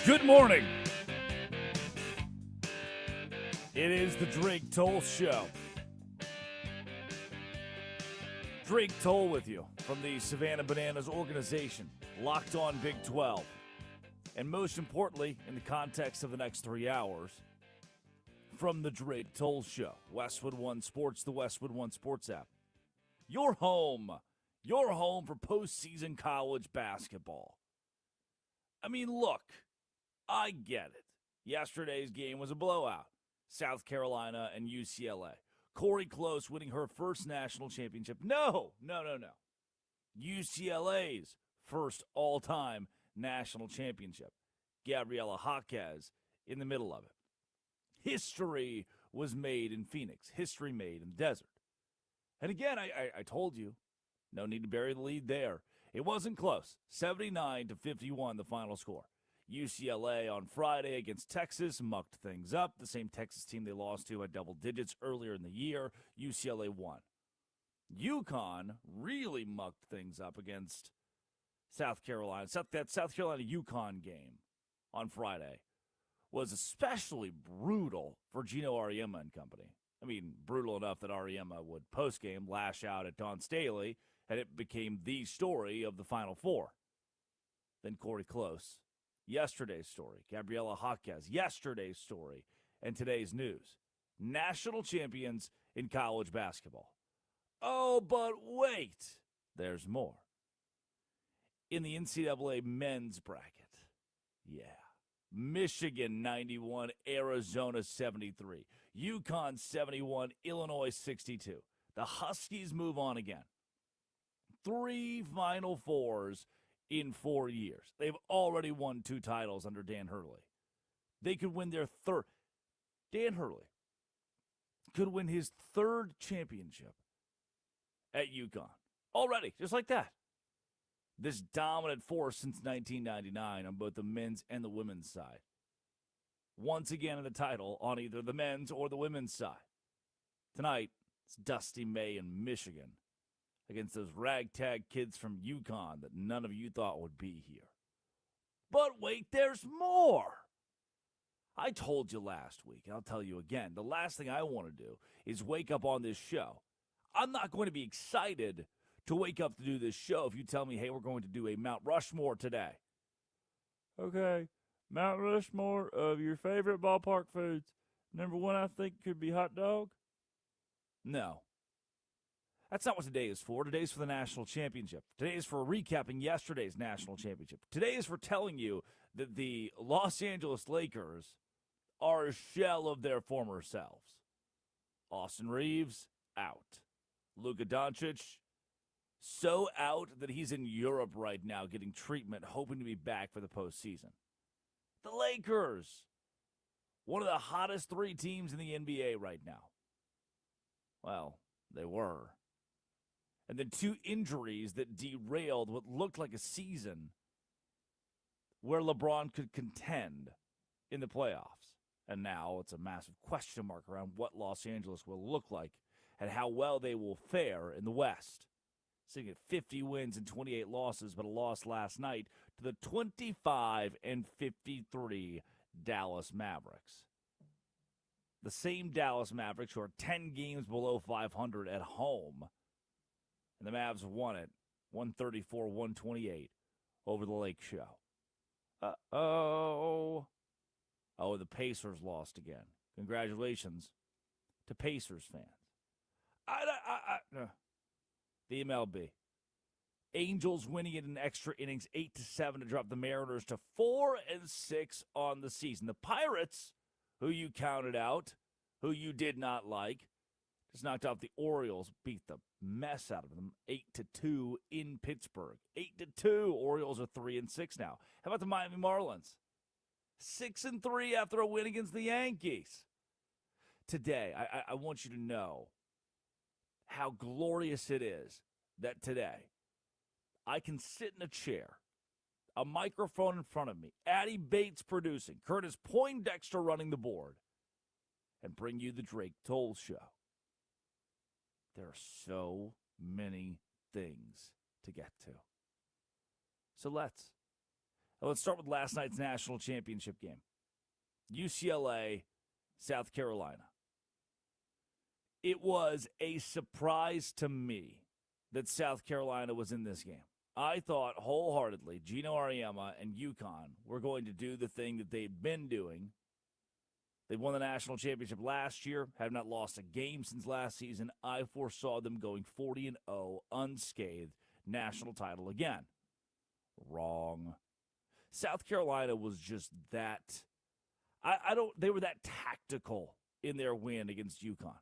Good morning. It is the Drake Toll Show. Drake Toll with you from the Savannah Bananas organization, Locked On Big 12. And most importantly, in the context of the next 3 hours, from the Drake Toll Show, Westwood One Sports, the Westwood One Sports app. Your home for postseason college basketball. I mean, look, I get it. Yesterday's game was a blowout. South Carolina and UCLA. Corey Close winning her first national championship. No. UCLA's first all-time national championship. Gabriela Jaquez in the middle of it. History was made in Phoenix. History made in the desert. And again, I told you, no need to bury the lead there. It wasn't close. 79-51 the final score. UCLA on Friday against Texas mucked things up. The same Texas team they lost to at double digits earlier in the year. UCLA won. UConn really mucked things up against South Carolina. That South Carolina-UConn game on Friday was especially brutal for Gino Auriemma and company. I mean, brutal enough that Auriemma would post-game lash out at Don Staley, and it became the story of the Final Four. Then Corey Close. Yesterday's story, Gabriela Jaquez, yesterday's story, and today's news. National champions in college basketball. Oh, but wait, there's more. In the NCAA men's bracket, Michigan 91, Arizona 73, UConn 71, Illinois 62. The Huskies move on again. 3 Final Fours in 4 years. They've already won 2 titles under Dan Hurley. They could win their third. Dan Hurley could win his 3rd championship at UConn. Already, just like that. This dominant force since 1999 on both the men's and the women's side. Once again in the title on either the men's or the women's side. Tonight, it's Dusty May in Michigan against those ragtag kids from UConn that none of you thought would be here. But wait, there's more. I told you last week, and I'll tell you again, the last thing I want to do is wake up on this show. I'm not going to be excited to wake up to do this show if you tell me, hey, we're going to do a Mount Rushmore today. Okay, Mount Rushmore of your favorite ballpark foods. Number 1, I think, could be hot dog. No. That's not what today is for. Today is for the national championship. Today is for recapping yesterday's national championship. Today is for telling you that the Los Angeles Lakers are a shell of their former selves. Austin Reeves, out. Luka Doncic, so out that he's in Europe right now getting treatment, hoping to be back for the postseason. The Lakers, one of the hottest 3 teams in the NBA right now. Well, they were. And then 2 injuries that derailed what looked like a season where LeBron could contend in the playoffs. And now it's a massive question mark around what Los Angeles will look like and how well they will fare in the West. Sitting at 50 wins and 28 losses, but a loss last night to the 25-53 Dallas Mavericks. The same Dallas Mavericks who are 10 games below 500 at home. And the Mavs won it 134-128 over the Lake Show. Uh-oh. Oh, the Pacers lost again. Congratulations to Pacers fans. The MLB. Angels winning it in extra innings 8-7 to drop the Mariners to 4-6 on the season. The Pirates, who you counted out, who you did not like, just knocked off the Orioles, beat the mess out of them 8-2 in Pittsburgh. 8-2. Orioles are 3-6 now. How about the Miami Marlins? 6-3 after a win against the Yankees. Today, I want you to know how glorious it is that today I can sit in a chair, a microphone in front of me, Addie Bates producing, Curtis Poindexter running the board, and bring you the Drake Toll Show. There are so many things to get to. So let's. Let's start with last night's national championship game. UCLA, South Carolina. It was a surprise to me that South Carolina was in this game. I thought wholeheartedly Gino Auriemma and UConn were going to do the thing that they've been doing. They won the national championship last year, have not lost a game since last season. I foresaw them going 40-0, unscathed, national title again. Wrong. South Carolina was just that. They were that tactical in their win against UConn.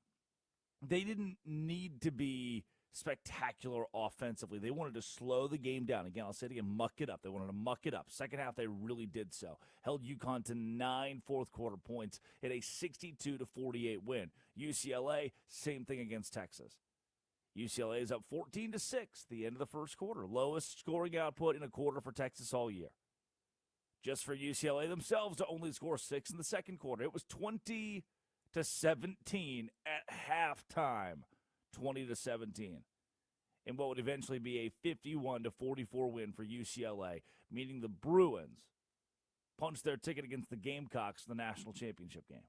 They didn't need to be spectacular offensively. They wanted to slow the game down. Again, I'll say it again, muck it up. They wanted to muck it up. Second half, they really did so. Held UConn to 9 fourth-quarter points in a 62-48 win. UCLA, same thing against Texas. UCLA is up 14-6 the end of the first quarter. Lowest scoring output in a quarter for Texas all year. Just for UCLA themselves to only score 6 in the second quarter. It was 20-17 at halftime. 20-17. In what would eventually be a 51-44 win for UCLA, meaning the Bruins punched their ticket against the Gamecocks in the national championship game.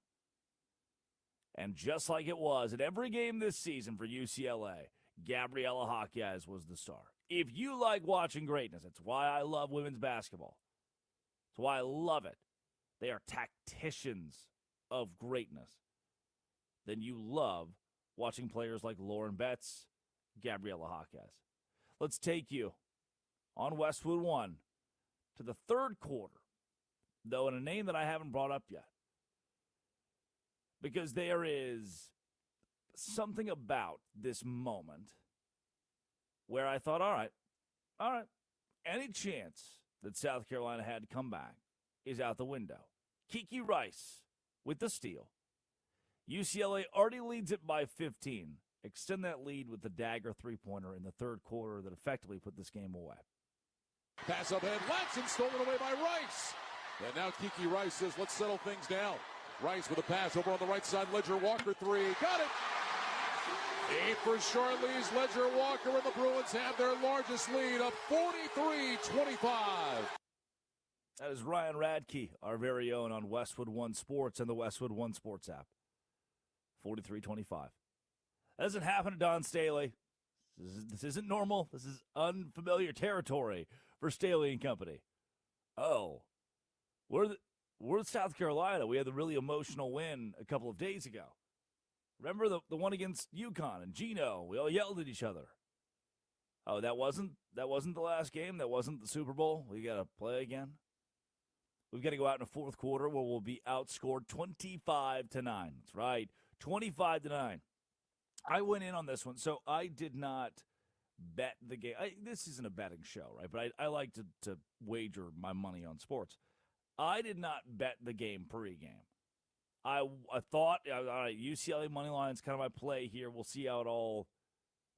And just like it was in every game this season for UCLA, Gabriela Jaquez was the star. If you like watching greatness, it's why I love women's basketball. It's why I love it. They are tacticians of greatness. Then you love watching players like Lauren Betts, Gabriela Jaquez. Let's take you on Westwood 1 to the third quarter, though in a name that I haven't brought up yet. Because there is something about this moment where I thought, all right, any chance that South Carolina had to come back is out the window. Kiki Rice with the steal. UCLA already leads it by 15. Extend that lead with the dagger three-pointer in the third quarter that effectively put this game away. Pass up ahead, Latson stolen away by Rice. And now Kiki Rice says, let's settle things down. Rice with a pass over on the right side, Ledger Walker three. Got it! 8 for Charlize Ledger Walker, and the Bruins have their largest lead of 43-25. That is Ryan Radke, our very own on Westwood One Sports and the Westwood One Sports app. 43-25. That doesn't happen to Don Staley. This isn't normal. This is unfamiliar territory for Staley and company. Oh, we're South Carolina. We had the really emotional win a couple of days ago. Remember the one against UConn and Gino? We all yelled at each other. Oh, that wasn't the last game? That wasn't the Super Bowl? We got to play again? We've got to go out in the fourth quarter where we'll be outscored 25-9. That's right. 25-9. I went in on this one, so I did not bet the game. This isn't a betting show, right? But I like to wager my money on sports. I did not bet the game pregame. I thought, all right, UCLA money line is kind of my play here. We'll see how it all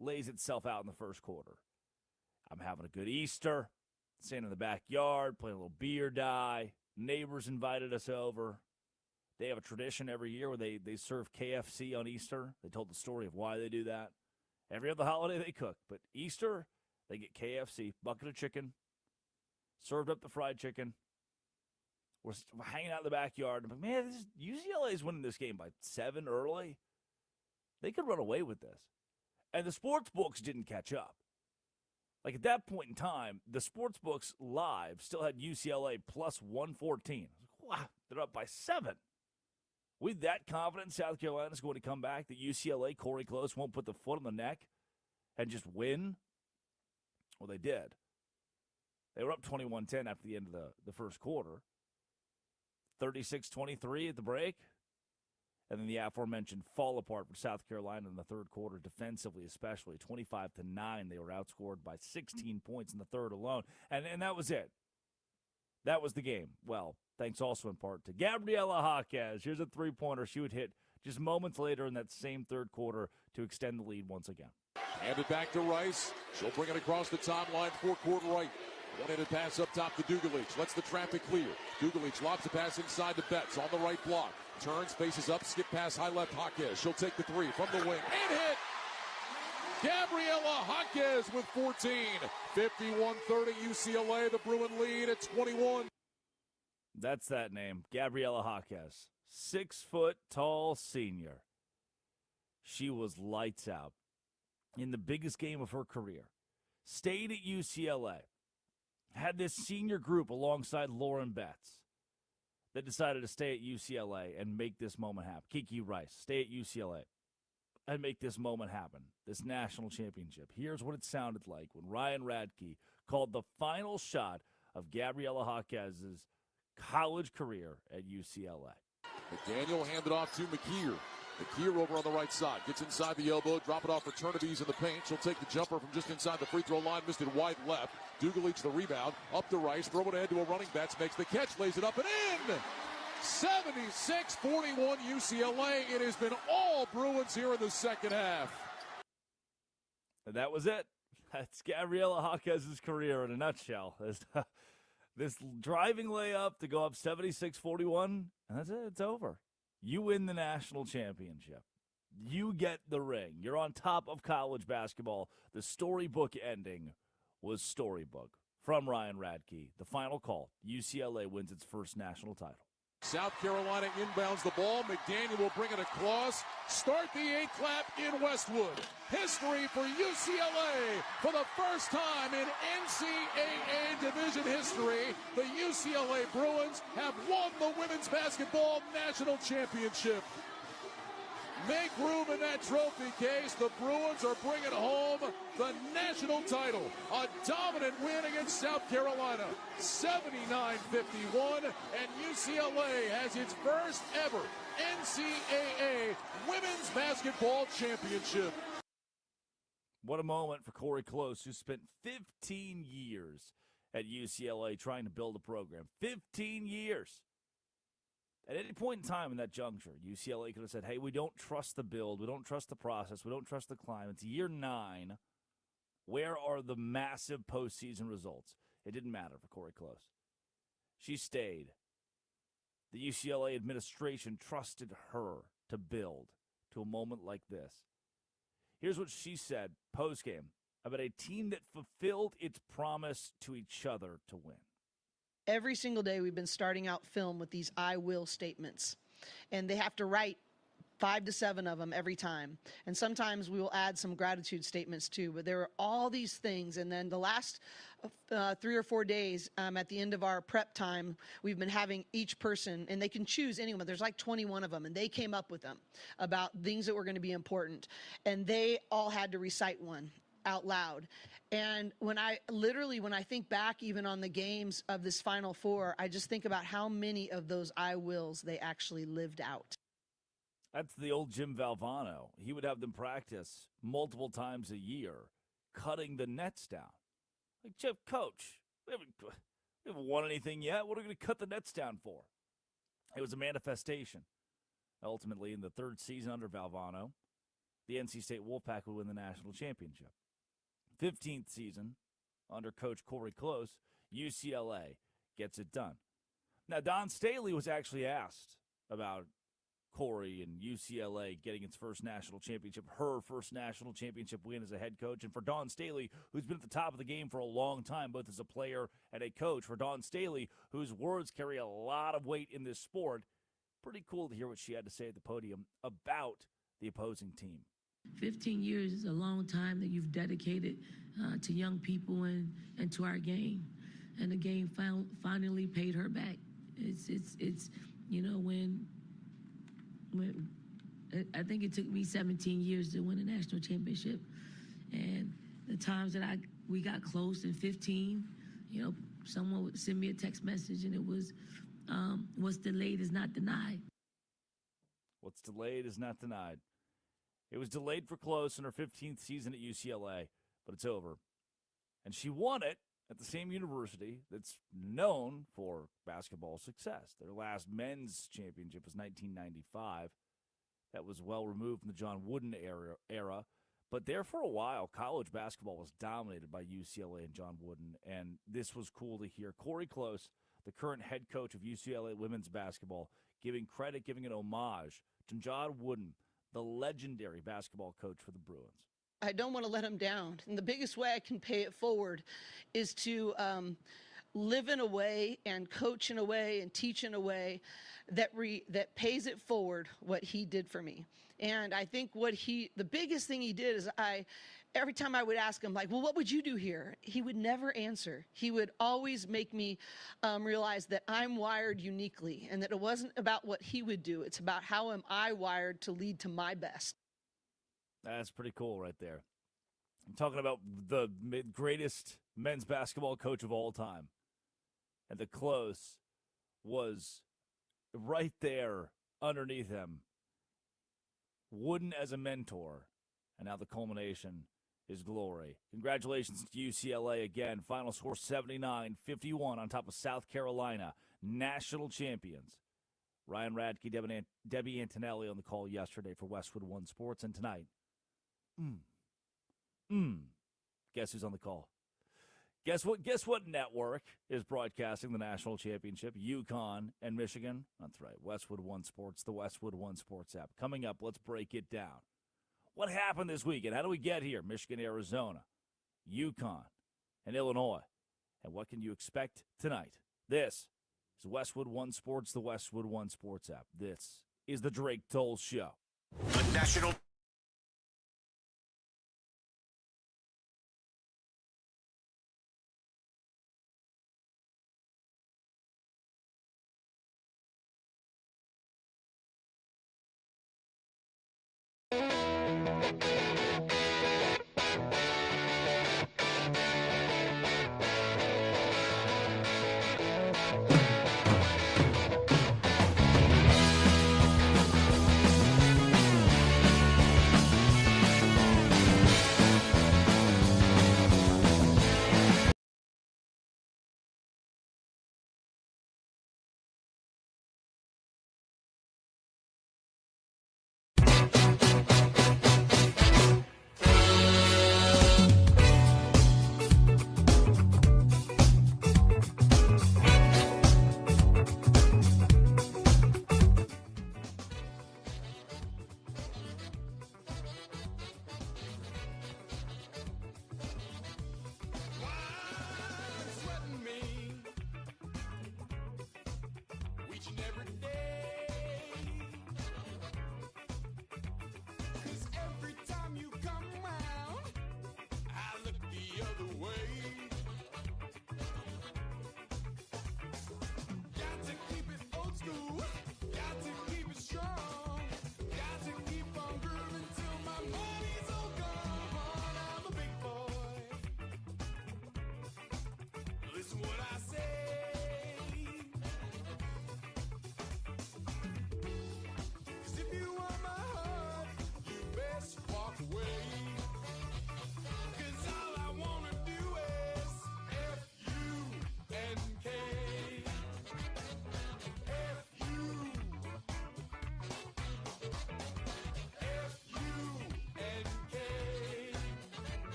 lays itself out in the first quarter. I'm having a good Easter, staying in the backyard, playing a little beer die. Neighbors invited us over. They have a tradition every year where they serve KFC on Easter. They told the story of why they do that. Every other holiday they cook, but Easter, they get KFC, bucket of chicken, served up the fried chicken. We're hanging out in the backyard. I'm like, man, UCLA's winning this game by 7 early. They could run away with this. And the sports books didn't catch up. Like at that point in time, the sports books live still had UCLA plus 114. I was like, wow, they're up by 7. We that confident South Carolina's going to come back, that UCLA, Corey Close, won't put the foot on the neck and just win? Well, they did. They were up 21-10 after the end of the first quarter. 36-23 at the break. And then the aforementioned fall apart for South Carolina in the third quarter, defensively especially. 25-9, they were outscored by 16 points in the third alone. And that was it. That was the game. Well, thanks also in part to Gabriela Jaquez. Here's a three-pointer she would hit just moments later in that same third quarter to extend the lead once again. Hand it back to Rice. She'll bring it across the timeline, four-court right. One-handed pass up top to Dugalich. Lets the traffic clear. Dugalich lobs the pass inside to Betts on the right block. Turns, faces up, skip pass, high left, Jaquez. She'll take the three from the wing and hit. Gabriela Jaquez with 14. 51-30 UCLA. The Bruin lead at 21. That's that name, Gabriela Jaquez. 6-foot-tall senior. She was lights out in the biggest game of her career. Stayed at UCLA. Had this senior group alongside Lauren Betts that decided to stay at UCLA and make this moment happen. Kiki Rice, stay at UCLA and make this moment happen, this national championship. Here's what it sounded like when Ryan Radke called the final shot of Gabriela Jaquez's college career at UCLA. McDaniel handed off to McKeer. McKeer over on the right side. Gets inside the elbow. Drop it off for Turnaby's in the paint. She'll take the jumper from just inside the free throw line. Missed it wide left. Dugalich the rebound. Up to Rice. Throw it ahead to a running Betts. Makes the catch. Lays it up and in. 76-41 UCLA. It has been all Bruins here in the second half. And that was it. That's Gabriela Jaquez's career in a nutshell. This driving layup to go up 76-41, and that's it. It's over. You win the national championship. You get the ring. You're on top of college basketball. The storybook ending was storybook. From Ryan Radke, the final call. UCLA wins its first national title. South Carolina inbounds the ball. McDaniel will bring it across. Start the 8 clap in Westwood. History for UCLA. For the first time in NCAA division history, the UCLA Bruins have won the women's basketball national championship. Make room in that trophy case. The Bruins are bringing home the national title. A dominant win against South Carolina, 79-51, and UCLA has its first ever NCAA women's basketball championship. What a moment for Corey Close, who spent 15 years at UCLA trying to build a program. 15 years. At any point in time in that juncture, UCLA could have said, hey, we don't trust the build, we don't trust the process, we don't trust the climb. It's year 9. Where are the massive postseason results? It didn't matter for Corey Close. She stayed. The UCLA administration trusted her to build to a moment like this. Here's what she said post-game about a team that fulfilled its promise to each other to win. Every single day we've been starting out film with these I will statements, and they have to write 5 to 7 of them every time. And sometimes we will add some gratitude statements too, but there are all these things. And then the last 3 or 4 days at the end of our prep time, we've been having each person, and they can choose anyone. There's like 21 of them, and they came up with them about things that were going to be important. And they all had to recite one out loud. And when I think back even on the games of this Final Four, I just think about how many of those I wills they actually lived out. That's the old Jim Valvano. He would have them practice multiple times a year, cutting the nets down. Like, Jeff, coach, we haven't won anything yet. What are we going to cut the nets down for? It was a manifestation. Ultimately, in the 3rd season under Valvano, the NC State Wolfpack would win the national championship. 15th season under Coach Corey Close, UCLA gets it done. Now, Don Staley was actually asked about Corey and UCLA getting its first national championship, her first national championship win as a head coach. And for Don Staley, who's been at the top of the game for a long time, both as a player and a coach, for Don Staley, whose words carry a lot of weight in this sport, pretty cool to hear what she had to say at the podium about the opposing team. 15 years is a long time that you've dedicated to young people and to our game. And the game finally paid her back. It's you know, when I think it took me 17 years to win a national championship. And the times that we got close in 15, you know, someone would send me a text message and it was, what's delayed is not denied. What's delayed is not denied. It was delayed for Close in her 15th season at UCLA, but it's over. And she won it at the same university that's known for basketball success. Their last men's championship was 1995. That was well removed from the John Wooden era. But there for a while, college basketball was dominated by UCLA and John Wooden, and this was cool to hear. Corey Close, the current head coach of UCLA women's basketball, giving credit, giving an homage to John Wooden, the legendary basketball coach for the Bruins. I don't want to let them down. And the biggest way I can pay it forward is to live in a way and coach in a way and teach in a way that pays it forward what he did for me. And I think the biggest thing he did is every time I would ask him, like, well, what would you do here? He would never answer. He would always make me realize that I'm wired uniquely and that it wasn't about what he would do. It's about how am I wired to lead to my best. That's pretty cool right there. I'm talking about the greatest men's basketball coach of all time. And the close was right there underneath him. Wooden as a mentor. And now the culmination is glory. Congratulations to UCLA again. Final score 79-51 on top of South Carolina. National champions. Ryan Radke, Debbie Antonelli on the call yesterday for Westwood One Sports. And tonight, guess who's on the call? Guess what network is broadcasting the national championship? UConn and Michigan. That's right. Westwood One Sports, the Westwood One Sports app. Coming up, let's break it down. What happened this weekend? How do we get here? Michigan, Arizona, UConn, and Illinois. And what can you expect tonight? This is Westwood One Sports, the Westwood One Sports app. This is the Drake Toll Show. The national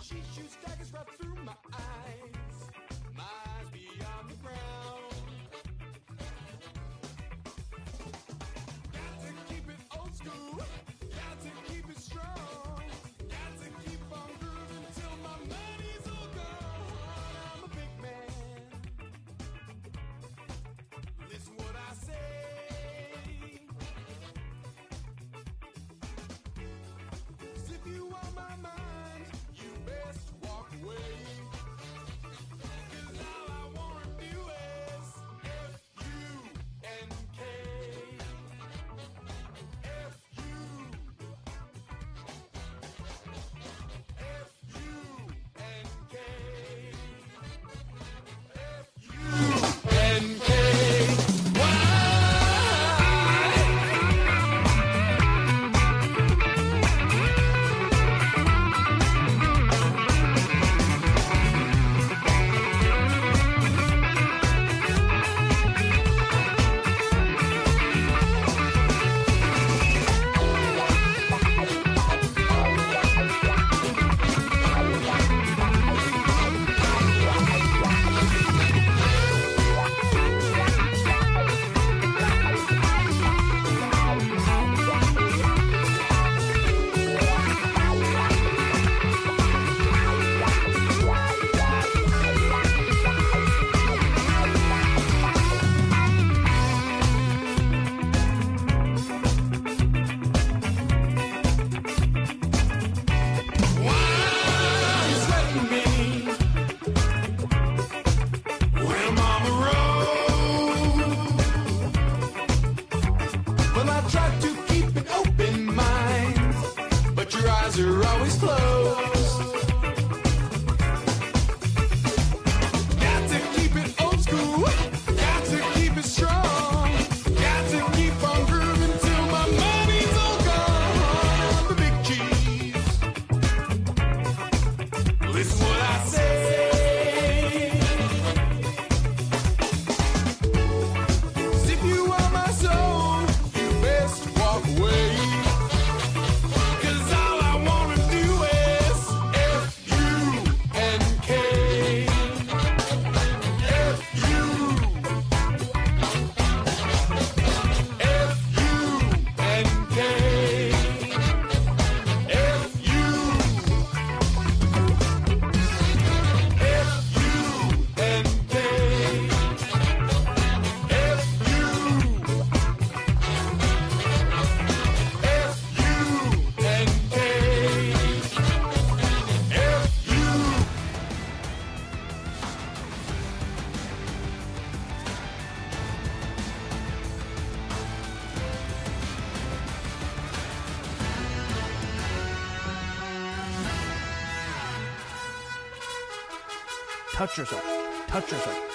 She shoots daggers right through my eyes beyond the ground. Got to keep it old school, got to keep it strong, got to keep on grooving till my money's all gone. I'm a big man, listen what I say. 'Cause if you want my mind, you best walk away. Well, I try to keep an open mind, but your eyes are always closed. Got to keep it old school, got to keep it strong, got to keep on grooving till my money's all gone. I'm the big cheese. Listen what I say. If you are my soul, you best walk away. 'Cause all I wanna do is F-U-N-K. F-U. F-U-N-K. F-U. F-U-N-K. Touch yourself. Touch yourself.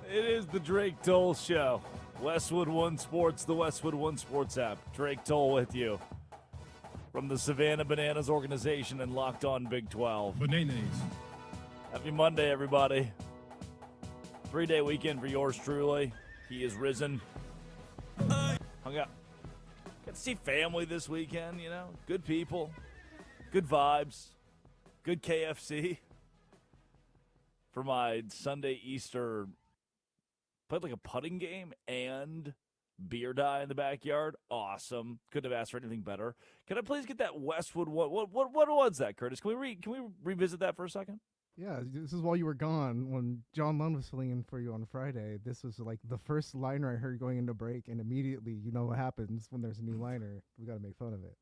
It is the Drake Toll Show. Westwood One Sports, the Westwood One Sports app. Drake Toll with you from the Savannah Bananas organization and Locked On Big 12. Bananas. Happy Monday, everybody. 3-day weekend for yours truly. He is risen. Hung out. Got to see family this weekend, you know. Good people. Good vibes. Good KFC. For my Sunday Easter, played like a putting game and beer die in the backyard. Awesome. Couldn't have asked for anything better. Can I please get that Westwood one? What was that, Curtis? Can we revisit that for a second? Yeah, this is while you were gone when John Lund was filling in for you on Friday. This was like the first liner I heard going into break, and immediately you know what happens when there's a new liner. We got to make fun of it.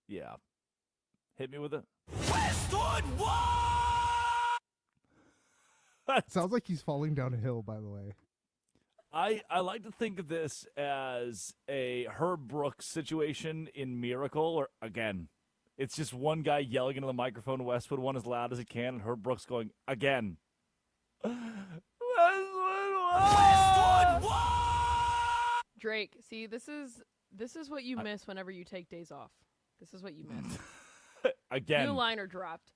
Yeah. Hit me with it. Sounds like he's falling down a hill, by the way. I like to think of this as a Herb Brooks situation in Miracle, or again, it's just one guy yelling into the microphone, Westwood One as loud as he can, and Herb Brooks going, again. Westwood One! Drake, see, this is what you miss whenever you take days off. This is what you miss. Again. New liner dropped.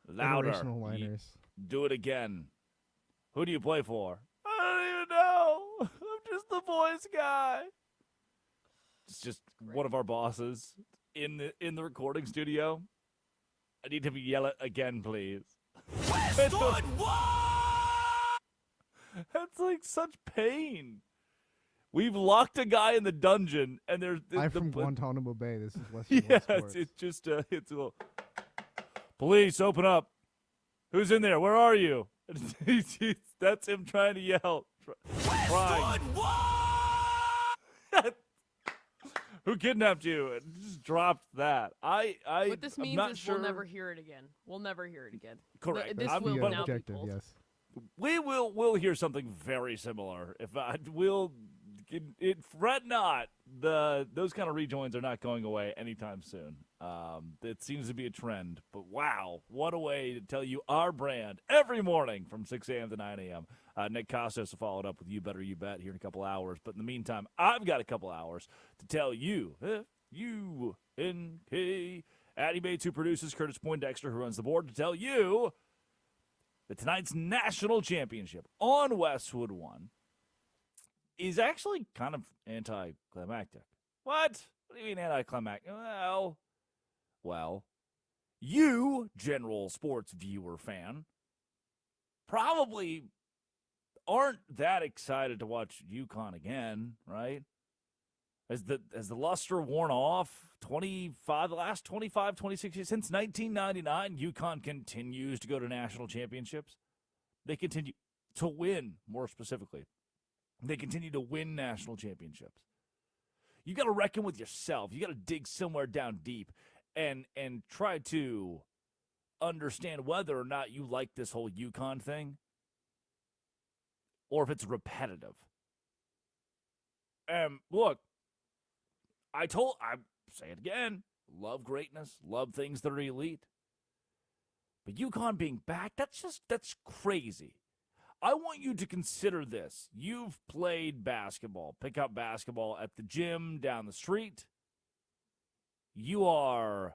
Louder. Generational liners. Do it again. Who do you play for? I don't even know. I'm just the voice guy. It's just one of our bosses in the recording studio. I need him to yell it again, please. That's like such pain. We've locked a guy in the dungeon, and there's I'm from Guantanamo Bay. This is Westwood yeah, Sports. it's just it's a little. Police, open up. Who's in there? Where are you? That's him trying to yell. Crying. Who kidnapped you? And just dropped that. What this means not is sure. we'll never hear it again. We'll never hear it again. Correct. This I'm- will but- now be objective, pulled. yes. We'll hear something very similar. If I will, fret not. Those kind of rejoins are not going away anytime soon. It seems to be a trend. But wow, what a way to tell you our brand every morning from 6 a.m. to 9 a.m. Nick Costos will follow it up with You Better You Bet here in a couple hours. But in the meantime, I've got a couple hours to tell you, UNK, Addie Bates, who produces, Curtis Poindexter, who runs the board, to tell you that tonight's national championship on Westwood One is actually kind of anticlimactic. What? What do you mean anticlimactic? Well, you, general sports viewer fan, probably aren't that excited to watch UConn again, right? Has the luster worn off? The last 25, 26 years, since 1999, UConn continues to go to national championships. They continue to win, more specifically. They continue to win national championships. You got to reckon with yourself. You got to dig somewhere down deep and try to understand whether or not you like this whole UConn thing or if it's repetitive. Look, I say it again, love greatness, love things that are elite. But UConn being back, that's crazy. I want you to consider this. You've played basketball, pick up basketball at the gym down the street. You are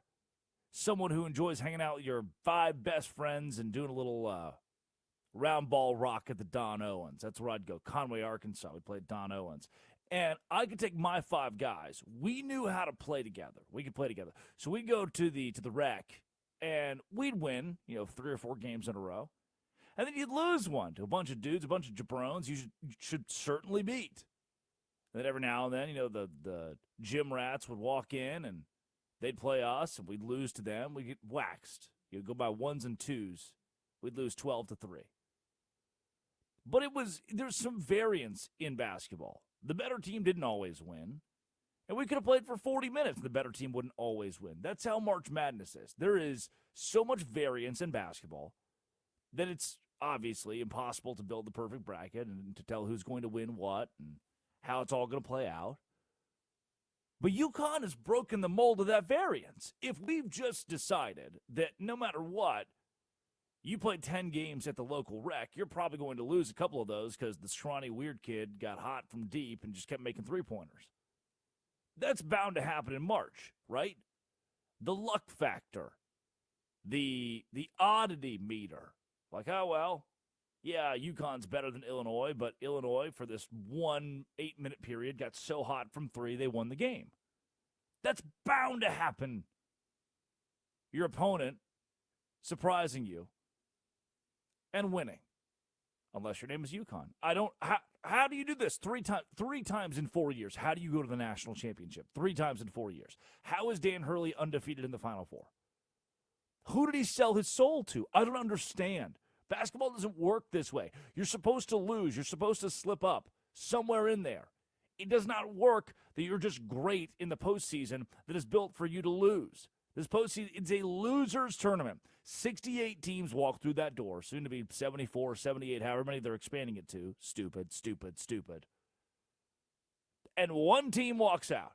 someone who enjoys hanging out with your 5 best friends and doing a little round ball rock at the Don Owens. That's where I'd go. Conway, Arkansas. We played Don Owens. And I could take my 5 guys. We knew how to play together. We could play together. So we'd go to the rec, and we'd win, 3 or 4 games in a row. And then you'd lose one to a bunch of dudes, a bunch of jabrones you should certainly beat. And then every now and then, the gym rats would walk in, and they'd play us, and we'd lose to them. We'd get waxed. You'd go by 1s and 2s. We'd lose 12-3. But there's some variance in basketball. The better team didn't always win. And we could have played for 40 minutes. The better team wouldn't always win. That's how March Madness is. There is so much variance in basketball that it's obviously impossible to build the perfect bracket and to tell who's going to win what and how it's all going to play out. But UConn has broken the mold of that variance. If we've just decided that no matter what, you played 10 games at the local rec, you're probably going to lose a couple of those because the scrawny weird kid got hot from deep and just kept making 3-pointers. That's bound to happen in March, right? The luck factor, the oddity meter. Like, oh, well, yeah, UConn's better than Illinois, but Illinois, for this 1 8-minute period, got so hot from 3, they won the game. That's bound to happen. Your opponent surprising you and winning, unless your name is UConn. How do you do this? 3 times in 4 years. How do you go to the national championship? 3 times in 4 years. How is Dan Hurley undefeated in the Final Four? Who did he sell his soul to? I don't understand. Basketball doesn't work this way. You're supposed to lose. You're supposed to slip up somewhere in there. It does not work that you're just great in the postseason that is built for you to lose. This postseason, it's a loser's tournament. 68 teams walk through that door, soon to be 74, 78, however many they're expanding it to. Stupid, stupid, stupid. And one team walks out.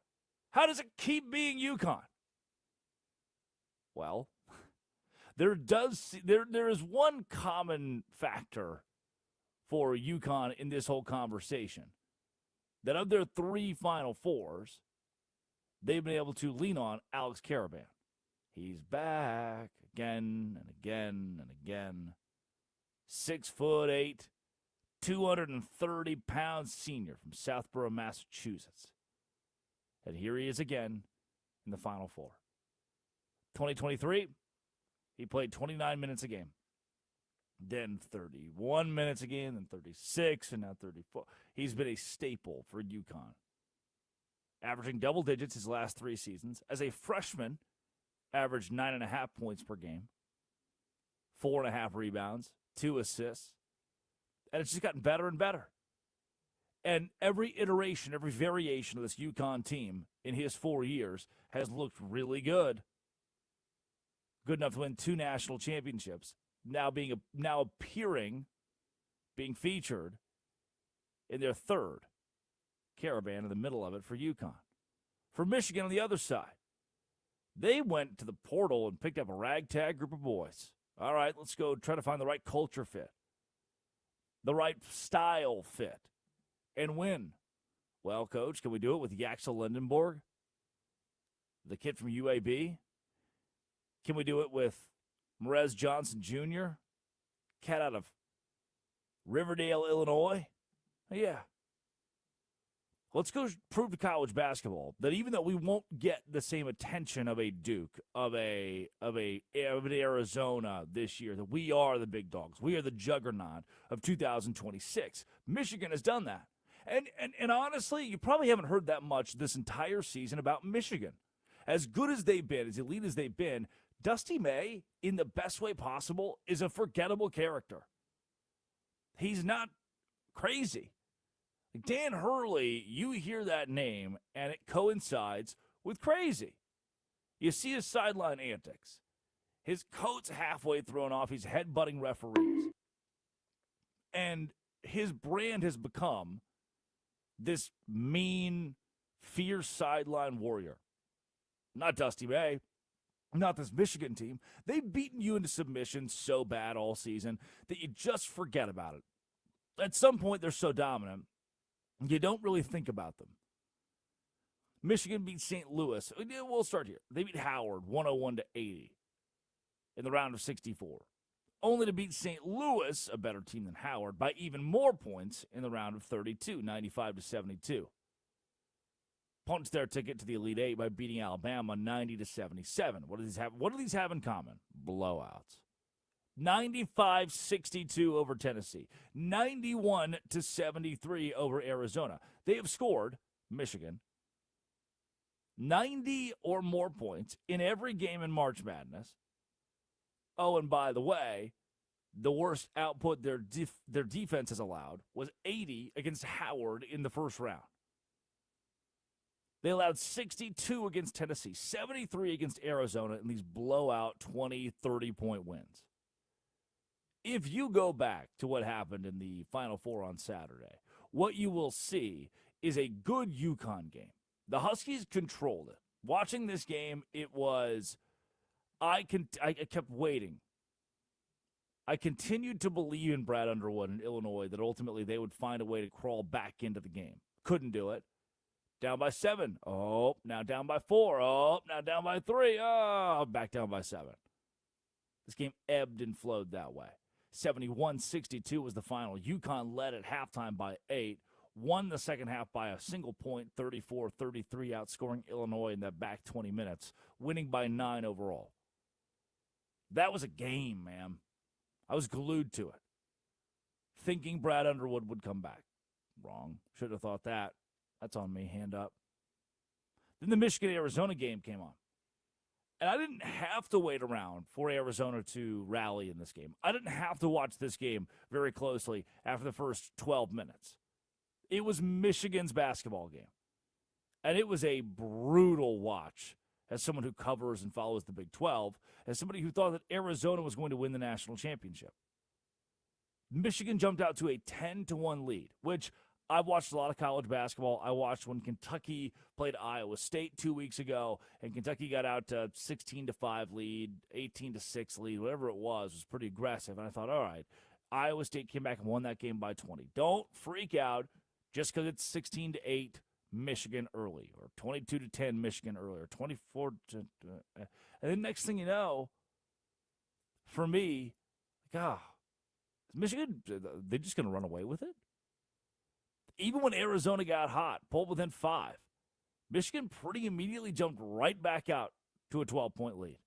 How does it keep being UConn? Well, there is one common factor for UConn in this whole conversation. That of their 3 Final Fours, they've been able to lean on Alex Caravan. He's back again and again and again. 6'8", 230-pound senior from Southborough, Massachusetts. And here he is again in the Final Four. 2023, he played 29 minutes a game. Then 31 minutes a game, then 36, and now 34. He's been a staple for UConn. Averaging double digits his last 3 seasons. As a freshman, averaged 9.5 points per game, 4.5 rebounds, 2 assists. And it's just gotten better and better. And every iteration, every variation of this UConn team in his 4 years has looked really good. Good enough to win 2 national championships. Now appearing, being featured in their 3rd Caravan in the middle of it for UConn. For Michigan on the other side, they went to the portal and picked up a ragtag group of boys. All right, let's go try to find the right culture fit, the right style fit, and win. Well, Coach, can we do it with Yaxel Lindenborg, the kid from UAB? Can we do it with Merez Johnson Jr., cat out of Riverdale, Illinois? Yeah. Let's go prove to college basketball that even though we won't get the same attention of a Duke, of an Arizona this year, that we are the big dogs. We are the juggernaut of 2026. Michigan has done that. And honestly, you probably haven't heard that much this entire season about Michigan. As good as they've been, as elite as they've been, Dusty May, in the best way possible, is a forgettable character. He's not crazy. Like Dan Hurley, you hear that name, and it coincides with crazy. You see his sideline antics. His coat's halfway thrown off. He's headbutting referees. And his brand has become this mean, fierce sideline warrior. Not Dusty May. Not this Michigan team. They've beaten you into submission so bad all season that you just forget about it. At some point, they're so dominant, you don't really think about them. Michigan beat St. Louis. We'll start here. They beat Howard 101-80 in the round of 64. Only to beat St. Louis, a better team than Howard, by even more points in the round of 32, 95-72. Punched their ticket to the Elite Eight by beating Alabama 90-77. What do these have in common? Blowouts. 95-62 over Tennessee. 91-73 over Arizona. They have scored, Michigan, 90 or more points in every game in March Madness. Oh, and by the way, the worst output their defense has allowed was 80 against Howard in the first round. They allowed 62 against Tennessee, 73 against Arizona in these blowout 20, 30-point wins. If you go back to what happened in the Final Four on Saturday, what you will see is a good UConn game. The Huskies controlled it. Watching this game, it was, I kept waiting. I continued to believe in Brad Underwood and Illinois that ultimately they would find a way to crawl back into the game. Couldn't do it. Down by 7. Oh, now down by 4. Oh, now down by 3. Oh, back down by 7. This game ebbed and flowed that way. 71-62 was the final. UConn led at halftime by 8. Won the second half by a single point, 34-33, outscoring Illinois in that back 20 minutes, winning by 9 overall. That was a game, man. I was glued to it, thinking Brad Underwood would come back. Wrong. Should have thought that. That's on me. Hand up. Then the Michigan-Arizona game came on. And I didn't have to wait around for Arizona to rally in this game. I didn't have to watch this game very closely after the first 12 minutes. It was Michigan's basketball game. And it was a brutal watch as someone who covers and follows the Big 12, as somebody who thought that Arizona was going to win the national championship. Michigan jumped out to a 10-1 lead, which I've watched a lot of college basketball. I watched when Kentucky played Iowa State 2 weeks ago, and Kentucky got out to 16-5 lead, 18-6 lead, whatever it was pretty aggressive. And I thought, all right, Iowa State came back and won that game by 20. Don't freak out just because it's 16-8 Michigan early, or 22-10 Michigan early, or 24 to. And then next thing you know, for me, is Michigan, they're just going to run away with it? Even when Arizona got hot, pulled within 5, Michigan pretty immediately jumped right back out to a 12-point lead.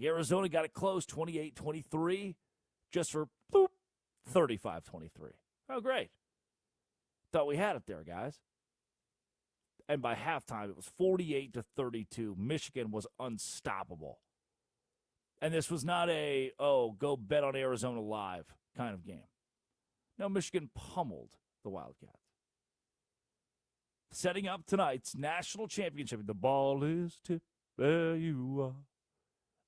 Arizona got it close, 28-23, just for, 35-23. Oh, great. Thought we had it there, guys. And by halftime, it was 48-32. Michigan was unstoppable. And this was not a, go bet on Arizona live kind of game. No, Michigan pummeled the Wildcats. Setting up tonight's national championship. The ball is tipped where you are.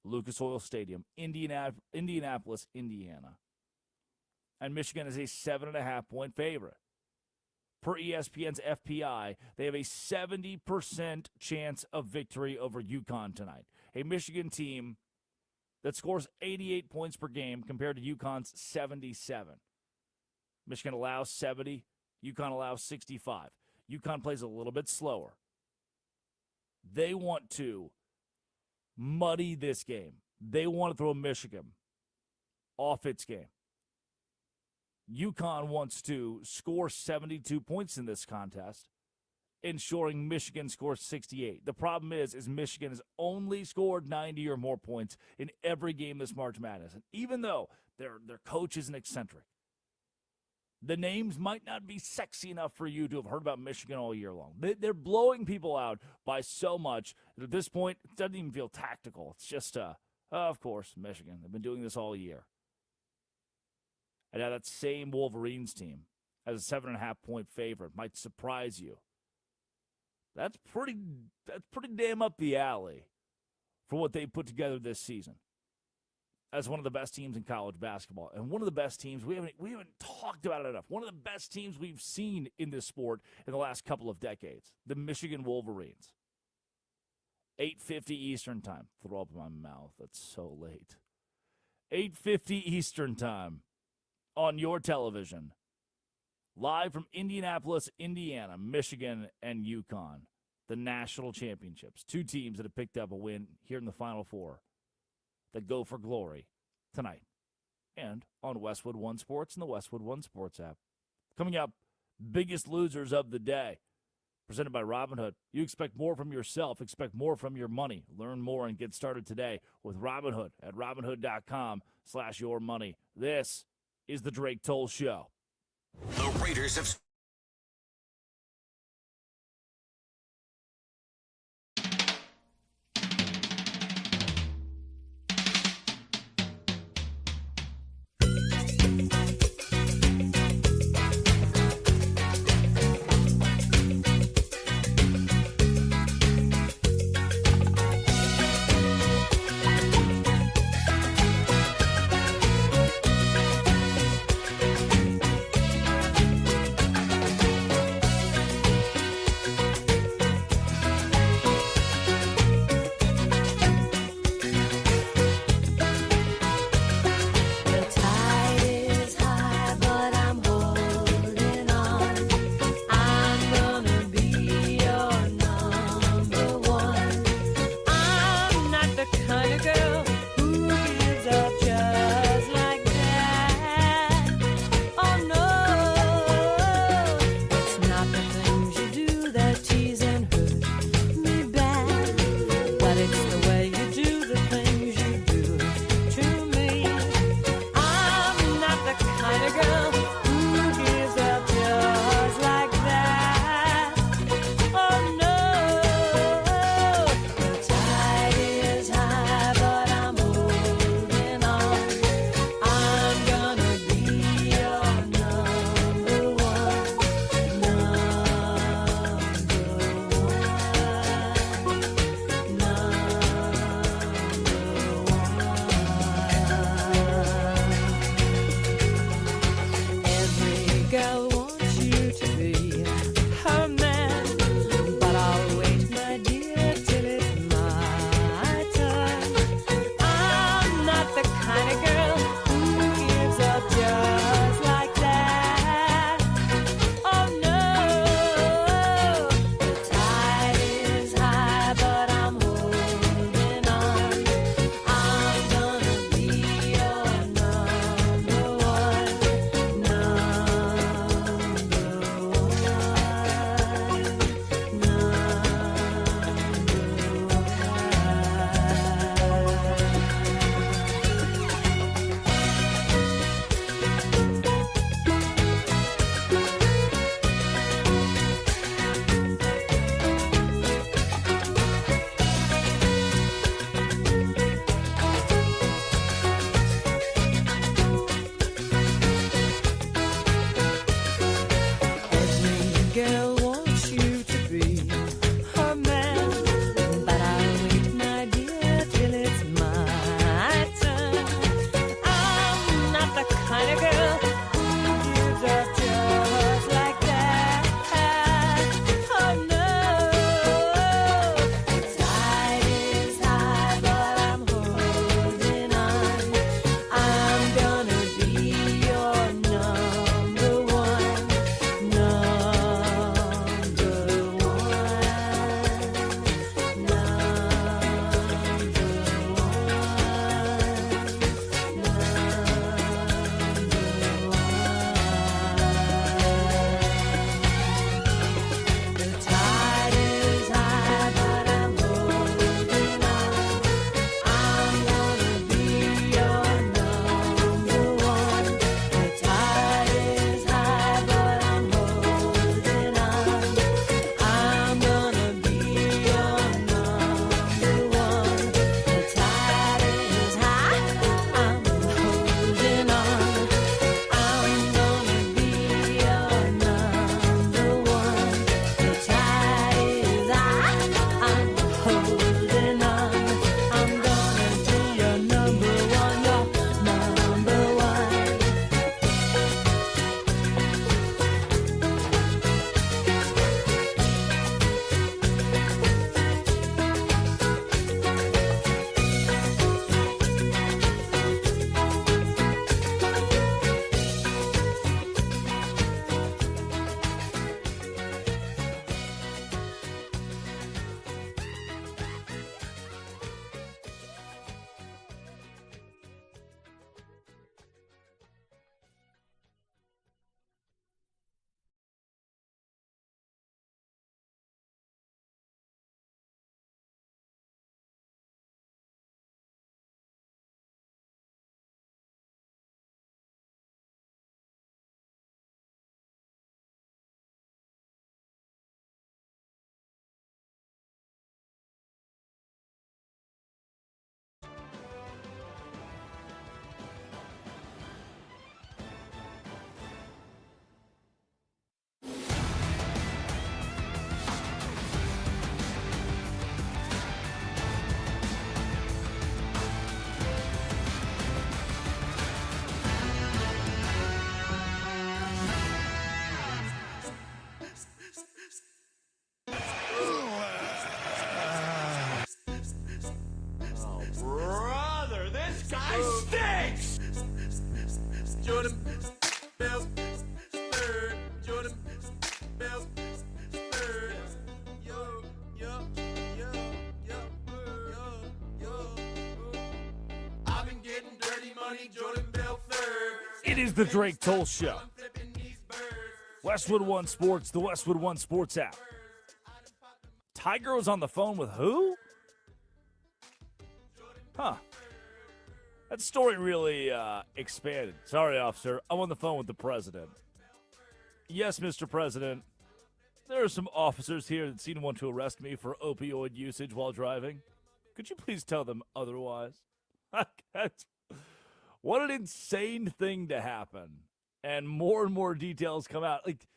Lucas Oil Stadium, Indianapolis, Indiana. And Michigan is a 7.5-point favorite. Per ESPN's FPI, they have a 70% chance of victory over UConn tonight. A Michigan team that scores 88 points per game compared to UConn's 77. Michigan allows 70. UConn allows 65. UConn plays a little bit slower. They want to muddy this game. They want to throw Michigan off its game. UConn wants to score 72 points in this contest, ensuring Michigan scores 68. The problem is Michigan has only scored 90 or more points in every game this March Madness. And even though their coach is an eccentric, the names might not be sexy enough for you to have heard about Michigan all year long. They're blowing people out by so much that at this point, it doesn't even feel tactical. It's just, of course, Michigan. They've been doing this all year. And now that same Wolverines team as a 7.5-point favorite. Might surprise you. That's pretty damn up the alley for what they put together this season as one of the best teams in college basketball, and one of the best teams we haven't talked about it enough. One of the best teams we've seen in this sport in the last couple of decades, the Michigan Wolverines. 8:50 Eastern time. Throw up in my mouth. That's so late. 8:50 Eastern time on your television. Live from Indianapolis, Indiana, Michigan, and UConn. The national championships. Two teams that have picked up a win here in the Final Four that go for glory tonight. And on Westwood One Sports and the Westwood One Sports app. Coming up, biggest losers of the day. Presented by Robinhood. You expect more from yourself. Expect more from your money. Learn more and get started today with Robinhood at Robinhood.com/yourmoney. This is the Drake Toll Show. The Raiders have It is the Drake Toll Show. Westwood One Sports, the Westwood One Sports app. Tiger was on the phone with who? Huh. That story really expanded. Sorry, officer. I'm on the phone with the president. Yes, Mr. President. There are some officers here that seem to want to arrest me for opioid usage while driving. Could you please tell them otherwise? What an insane thing to happen. And more details come out. Like,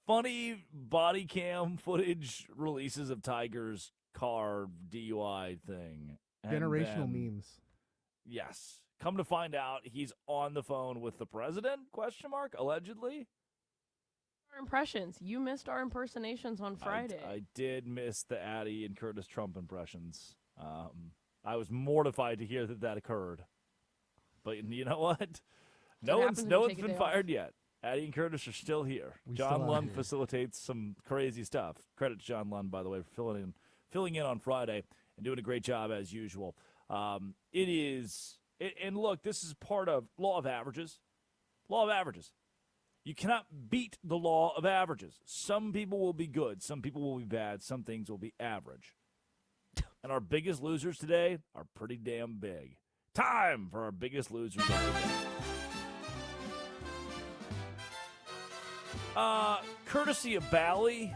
funny body cam footage releases of Tiger's car DUI thing. And Generational then, memes. Yes. Come to find out, he's on the phone with the president, allegedly. Our impressions. You missed our impersonations on Friday. I did miss the Addie and Curtis Trump impressions. I was mortified to hear that occurred. But you know what? No one's been fired yet. Addie and Curtis are still here. John Lund facilitates some crazy stuff. Credit to John Lund, by the way, for filling in on Friday and doing a great job as usual. And look, this is part of law of averages. Law of averages. You cannot beat the law of averages. Some people will be good. Some people will be bad. Some things will be average. And our biggest losers today are pretty damn big. Time for our biggest losers of the day. Courtesy of Bally.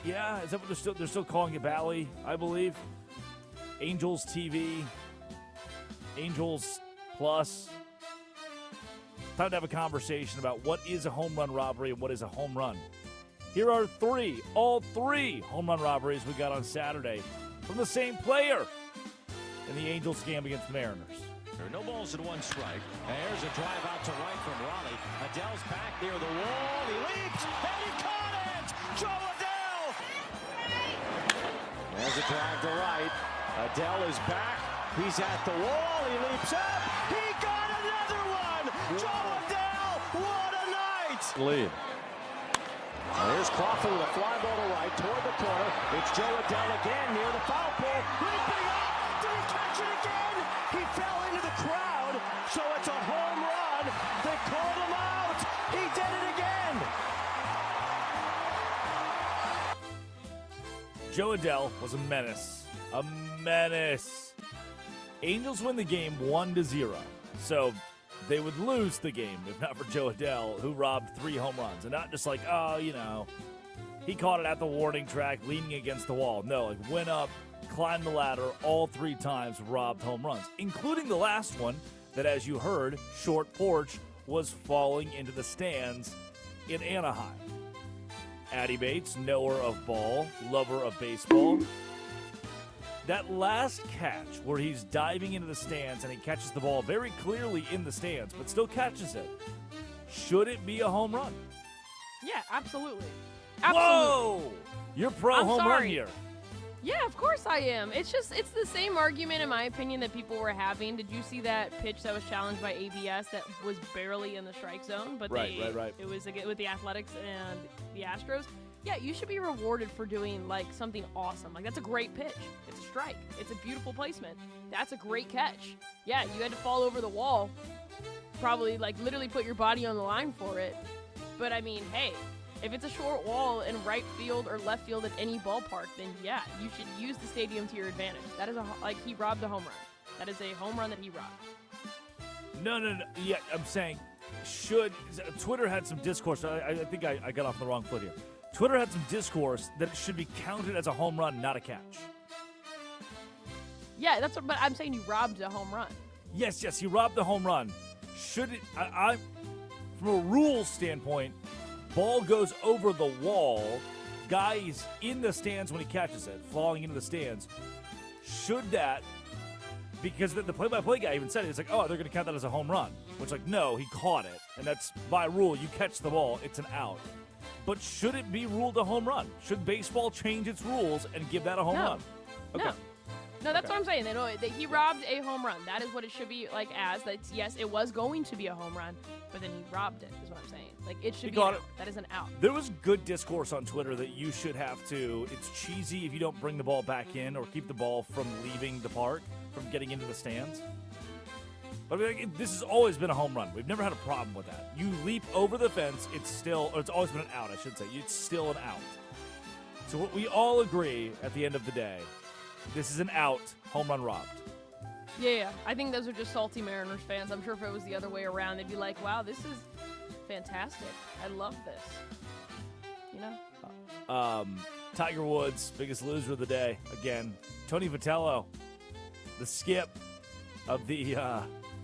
Yeah, is that what they're still calling it Bally, I believe. Angels TV. Angels Plus. Time to have a conversation about what is a home run robbery and what is a home run. Here are all three home run robberies we got on Saturday from the same player in the Angels game against the Mariners. There are no balls and one strike. And here's a drive out to right from Raleigh. Adele's back near the wall. He leaps, and he caught it! Joe Adele! There's a drive to right. Adele is back. He's at the wall. He leaps up. He got another one! Joe Adele! What a night! Lead. Here's Crawford with a fly ball to right toward the corner. It's Joe Adele again near the foul pole. Leaping up! Did he catch it again? He fell into the crowd, so it's a home run. They called him out. He did it again. Joe Adele was a menace. A menace. Angels win the game 1-0. So they would lose the game if not for Joe Adele, who robbed 3 home runs. And not just like, he caught it at the warning track leaning against the wall. No, like went up, climbed the ladder all 3 times, robbed home runs, including the last one that, as you heard, short porch was falling into the stands in Anaheim. Addie Bates, knower of ball, lover of baseball. That last catch where he's diving into the stands and he catches the ball very clearly in the stands, but still catches it. Should it be a home run? Yeah, absolutely. Whoa! You're pro home run here. Yeah, of course I am. It's the same argument, in my opinion, that people were having. Did you see that pitch that was challenged by ABS that was barely in the strike zone? But right. It was with the Athletics and the Astros. Yeah, you should be rewarded for doing, like, something awesome. Like, that's a great pitch. It's a strike. It's a beautiful placement. That's a great catch. Yeah, you had to fall over the wall. Probably, like, literally put your body on the line for it. But, I mean, hey, if it's a short wall in right field or left field at any ballpark, then, yeah, you should use the stadium to your advantage. That is, he robbed a home run. That is a home run that he robbed. No. Yeah, I'm saying, Twitter had some discourse. I think I got off the wrong foot here. Twitter had some discourse that it should be counted as a home run, not a catch. Yeah, but I'm saying you robbed a home run. Yes, he robbed the home run. Should it? From a rules standpoint, ball goes over the wall. Guy's in the stands when he catches it, falling into the stands. Should that? Because the play-by-play guy even said it. It's like, they're going to count that as a home run. Which, like, no, he caught it, and that's by rule. You catch the ball, it's an out. But should it be ruled a home run? Should baseball change its rules and give that a home run? Okay. No, that's what I'm saying. That he robbed a home run. That is what it should be like as. Yes, it was going to be a home run, but then he robbed it, is what I'm saying. Like, it should be an out. That is an out. There was good discourse on Twitter that you should have to, it's cheesy if you don't bring the ball back in or keep the ball from leaving the park, from getting into the stands. But I mean, this has always been a home run. We've never had a problem with that. You leap over the fence, it's always been an out, I should say. It's still an out. So what we all agree at the end of the day, this is an out, home run robbed. Yeah. I think those are just salty Mariners fans. I'm sure if it was the other way around, they'd be like, wow, this is fantastic. I love this. You know? Tiger Woods, biggest loser of the day. Again, Tony Vitello, the skip of the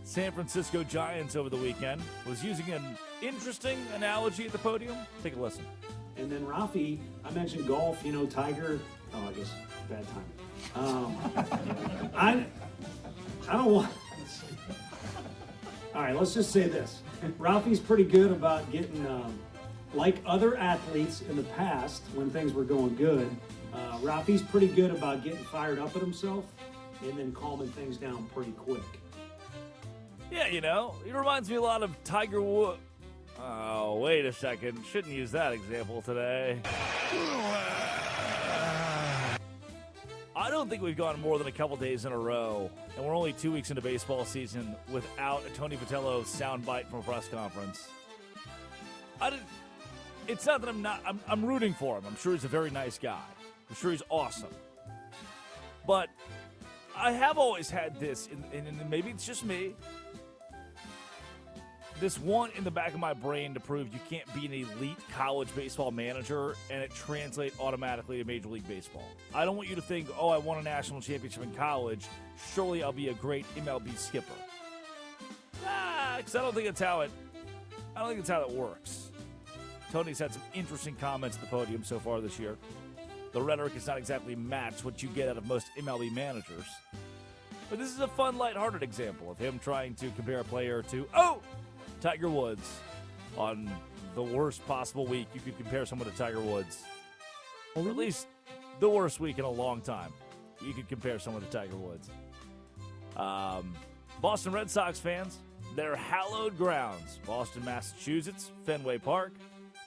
San Francisco Giants over the weekend, was using an interesting analogy at the podium. Take a listen. And then Rafi, I mentioned golf, Tiger. Oh, I guess bad time. I don't want. All right, let's just say this. Rafi's pretty good about getting, like other athletes in the past when things were going good, Rafi's pretty good about getting fired up at himself and then calming things down pretty quick. Yeah, he reminds me a lot of Tiger Woods. Oh, wait a second. Shouldn't use that example today. I don't think we've gone more than a couple days in a row, and we're only 2 weeks into baseball season, without a Tony Vitello soundbite from a press conference. It's not that I'm rooting for him. I'm sure he's a very nice guy. I'm sure he's awesome. But I have always had this, and maybe it's just me, this one in the back of my brain to prove you can't be an elite college baseball manager and it translate automatically to Major League Baseball. I don't want you to think, I won a national championship in college, surely I'll be a great MLB skipper. Because I don't think that's how it works. Tony's had some interesting comments at the podium so far this year. The rhetoric is not exactly matched what you get out of most MLB managers. But this is a fun, lighthearted example of him trying to compare a player to, Tiger Woods. On the worst possible week, you could compare someone to Tiger Woods. Or at least the worst week in a long time, you could compare someone to Tiger Woods. Boston Red Sox fans, their hallowed grounds, Boston, Massachusetts, Fenway Park,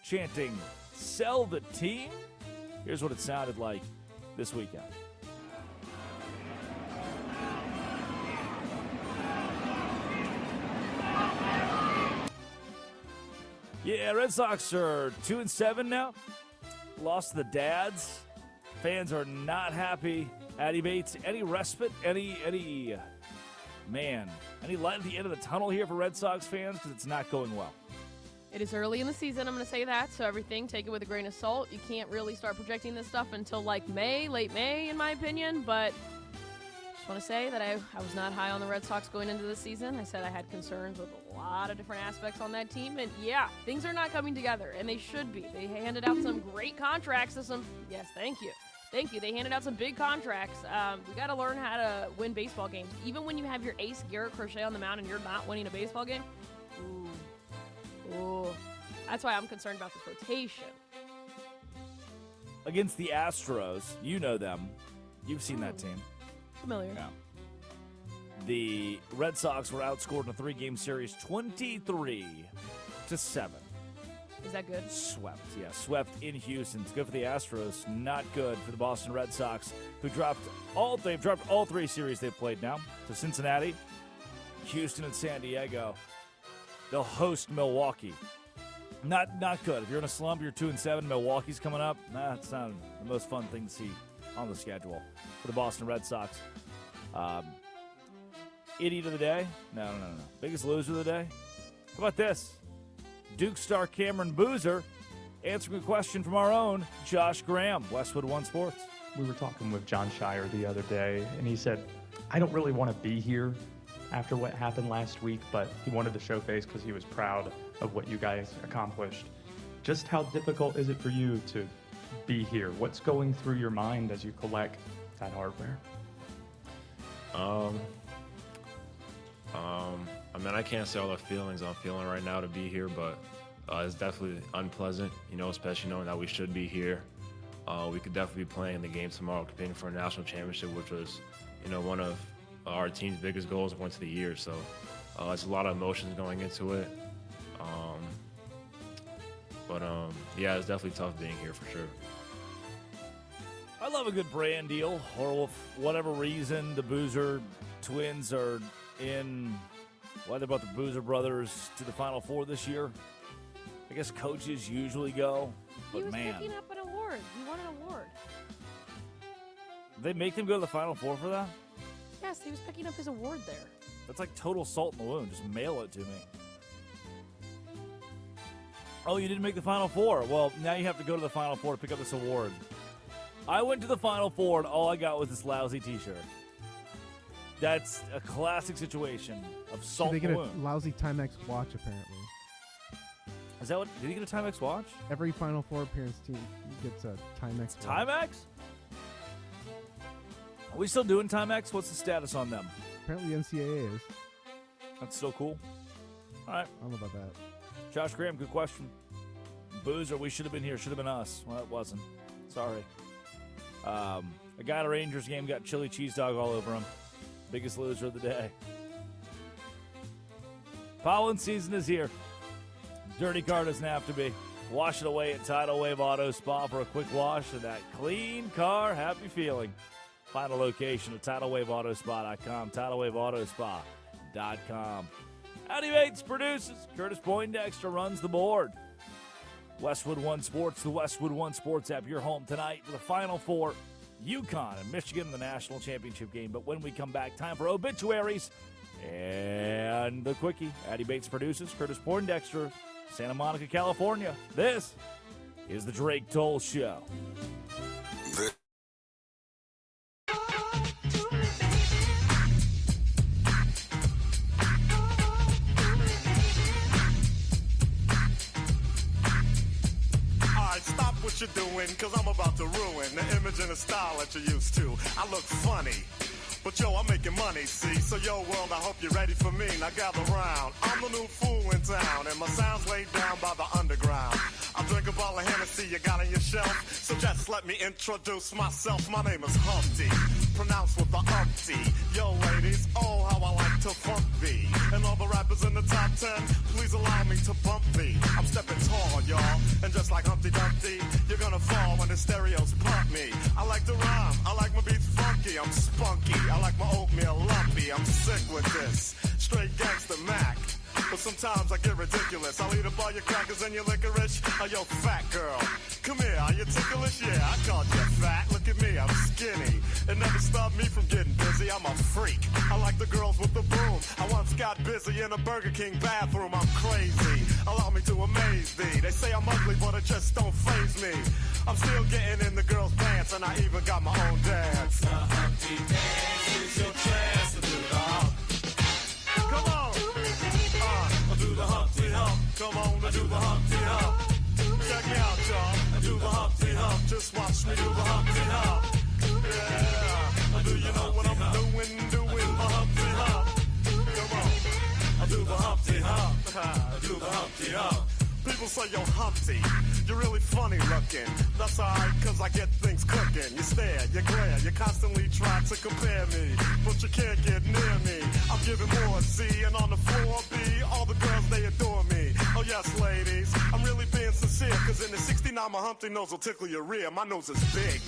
chanting, "Sell the team." Here's what it sounded like this weekend. Yeah, Red Sox are 2-7 now. Lost to the Dads. Fans are not happy. Addy Bates, any respite? Any light at the end of the tunnel here for Red Sox fans? Because it's not going well. It is early in the season, I'm going to say that, so everything, take it with a grain of salt. You can't really start projecting this stuff until like late May, in my opinion, but just want to say that I was not high on the Red Sox going into the season. I said I had concerns with a lot of different aspects on that team, and yeah, things are not coming together, and they should be. They handed out some great contracts to some, yes, thank you. They handed out some big contracts. We got to learn how to win baseball games. Even when you have your ace, Garrett Crochet, on the mound and you're not winning a baseball game, ooh, that's why I'm concerned about this rotation. Against the Astros, you know them. You've seen that team. Familiar. Yeah. The Red Sox were outscored in a 3-game series 23-7. Is that good? Swept in Houston. It's good for the Astros, not good for the Boston Red Sox, who they've dropped all 3 series they've played now to Cincinnati, Houston, and San Diego. They'll host Milwaukee. Not good. If you're in a slump, you're 2-7, Milwaukee's coming up. It's not the most fun thing to see on the schedule for the Boston Red Sox. Idiot of the day? No. Biggest loser of the day? How about this? Duke star Cameron Boozer answering a question from our own Josh Graham, Westwood One Sports. We were talking with John Shire the other day, and he said, I don't really want to be here after what happened last week, but he wanted to show face because he was proud of what you guys accomplished. Just how difficult is it for you to be here? What's going through your mind as you collect that hardware? I can't say all the feelings I'm feeling right now to be here, but it's definitely unpleasant, especially knowing that we should be here. We could definitely be playing the game tomorrow, competing for a national championship, which was, one of our team's biggest goals going into the year. So it's a lot of emotions going into it. Yeah, it's definitely tough being here for sure. I love a good brand deal, or for whatever reason the Boozer twins are in why they brought the Boozer brothers to the Final Four this year. I guess coaches usually go, but He was man. picking up an award. He won an award. Did they make them go to the Final Four for that? Yes, he was picking up his award there. That's like total salt in the wound. Just mail it to me. Oh, you didn't make the Final Four. Well, now you have to go to the Final Four to pick up this award. I went to the Final Four, and all I got was this lousy T-shirt. That's a classic situation of salt They in get the a wound. lousy Timex watch, apparently. Is that what? Did he get a Timex watch? Every Final Four appearance team gets a Timex watch. Timex? Are we still doing Timex? What's the status on them? Apparently NCAA is. That's still cool. All right. I don't know about that. Josh Graham, good question. Boozer, we should have been here. Should have been us. Well, it wasn't. Sorry. A guy at a Rangers game got chili cheese dog all over him. Biggest loser of the day. Pollen season is here. Dirty car doesn't have to be. Wash it away at Tidal Wave Auto Spa for a quick wash of that clean car happy feeling. Find a location at TidalWaveAutoSpa.com, TidalWaveAutoSpa.com. Howdy Bates produces. Curtis Poindexter runs the board. Westwood One Sports, the Westwood One Sports app. Your home tonight for the Final Four. UConn and Michigan in the national championship game. But when we come back, time for obituaries and the quickie. Addie Bates produces. Curtis Poindexter, Santa Monica, California. This is the Drake Toll Show. Stop what you're doing, cause I'm about to ruin the image and the style that you're used to. I look funny, but yo, I'm making money, see? So yo, world, I hope you're ready for me. Now gather round. I'm the new fool in town, and my sound's laid down by the underground. I drink a bottle of Hennessy you got on your shelf, so just let me introduce myself. My name is Humpty, pronounced with the umpty. Yo, ladies, oh, how I like to funk thee. And all the rappers in the top 10, please allow me to bump thee. I'm stepping tall, y'all, and just like Humpty Dumpty, you're gonna fall when the stereos pump me. I like to rhyme, I like my beats funky, I'm spunky. I like my oatmeal lumpy, I'm sick with this. Straight gangster Mac. But sometimes I get ridiculous. I'll eat up all your crackers and your licorice. Oh, yo, fat girl, come here. Are you ticklish? Yeah, I called you fat. Look at me, I'm skinny. It never stopped me from getting busy. I'm a freak. I like the girls with the boom. I once got busy in a Burger King bathroom. I'm crazy. Allow me to amaze thee. They say I'm ugly, but it just don't faze me. I'm still getting in the girls' pants, and I even got my own dance. The Humpty Dance is your chance to do the hump. Come on. Do the Humpty Hump. Come on, I do the Humpty Hump. Check me out, y'all. I do the Humpty Hump. Just watch me do the Humpty Hump. Yeah. Do you know what I'm doing? Doing the Humpty Hump. Come on. I do the Humpty Hump. I do the Humpty Hump. People say, yo, Humpty, you're really funny looking. That's alright, cause I get things cooking. You stare, you glare, you constantly try to compare me, but you can't get near me. I'm giving more C, and on the floor B, all the girls, they adore me. Oh yes, ladies, I'm really being sincere, cause in the 69, my Humpty nose will tickle your rear. My nose is big.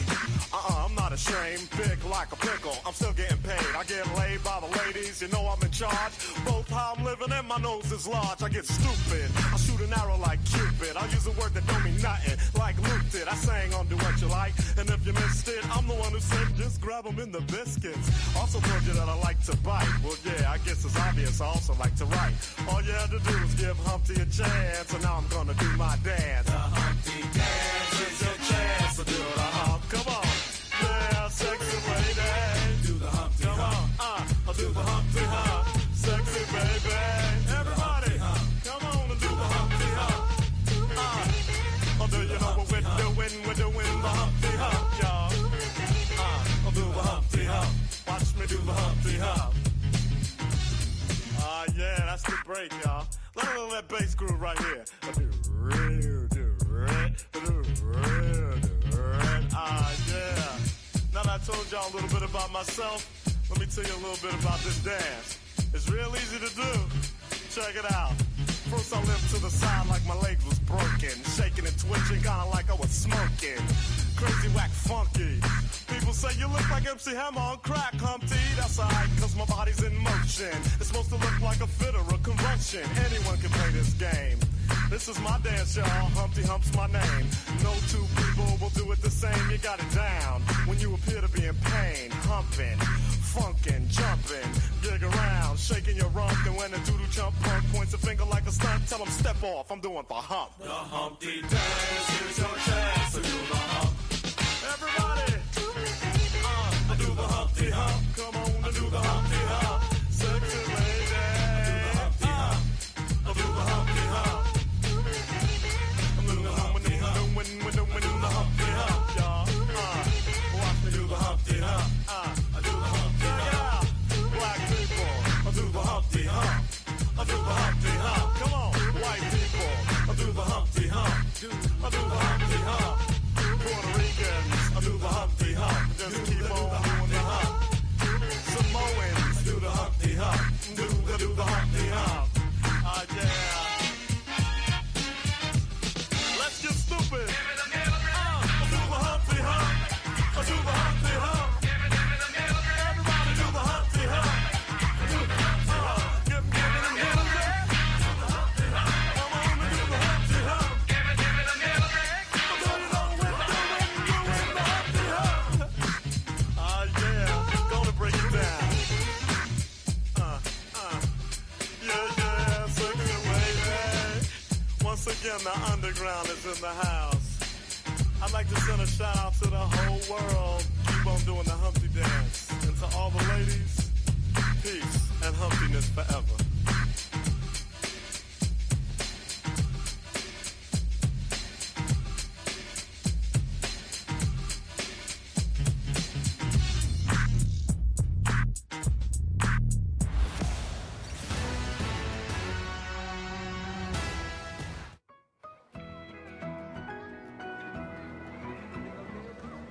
I'm not ashamed, big like a pickle. I'm still getting paid. I get laid by the ladies, you know I'm in charge. Both how I'm living and my nose is large. I get stupid. I shoot an arrow like Cupid. I use a word that don't mean nothing, like Luke did. I sang on Do What You Like, and if you missed it, I'm the one who said just grab them in the biscuits. Also told you that I like to bite. Well, yeah, I guess it's obvious I also like to write. All you had to do was give Humpty a chance, and now I'm gonna do my dance. The Humpty Dance is your chance to do the hump. Come on. Yeah, sexy lady. Do the Humpty Come on, I'll do the Humpty Hump. Sexy baby. Everybody, come on and do the Humpty Hump. Oh, do you know what we're doing? We're doing the Humpty Hump, y'all. I'll do the Humpty Hump. Watch me do the Humpty Hump. Yeah, that's the break, y'all. Let me that bass groove right here. Yeah. Now that I told y'all a little bit about myself, let me tell you a little bit about this dance. It's real easy to do. Check it out. First I limped to the side like my legs was broken, shaking and twitching, kinda like I was smoking. Crazy, whack, funky. People say you look like MC Hammer on crack, Humpty. That's alright, cause cause my body's in motion. It's supposed to look like a fit or a convulsion. Anyone can play this game. This is my dance, y'all. Humpty Hump's my name. No two people will do it the same. You got it down when you appear to be in pain. Humping, funkin', jumping, gig around, shaking your rump. And when a doodle chump punk points a finger like a stunt, tell him step off. I'm doing the hump. The Humpty Dance. Here's your chance to do the hump. Everybody, I do the Humpty Hump. Come on, I do the Humpty Hump. Sexy lady, I do the Humpty Hump. I'm doing the Humpty Hump. We're doing the Humpty Hump, y'all. Watch me do the Humpty Hump. I do the Humpty Hump. Black people, I do the Humpty Hump. I do the Humpty Hump. Come on, white people, I do the Humpty Hump. I do the Humpty Hump. Puerto Ricans, I do the Humpty Hump. Just keep on doing the hump. Samoans, do the Humpty Hump. Do the Humpty Hump. Yeah. Let's get stupid. I do the Humpty Hump. I do the Humpty Hump. Everybody do the Humpty Hump. Do the Humpty Hump. Give me the middle leg. Come on and do the Humpty Hump. Give me the middle leg. Put it on with the Humpty Hump. Yeah. Gonna break it down. Yeah, sexy lady. Once again, the underground is in the house. I'd like to send a shout out to the whole world. Keep on doing the Humpty Dance. And to all the ladies, peace and humpiness forever.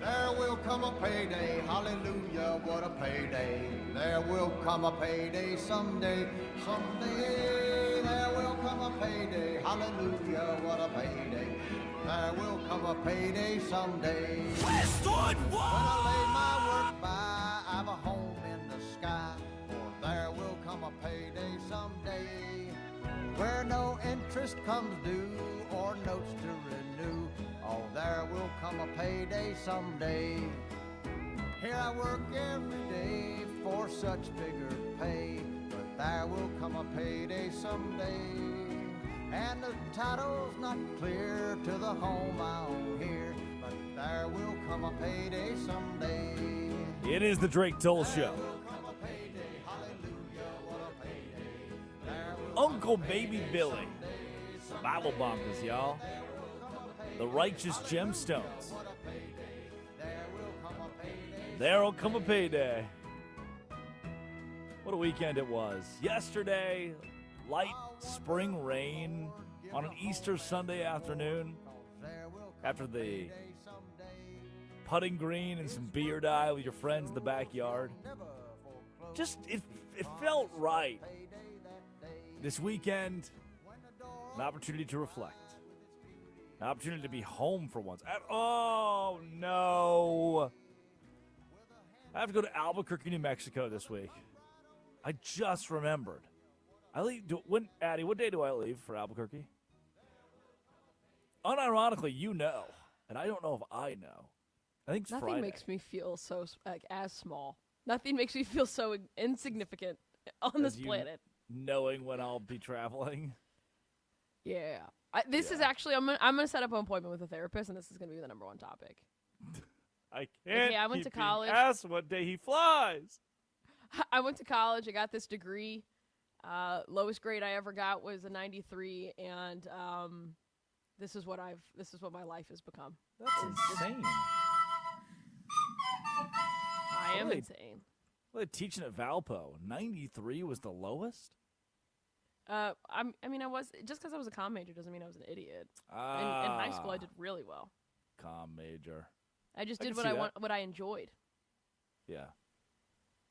There will come a payday, hallelujah, what a payday. There will come a payday someday, someday. There will come a payday, hallelujah, what a payday. There will come a payday someday. Westwood, when I lay my work by, I've a home in the sky. For there will come a payday someday, where no interest comes due or notes to renew. Oh, there will come a payday someday. Here I work every day for such bigger pay, but there will come a payday someday. And the title's not clear to the home I own here, but there will come a payday someday. It is the Drake Toll Show. Uncle Baby Billy. Bible bumpers, y'all. The Righteous Gemstones. There'll come a payday. What a weekend it was. Yesterday, light spring rain on an Easter Sunday afternoon after the putting green and some beer die with your friends in the backyard. Just, it felt right. This weekend, an opportunity to reflect. An opportunity to be home for once. Oh, no. I have to go to Albuquerque, New Mexico this week. I just remembered. I leave. Addie, what day do I leave for Albuquerque? Unironically, you know. And I don't know if I know. I think it's Nothing Friday. makes me feel so as small. Nothing makes me feel so insignificant on this planet. Knowing when I'll be traveling. Yeah. This is actually, I'm gonna set up an appointment with a therapist, and this is gonna be the number one topic. I can't. Okay, I went to keep being college. asked what day he flies. I went to college. I got this degree. Lowest grade I ever got was a 93, and this is what my life has become. That's insane. I am Really? insane. Well, teaching at Valpo, 93 was the lowest? I was just because I was a comm major doesn't mean I was an idiot. In high school, I did really well. Comm major. I just I did can see that. what I enjoyed. Yeah.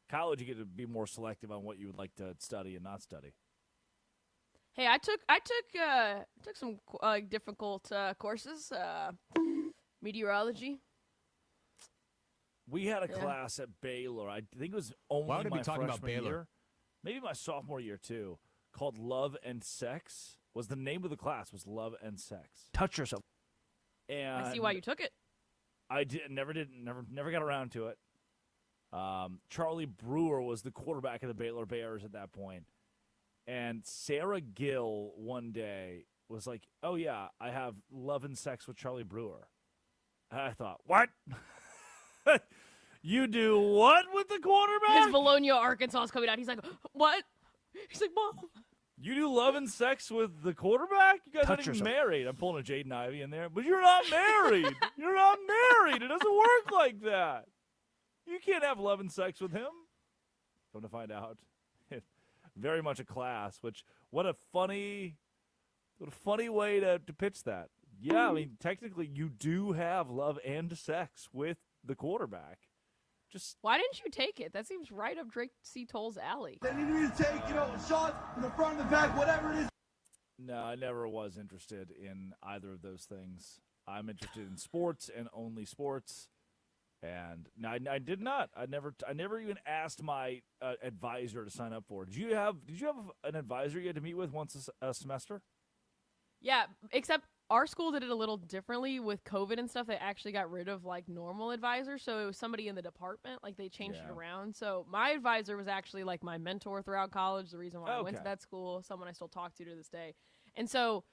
College, you get to be more selective on what you would like to study and not study. Hey, I took some difficult courses. Meteorology. We had a class at Baylor. I think it was only Why would I my be talking about freshman Baylor? year, maybe my sophomore year too, called Love and Sex. Was the name of the class was Love and Sex. Touch yourself. And I see why you took it. I never got around to it. Charlie Brewer was the quarterback of the Baylor Bears at that point. And Sarah Gill one day was like, "Oh yeah, I have Love and Sex with Charlie Brewer." And I thought, "What? You do what with the quarterback?" His Bologna, Arkansas is coming out. He's like, "What?" He's like, "Mom." You do Love and Sex with the quarterback? You guys aren't even married. I'm pulling a Jaden Ivey in there. But you're not married. You're not married. It doesn't work like that. You can't have Love and Sex with him. Come to find out, very much a class. Which what a funny way to pitch that. Yeah, I mean technically you do have love and sex with the quarterback. Just why didn't you take it? That seems right up Drake C. Toll's alley. They need me to take, shots from the front and the back, whatever it is. No, I never was interested in either of those things. I'm interested in sports and only sports. And no, I did not. I never even asked my advisor to sign up for it. Did you have an advisor you had to meet with once a semester? Yeah, except our school did it a little differently with COVID and stuff. They actually got rid of like normal advisors, so it was somebody in the department. Like they changed it around. So my advisor was actually like my mentor throughout college. The reason why I went to that school, someone I still talk to this day. And so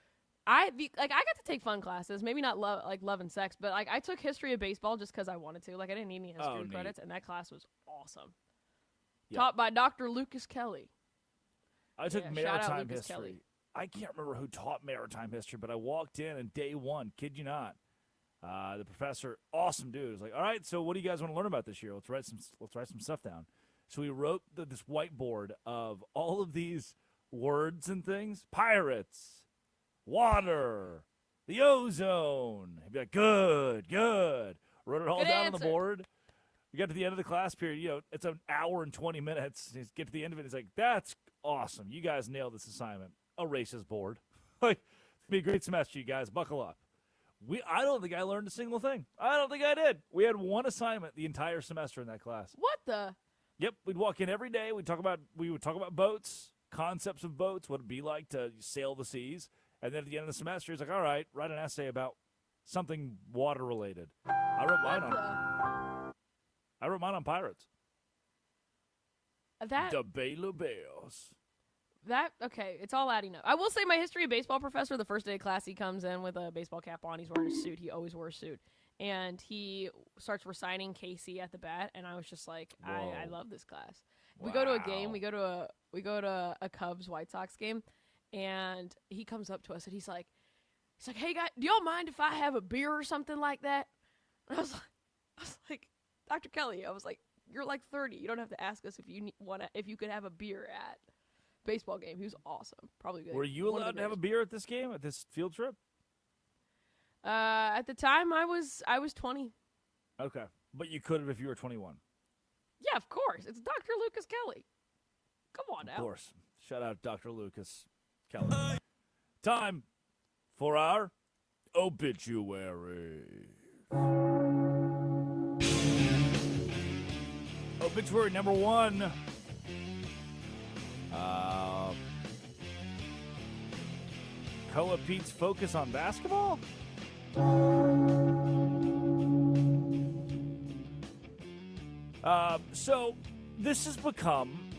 I got to take fun classes. Maybe not love and sex, but like I took history of baseball just because I wanted to. Like I didn't need any history credits, and that class was awesome. Taught by Dr. Lucas Kelly. I took shout out maritime Lucas history. Kelly. I can't remember who taught maritime history, but I walked in and day one, kid you not, the professor, awesome dude, was like, "All right, so what do you guys want to learn about this year? Let's write some stuff down." So we wrote this whiteboard of all of these words and things: pirates, water, the ozone. He'd be like, "Good, good." Wrote it all Good down answer. on the board. We got to the end of the class period. It's an hour and 20 minutes. He's get to the end of it. He's like, "That's awesome. You guys nailed this assignment." Erase his board. Like, it's gonna be a great semester, you guys. Buckle up. I don't think I learned a single thing. I don't think I did. We had one assignment the entire semester in that class. What the? Yep, we'd walk in every day. We would talk about boats, concepts of boats, what it'd be like to sail the seas, and then at the end of the semester, he's like, "All right, write an essay about something water related." I wrote mine on pirates. The Baylor Bears. Okay, it's all adding up. I will say my history of baseball professor, the first day of class, he comes in with a baseball cap on. He's wearing a suit. He always wore a suit. And he starts reciting Casey at the bat, and I was just like, I love this class. Wow. We go to a game. We go to a Cubs White Sox game, and he comes up to us and he's like, "Hey guys, do y'all mind if I have a beer or something like that?" And I was like, "Dr. Kelly," I was like, "You're like 30. You don't have to ask us if you could have a beer at baseball game." He was awesome. Probably good. Were you allowed to have a beer at this game, at this field trip? At the time, I was 20. Okay, but you could have if you were 21. Yeah, of course. It's Dr. Lucas Kelly. Come on now. Of course. Shout out Dr. Lucas Kelly. Time for our obituary. Obituary number 1. Koa Pete's focus on basketball? So this has become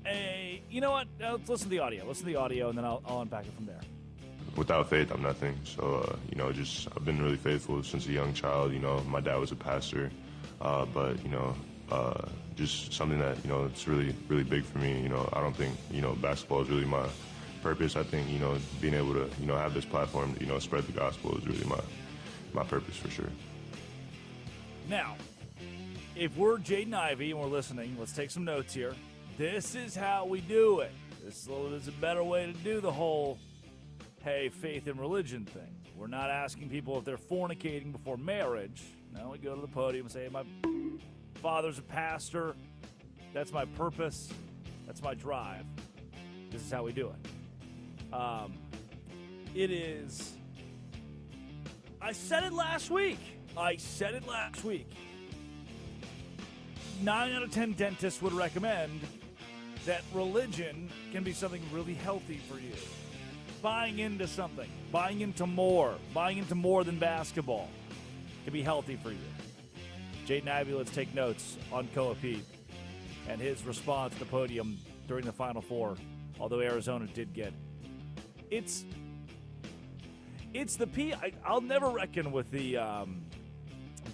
a, you know what, let's listen to the audio. Listen to the audio, and then I'll unpack it from there. Without faith, I'm nothing. So, I've been really faithful since a young child. My dad was a pastor, but, just something that, it's really, really big for me. I don't think, basketball is really my purpose. I think, being able to, have this platform, spread the gospel is really my purpose for sure. Now, if we're Jaden Ivey and we're listening, let's take some notes here. This is how we do it. This is a better way to do the whole, hey, faith and religion thing. We're not asking people if they're fornicating before marriage. No, we go to the podium and say, my father's a pastor. That's my purpose. That's my drive. This is how we do it. It is... I said it last week. 9 out of 10 dentists would recommend that religion can be something really healthy for you. Buying into something, buying into more than basketball can be healthy for you. Jaden Ivey, let's take notes on Koa Pete and his response to the podium during the Final Four, although Arizona did get. It's the P. I'll never reckon with the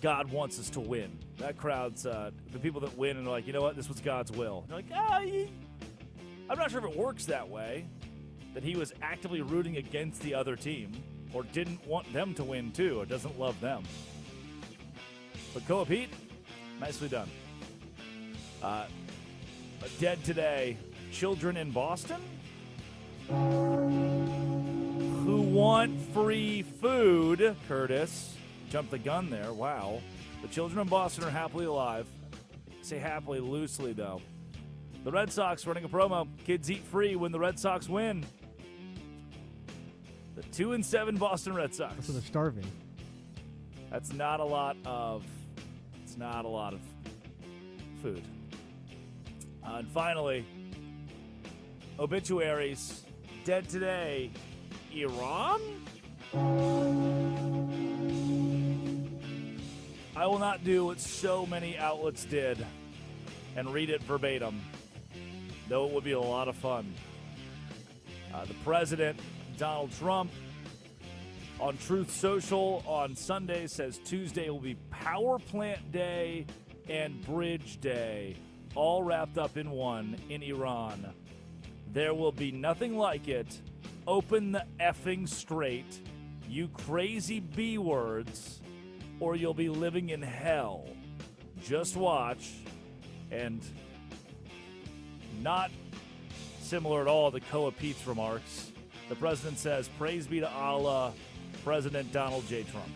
God wants us to win. That crowd's the people that win and are like, you know what, this was God's will. You're like, I'm not sure if it works that way, that he was actively rooting against the other team or didn't want them to win too or doesn't love them. But Koa Pete, nicely done. Dead today, children in Boston who want free food. Curtis jumped the gun there. Wow. The children in Boston are happily alive. I say happily loosely, though. The Red Sox running a promo. Kids eat free when the Red Sox win. The 2-7 Boston Red Sox. So they're starving. That's not a lot of. It's not a lot of food. And finally, obituaries. Dead today, Iran? I will not do what so many outlets did and read it verbatim, though it would be a lot of fun. The president, Donald Trump, on Truth Social on Sunday says Tuesday will be Power Plant Day and Bridge Day, all wrapped up in one in Iran. There will be nothing like it. Open the effing straight, you crazy B words, or you'll be living in hell. Just watch. And not similar at all to Koa Pete's remarks. The president says, praise be to Allah, President Donald J. Trump.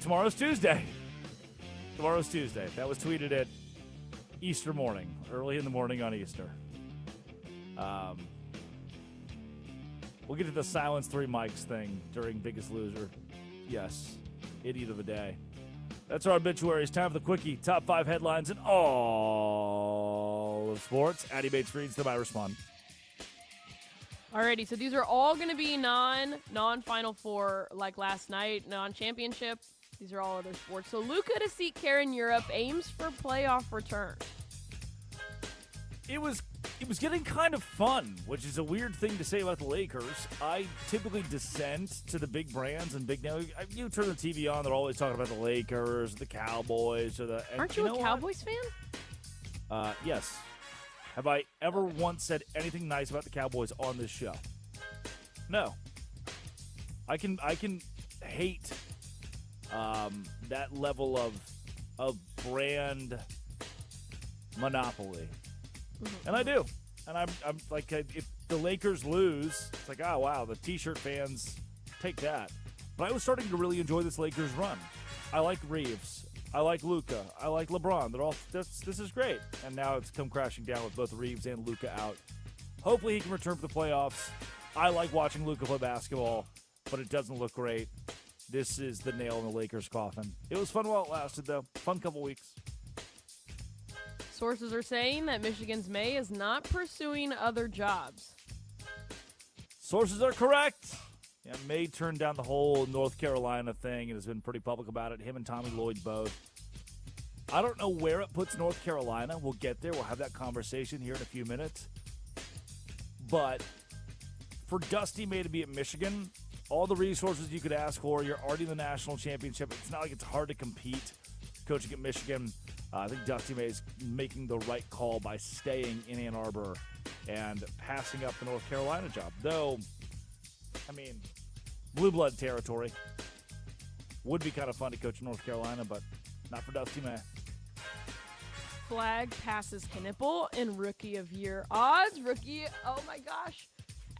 Tomorrow's Tuesday. Tomorrow's Tuesday. That was tweeted at Easter morning, early in the morning on Easter. We'll get to the silence 3 mics thing during Biggest Loser. Yes, idiot of the day. That's our obituaries. Time for the quickie. Top 5 headlines in all of sports. Addie Bates reads them. I respond. Alrighty, so these are all going to be non-Final Four like last night, non-championship. These are all other sports. So Luka to seek care in Europe, aims for playoff return. It was getting kind of fun, which is a weird thing to say about the Lakers. I typically dissent to the big brands and big names. You turn the TV on, they're always talking about the Lakers, the Cowboys, or the. Aren't you a Cowboys fan? Yes. Have I ever once said anything nice about the Cowboys on this show? No. I can hate that level of brand monopoly. And I do. And I'm like, if the Lakers lose, it's like, oh, wow, the T-shirt fans take that. But I was starting to really enjoy this Lakers run. I like Reeves. I like Luka. I like LeBron. This is great. And now it's come crashing down with both Reeves and Luka out. Hopefully he can return for the playoffs. I like watching Luka play basketball, but it doesn't look great. This is the nail in the Lakers' coffin. It was fun while it lasted, though. Fun couple weeks. Sources are saying that Michigan's May is not pursuing other jobs. Sources are correct. Yeah, May turned down the whole North Carolina thing and has been pretty public about it. Him and Tommy Lloyd both. I don't know where it puts North Carolina. We'll get there. We'll have that conversation here in a few minutes. But for Dusty May to be at Michigan, all the resources you could ask for, you're already in the national championship. It's not like it's hard to compete coaching at Michigan. I think Dusty May is making the right call by staying in Ann Arbor and passing up the North Carolina job. Though, I mean, blue blood territory. Would be kind of fun to coach in North Carolina, but not for Dusty May. Flag passes Knipple in Rookie of Year odds. Oh my gosh.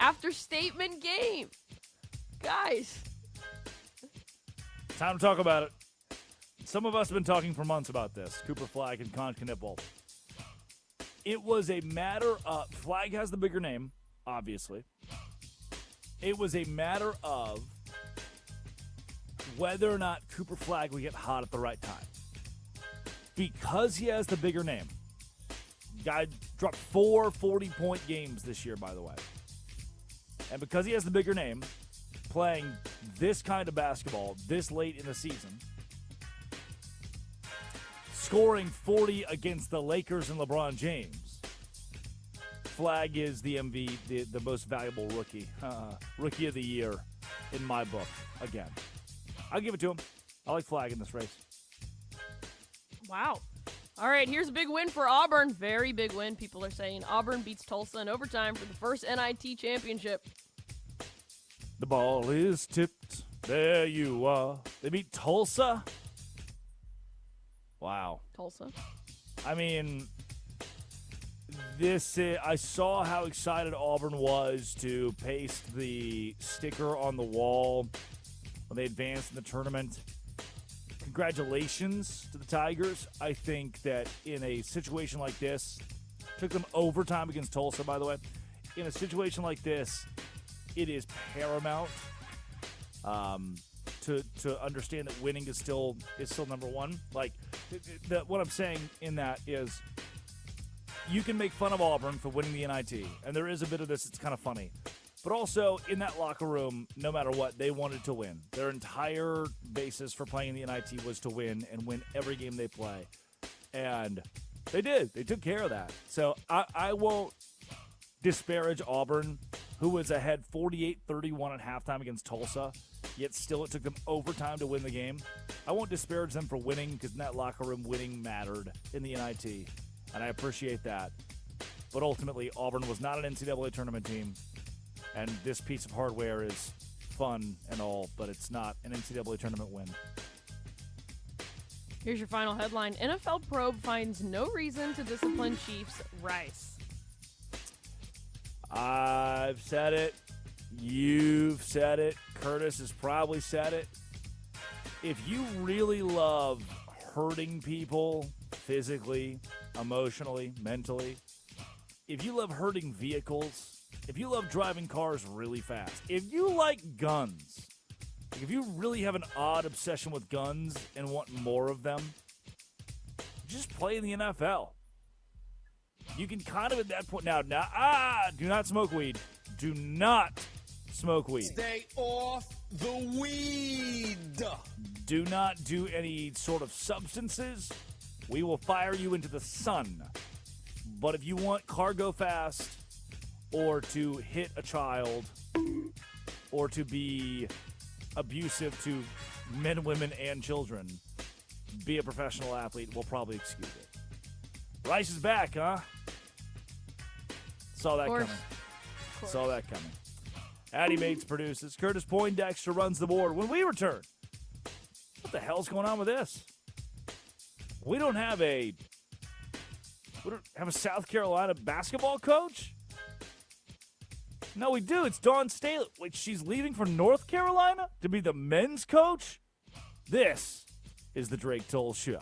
After statement game. Guys. Time to talk about it. Some of us have been talking for months about this. Cooper Flag and Con Knipple. It was a matter of... Flag has the bigger name, obviously. It was a matter of whether or not Cooper Flagg will get hot at the right time. Because he has the bigger name. Guy dropped 4 40-point games this year, by the way. And because he has the bigger name, playing this kind of basketball this late in the season, scoring 40 against the Lakers and LeBron James, Flagg is the the most valuable rookie. Rookie of the year in my book, again. I'll give it to him. I like Flagg in this race. Wow. All right, here's a big win for Auburn. Very big win, people are saying. Auburn beats Tulsa in overtime for the first NIT championship. The ball is tipped. There you are. They beat Tulsa? Wow. Tulsa. I mean, I saw how excited Auburn was to paste the sticker on the wall when they advanced in the tournament. Congratulations to the Tigers. I think that in a situation like this, took them overtime against Tulsa, by the way. In a situation like this, it is paramount to understand that winning is still number one. Like, what I'm saying in that is you can make fun of Auburn for winning the NIT, and there is a bit of this. It's kind of funny. But also, in that locker room, no matter what, they wanted to win. Their entire basis for playing the NIT was to win and win every game they play. And they did. They took care of that. So I won't disparage Auburn, who was ahead 48-31 at halftime against Tulsa, yet still it took them overtime to win the game. I won't disparage them for winning because in that locker room, winning mattered in the NIT, and I appreciate that. But ultimately, Auburn was not an NCAA tournament team. And this piece of hardware is fun and all, but it's not an NCAA tournament win. Here's your final headline. NFL probe finds no reason to discipline Chiefs Rice. I've said it. You've said it. Curtis has probably said it. If you really love hurting people physically, emotionally, mentally, if you love hurting vehicles, if you love driving cars really fast, if you like guns, if you really have an odd obsession with guns and want more of them, just play in the NFL. You can kind of at that point now, do not smoke weed. Do not smoke weed. Stay off the weed. Do not do any sort of substances. We will fire you into the sun. But if you want cargo fast, or to hit a child, or to be abusive to men, women, and children, be a professional athlete, we'll probably excuse it. Rice is back, huh? Saw that coming. Saw that coming. Addie Mates produces. Curtis Poindexter runs the board. When we return, what the hell's going on with this? We don't have a South Carolina basketball coach? No, we do. It's Dawn Staley. Wait, she's leaving for North Carolina to be the men's coach? This is the Drake Toll Show.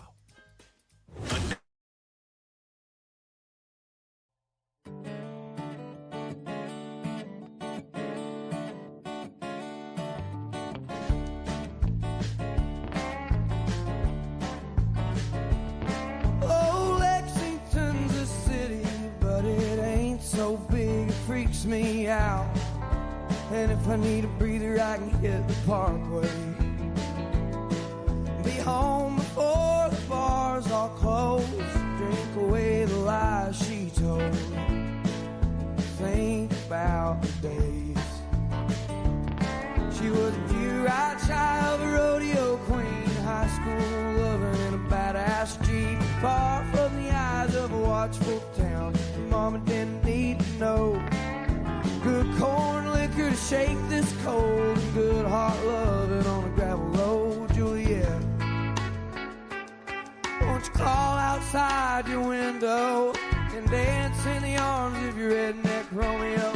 Oh, Lexington's a city, but it ain't so big it freaks me out. And if I need a breather, I can hit the parkway. Be home before the bars all close. Drink away the lies she told. Think about the days. She was a pure-eyed child, a rodeo queen, high school lover in a badass Jeep. Far from the eyes of a watchful town. Mama didn't need to know. Good corn liquor to shake this cold. Good heart loving on a gravel road, Juliet. Won't you crawl outside your window and dance in the arms of your redneck Romeo?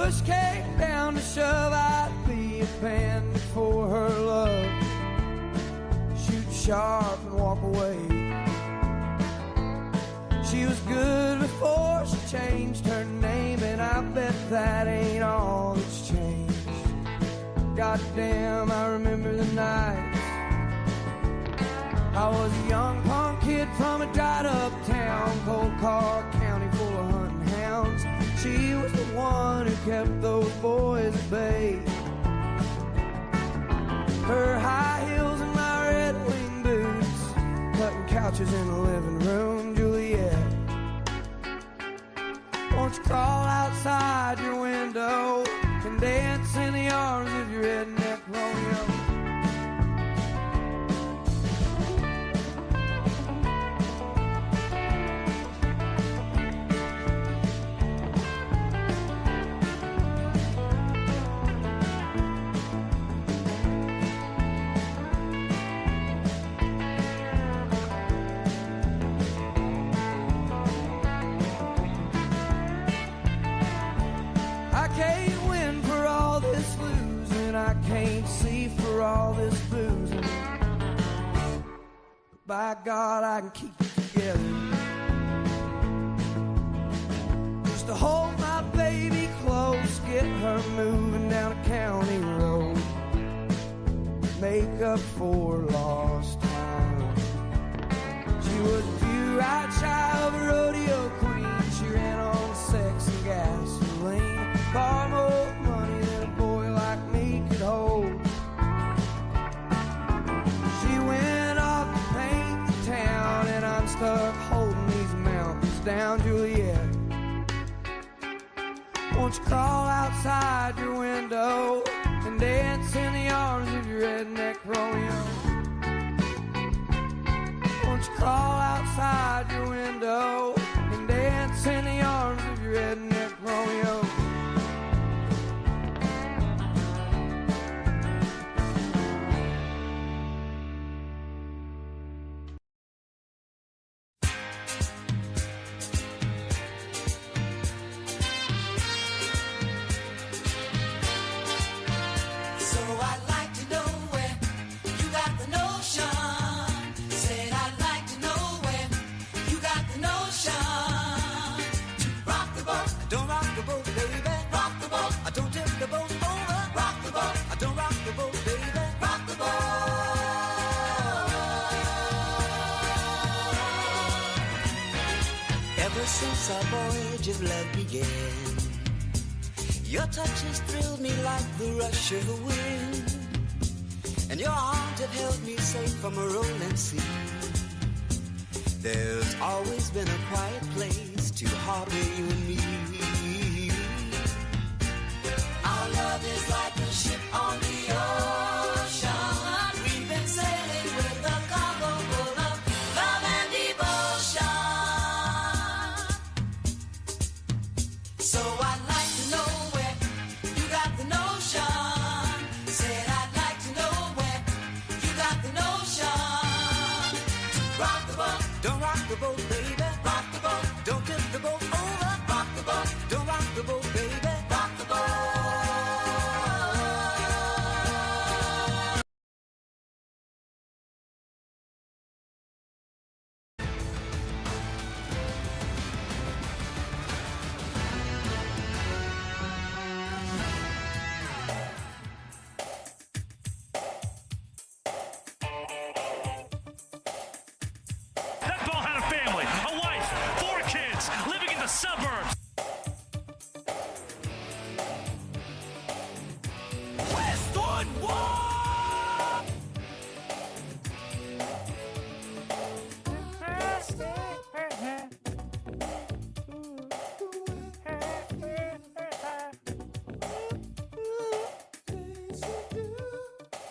push came down to shove, I'd be a bandit for her love. Shoot sharp and walk away. She was good before she changed her name, and I bet that ain't all that's changed. Goddamn, I remember the nights. I was a young punk kid from a dried-up town, Cold Car County full of hunting hounds. She was the one who kept those boys at bay. Her high heels and my red wing boots, cutting couches in the living room. Juliet, won't you crawl outside your window and dance in the arms of your redneck Romeo? I can't win for all this losing, I can't see for all this boozing, but by God I can keep it together. Just to hold my baby close, get her moving down a county road, make up for lost time. She was a few right shy of a rodeo queen. She ran on sex and gasoline, far more money than a boy like me could hold. She went off to paint the town, and I'm stuck holding these mountains down. Juliet, won't you crawl outside your window and dance in the arms of your redneck Romeo? Won't you crawl outside your window and dance in the arms of your redneck Romeo? So I'd like to know where you got the notion. Said I'd like to know where you got the notion. To rock the boat, don't rock the boat, baby. Rock the boat, I don't tip the boat over. Rock the boat, I don't rock the boat, baby. Rock the boat. Ever since our voyage of love began, your touch has thrilled me like the rush of the wind, and your arms have held me safe from a rolling sea. There's always been a quiet place to harbor you and me. Our love is like a ship on the ocean. We've been sailing with a cargo full of love and devotion. So I'd like to know where you got the notion. Said I'd like to know where you got the notion. To rock the boat, Don't rock the boat, baby. rock the boat, Don't tip the boat over. rock the boat, Don't rock the boat, baby. rock the boat. That ball had a family, a wife, 4 kids, living in the suburbs. Westwood Wall!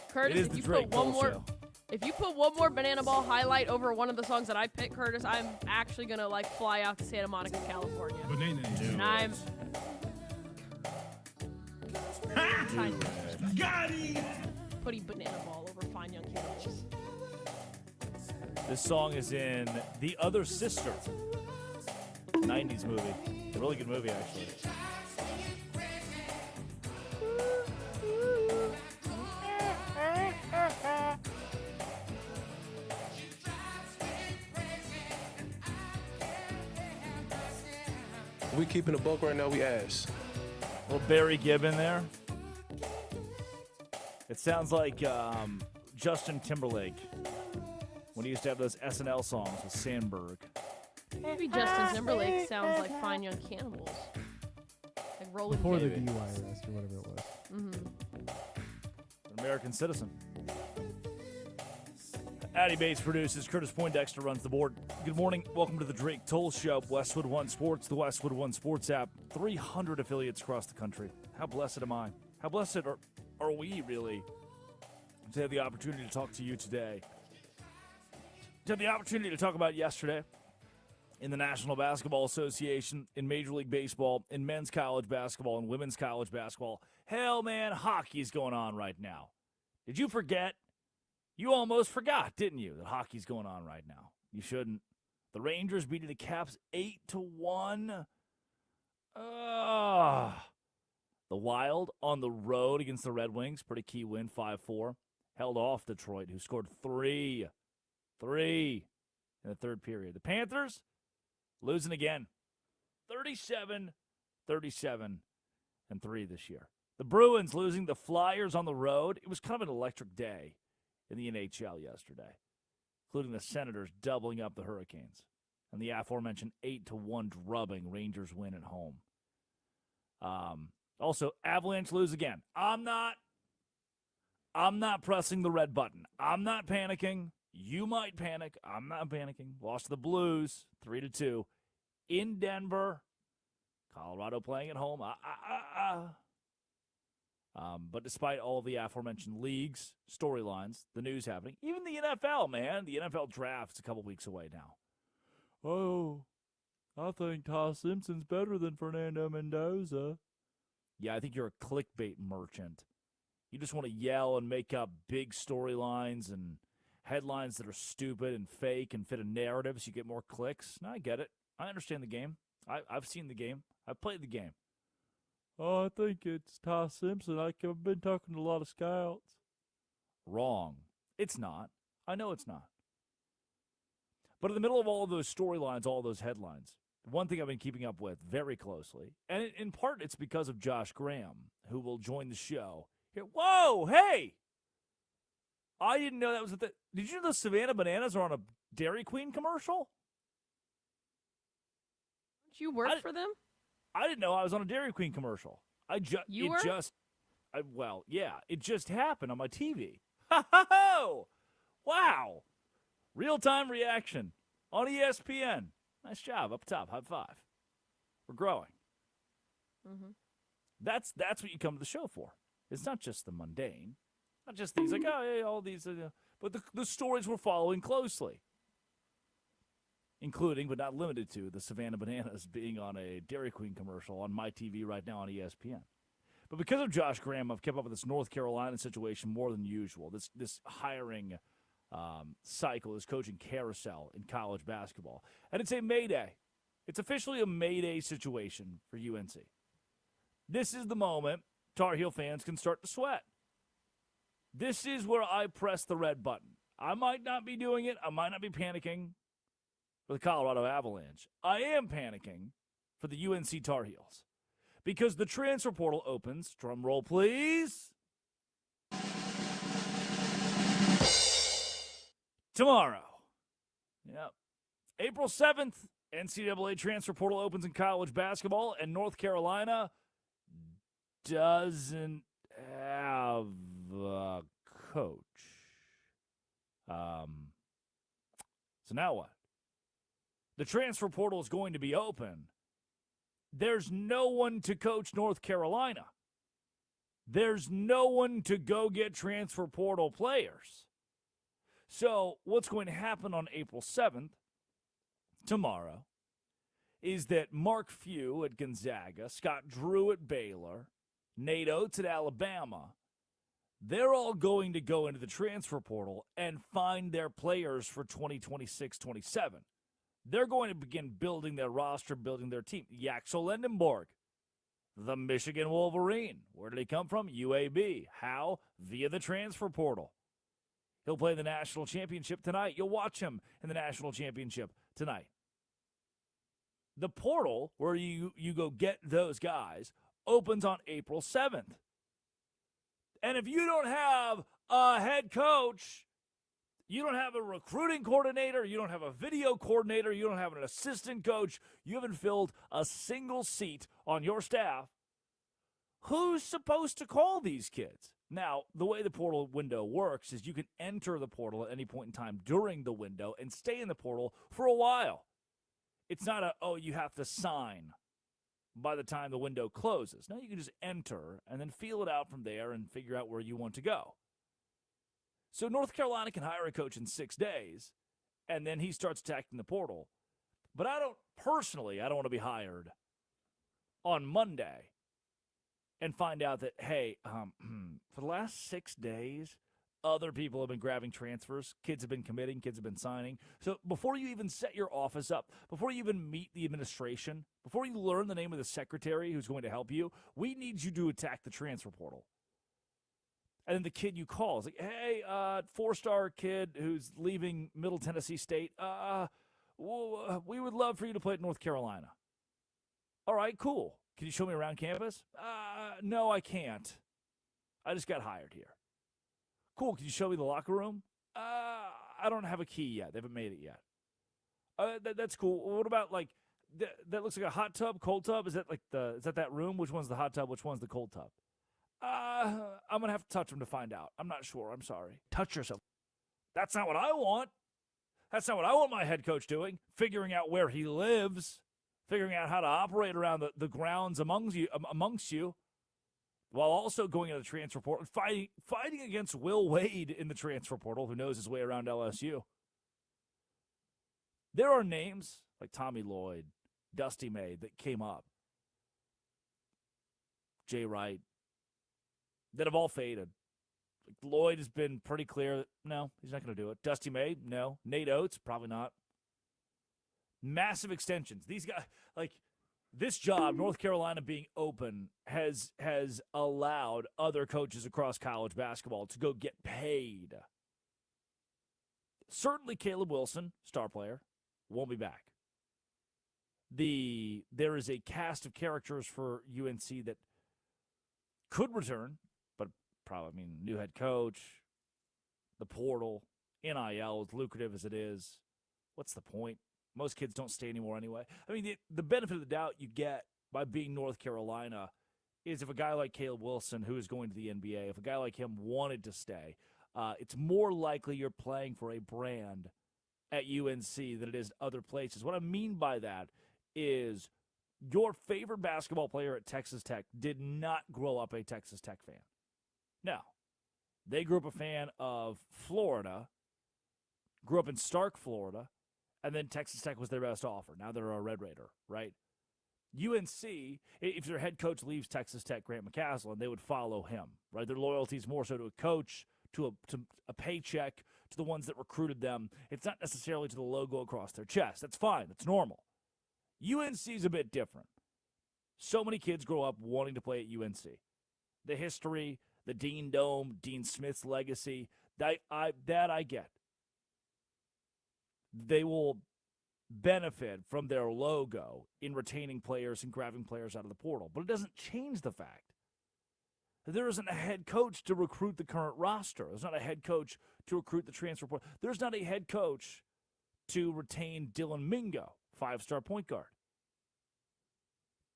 Curtis, It is if the you Drake put one Cole more, show. if you put one more banana ball highlight over one of the songs that I picked, Curtis, I'm actually gonna like fly out to Santa Monica, California. And I'm. Got him! Putting banana ball over Fine Young Cannibals. This song is in The Other Sister, 90s movie. A really good movie, actually. we keeping the buck right now, we ass. Little Barry Gibb in there. It sounds like Justin Timberlake when he used to have those SNL songs with Sandberg. Maybe Justin Timberlake sounds like Fine Young Cannibals. Like Rolling Before the Pin. DUI arrest or whatever it was. An American citizen. Addie Bates produces. Curtis Poindexter runs the board. Good morning. Welcome to the Drake Toll Show. Westwood One Sports, the Westwood One Sports app. 300 affiliates across the country. How blessed am I? How blessed are we, really, to have the opportunity to talk to you today? To have the opportunity to talk about yesterday in the National Basketball Association, in Major League Baseball, in men's college basketball, and women's college basketball. Hell, man, hockey's going on right now. Did you forget? You almost forgot, didn't you, that hockey's going on right now? You shouldn't. The Rangers beating the Caps 8-1. The Wild on the road against the Red Wings. Pretty key win, 5-4. Held off Detroit, who scored three in the third period. The Panthers losing again. 37-3 this year. The Bruins losing the Flyers on the road. It was kind of an electric day in the NHL yesterday, including the Senators doubling up the Hurricanes. And the aforementioned 8-1 drubbing Rangers win at home. Also, Avalanche lose again. I'm not pressing the red button. I'm not panicking. You might panic. I'm not panicking. Lost to the Blues, 3-2. In Denver. Colorado playing at home. But despite all the aforementioned leagues, storylines, the news happening, even the NFL, man, the NFL draft's a couple weeks away now. Oh, I think Ty Simpson's better than Fernando Mendoza. Yeah, I think you're a clickbait merchant. You just want to yell and make up big storylines and headlines that are stupid and fake and fit a narrative so you get more clicks. No, I get it. I understand the game. I've seen the game. I've played the game. Oh, I think it's Ty Simpson. I've been talking to a lot of scouts. Wrong. It's not. I know it's not. But in the middle of all of those storylines, all those headlines, one thing I've been keeping up with very closely, and in part it's because of Josh Graham, who will join the show. Here, whoa, hey! I didn't know that was the Did you know the Savannah Bananas are on a Dairy Queen commercial? Did you work for them? I didn't know I was on a Dairy Queen commercial. You were? It just happened on my TV. Ha-ha-ho! Wow. Real-time reaction on ESPN. Nice job. Up top. High five. We're growing. Mm-hmm. That's what you come to the show for. It's not just the mundane. Not just things like, all these. But the stories we're following closely. Including, but not limited to, the Savannah Bananas being on a Dairy Queen commercial on my TV right now on ESPN. But because of Josh Graham, I've kept up with this North Carolina situation more than usual. This hiring cycle, this coaching carousel in college basketball. And it's a mayday. It's officially a mayday situation for UNC. This is the moment Tar Heel fans can start to sweat. This is where I press the red button. I might not be doing it. I might not be panicking for the Colorado Avalanche. I am panicking for the UNC Tar Heels because the transfer portal opens. Drum roll, please. Tomorrow. Yep. April 7th, NCAA transfer portal opens in college basketball, and North Carolina doesn't have a coach. So now what? The transfer portal is going to be open. There's no one to coach North Carolina. There's no one to go get transfer portal players. So what's going to happen on April 7th, tomorrow, is that Mark Few at Gonzaga, Scott Drew at Baylor, Nate Oates at Alabama, they're all going to go into the transfer portal and find their players for 2026-27. They're going to begin building their roster, building their team. Yaxel Lendenborg, the Michigan Wolverine. Where did he come from? UAB. How? Via the transfer portal. He'll play the national championship tonight. You'll watch him in the national championship tonight. The portal, where you go get those guys, opens on April 7th. And if you don't have a head coach, you don't have a recruiting coordinator, you don't have a video coordinator, you don't have an assistant coach, you haven't filled a single seat on your staff, who's supposed to call these kids? Now, the way the portal window works is you can enter the portal at any point in time during the window and stay in the portal for a while. It's not you have to sign by the time the window closes. No, you can just enter and then feel it out from there and figure out where you want to go. So North Carolina can hire a coach in 6 days, and then he starts attacking the portal. But I don't want to be hired on Monday and find out that, hey, for the last 6 days, other people have been grabbing transfers. Kids have been committing. Kids have been signing. So before you even set your office up, before you even meet the administration, before you learn the name of the secretary who's going to help you, we need you to attack the transfer portal. And then the kid you call is like, hey, 4-star kid who's leaving Middle Tennessee State, we would love for you to play at North Carolina. All right, cool. Can you show me around campus? No, I can't. I just got hired here. Cool, can you show me the locker room? I don't have a key yet. They haven't made it yet. That's cool. What about, like, that looks like a hot tub, cold tub? Is that room? Which one's the hot tub? Which one's the cold tub? I'm going to have to touch him to find out. I'm not sure. I'm sorry. Touch yourself. That's not what I want. That's not what I want my head coach doing. Figuring out where he lives. Figuring out how to operate around the grounds amongst you. While also going into the transfer portal. Fighting against Will Wade in the transfer portal, who knows his way around LSU. There are names like Tommy Lloyd, Dusty May that came up. Jay Wright. That have all faded. Lloyd has been pretty clear that, no, he's not going to do it. Dusty May, no. Nate Oates, probably not. Massive extensions. These guys, like, this job, North Carolina being open, has allowed other coaches across college basketball to go get paid. Certainly Caleb Wilson, star player, won't be back. There is a cast of characters for UNC that could return. Probably, new head coach, the portal, NIL, as lucrative as it is. What's the point? Most kids don't stay anymore anyway. The benefit of the doubt you get by being North Carolina is if a guy like Caleb Wilson, who is going to the NBA, if a guy like him wanted to stay, it's more likely you're playing for a brand at UNC than it is other places. What I mean by that is your favorite basketball player at Texas Tech did not grow up a Texas Tech fan. No. They grew up a fan of Florida, grew up in Stark, Florida, and then Texas Tech was their best offer. Now they're a Red Raider, right? UNC, if their head coach leaves Texas Tech, Grant McCaslin, they would follow him, right? Their loyalty is more so to a coach, to a paycheck, to the ones that recruited them. It's not necessarily to the logo across their chest. That's fine. That's normal. UNC is a bit different. So many kids grow up wanting to play at UNC. The history, the Dean Dome, Dean Smith's legacy, that I get. They will benefit from their logo in retaining players and grabbing players out of the portal. But it doesn't change the fact that there isn't a head coach to recruit the current roster. There's not a head coach to recruit the transfer portal. There's not a head coach to retain Dylan Mingo, 5-star point guard.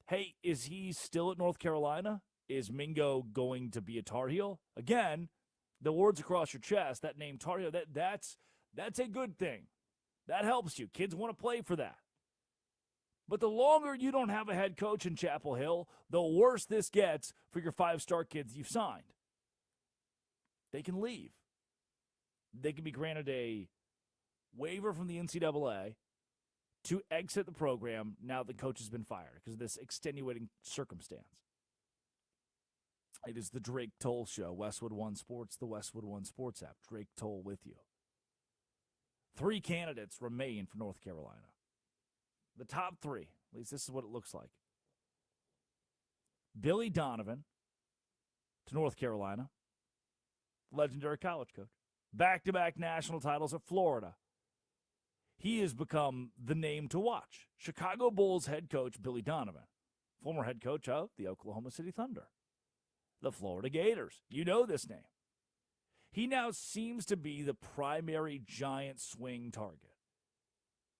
Hey, is he still at North Carolina? Is Mingo going to be a Tar Heel? Again, the words across your chest, that name Tar Heel, that's a good thing. That helps you. Kids want to play for that. But the longer you don't have a head coach in Chapel Hill, the worse this gets for your 5-star kids you've signed. They can leave. They can be granted a waiver from the NCAA to exit the program now the coach has been fired because of this extenuating circumstance. It is the Drake Toll Show, Westwood One Sports, the Westwood One Sports app. Drake Toll with you. 3 candidates remain for North Carolina. The top 3, at least this is what it looks like. Billy Donovan to North Carolina, legendary college coach. Back-to-back national titles at Florida. he has become the name to watch. Chicago Bulls head coach Billy Donovan, former head coach of the Oklahoma City Thunder, the Florida Gators. You know this name. He now seems to be the primary Giant swing target.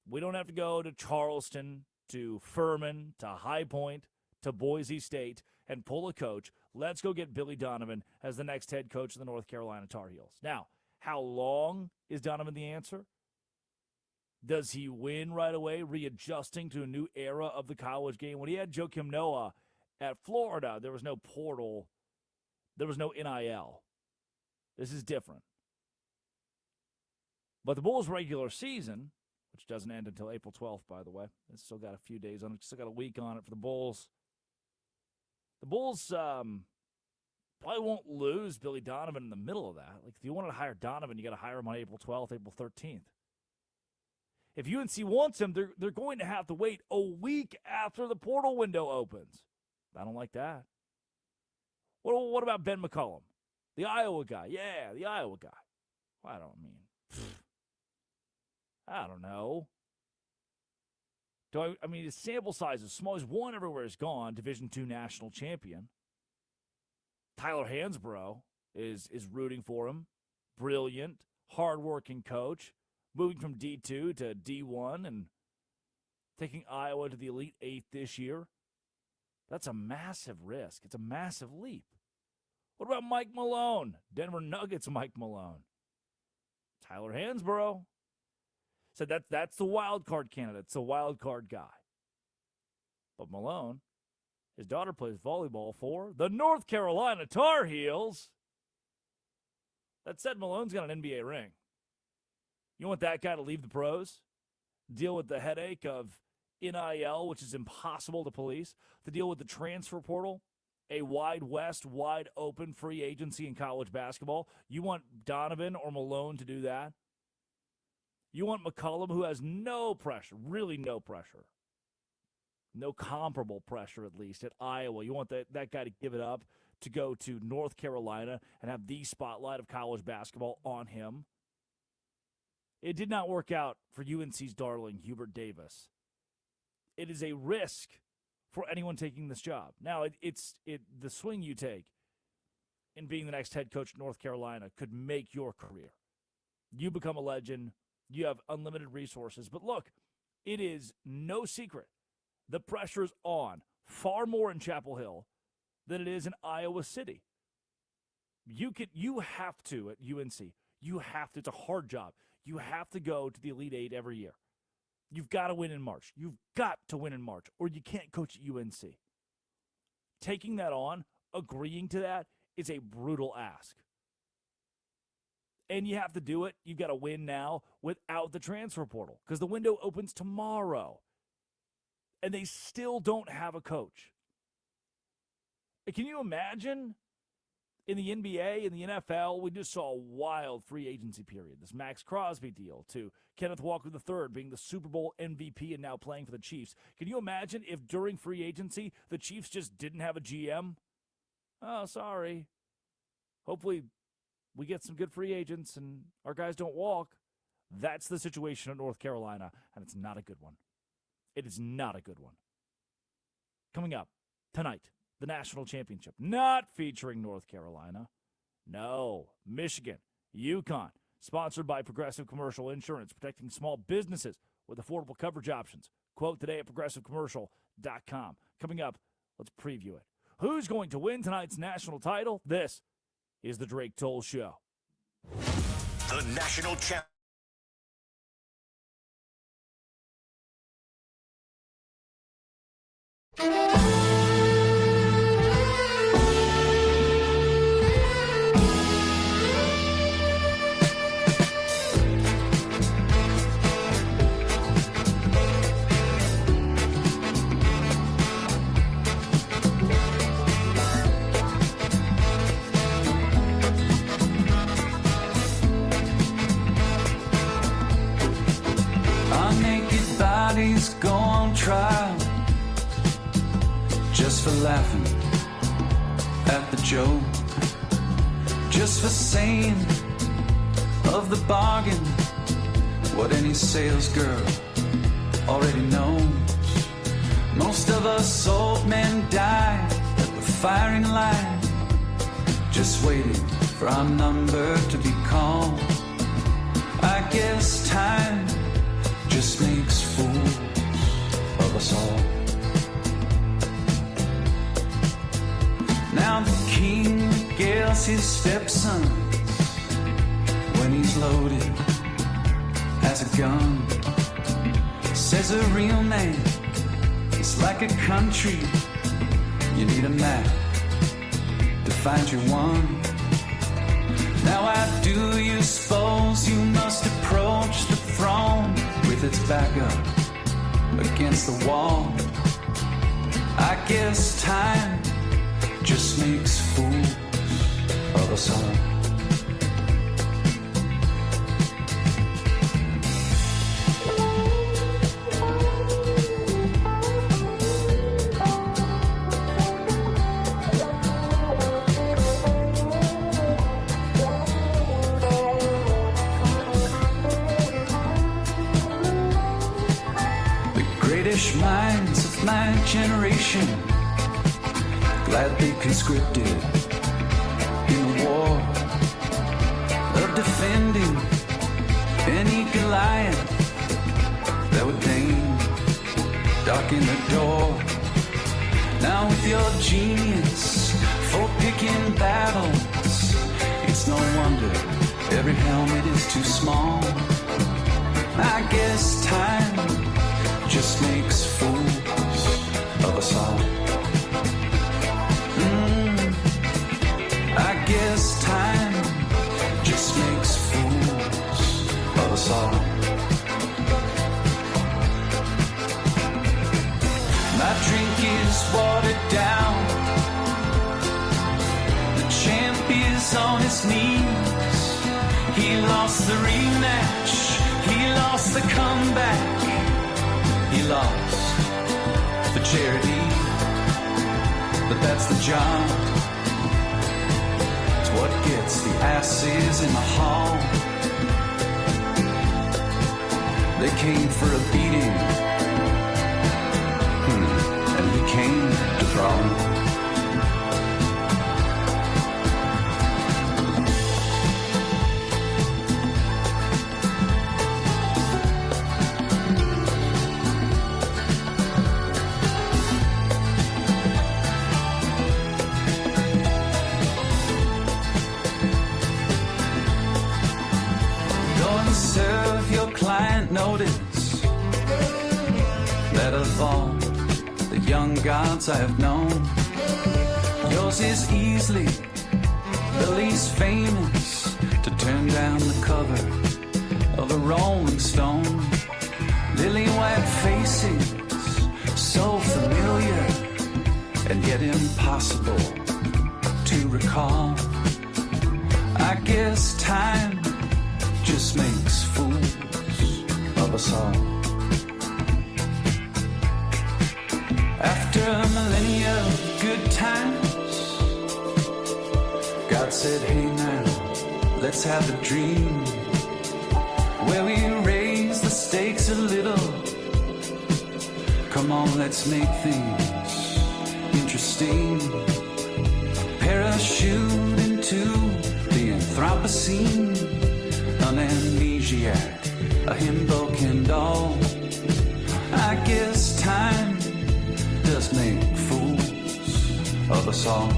We don't have to go to Charleston, to Furman, to High Point, to Boise State, and pull a coach. Let's go get Billy Donovan as the next head coach of the North Carolina Tar Heels. Now, how long is Donovan the answer? Does he win right away, readjusting to a new era of the college game? When he had Joakim Noah at Florida, there was no portal. There was no NIL. This is different. But the Bulls' regular season, which doesn't end until April 12th, by the way. It's still got a few days on it. Still got a week on it for the Bulls. The Bulls probably won't lose Billy Donovan in the middle of that. Like, if you wanted to hire Donovan, you got to hire him on April 12th, April 13th. If UNC wants him, they're going to have to wait a week after the portal window opens. I don't like that. What about Ben McCollum? The Iowa guy. Yeah, the Iowa guy. Well, I don't know. I mean, his sample size is small. He's won everywhere he's gone. Division II national champion. Tyler Hansbrough is rooting for him. Brilliant, hardworking coach. Moving from D2 to D1 and taking Iowa to the Elite Eight this year. That's a massive risk. It's a massive leap. What about Mike Malone? Denver Nuggets Mike Malone. Tyler Hansbrough. So that's the wild card candidate. It's a wild card guy. But Malone, his daughter plays volleyball for the North Carolina Tar Heels. That said, Malone's got an NBA ring. You want that guy to leave the pros? Deal with the headache of NIL, which is impossible to police. To deal with the transfer portal, a wide west, wide open free agency in college basketball. You want Donovan or Malone to do that? You want McCollum, who has no pressure, really no pressure. No comparable pressure, at least, at Iowa. You want that guy to give it up to go to North Carolina and have the spotlight of college basketball on him. It did not work out for UNC's darling, Hubert Davis. It is a risk for anyone taking this job. Now, the swing you take in being the next head coach of North Carolina could make your career. You become a legend. You have unlimited resources. But look, it is no secret. The pressure is on far more in Chapel Hill than it is in Iowa City. You have to at UNC. You have to. It's a hard job. You have to go to the Elite Eight every year. You've got to win in March. You've got to win in March, or you can't coach at UNC. Taking that on, agreeing to that, is a brutal ask. And you have to do it. You've got to win now without the transfer portal because the window opens tomorrow. And they still don't have a coach. Can you imagine in the NBA, in the NFL, we just saw a wild free agency period. This Max Crosby deal to Kenneth Walker III being the Super Bowl MVP and now playing for the Chiefs. Can you imagine if during free agency the Chiefs just didn't have a GM? Oh, sorry. Hopefully we get some good free agents and our guys don't walk. That's the situation at North Carolina, and it's not a good one. It is not a good one. Coming up tonight, the national championship, not featuring North Carolina. No, Michigan, UConn, sponsored by Progressive Commercial Insurance, protecting small businesses with affordable coverage options. Quote today at progressivecommercial.com. Coming up, let's preview it. Who's going to win tonight's national title? This is the Drake Toll Show. The national champ. Our naked bodies go on trial just for laughing at the joke, just for saying of the bargain what any sales girl already knows. Most of us old men die at the firing line, just waiting for our number to be called. I guess time just makes fools of us all. Now the king regales his stepson when he's loaded as a gun. Says a real man is like a country. You need a map to find your one. Now I do you suppose you must approach the throne with its back up against the wall. I guess time just makes fools of us all. Minds of my generation gladly conscripted in the war of defending any Goliath that would deign darken the door. Now with your genius for picking battles, it's no wonder every helmet is too small. I guess time just makes fools of us all. I guess time just makes fools of us all. My drink is watered down. The champ is on his knees. He lost the rematch. He lost the comeback. He lost for charity, but that's the job. It's what gets the asses in the hall. They came for a beating, and he came to brawl. Notice that of all the young gods I have known, yours is easily the least famous to turn down the cover of a Rolling Stone. Lily white faces, so familiar and yet impossible to recall. I guess time just makes fools of us all. After a millennia of good times, God said, hey now, let's have a dream where we raise the stakes a little. Come on, let's make things interesting. Parachute into the Anthropocene, an amnesiac, a himbo doll. I guess time does make fools of us all.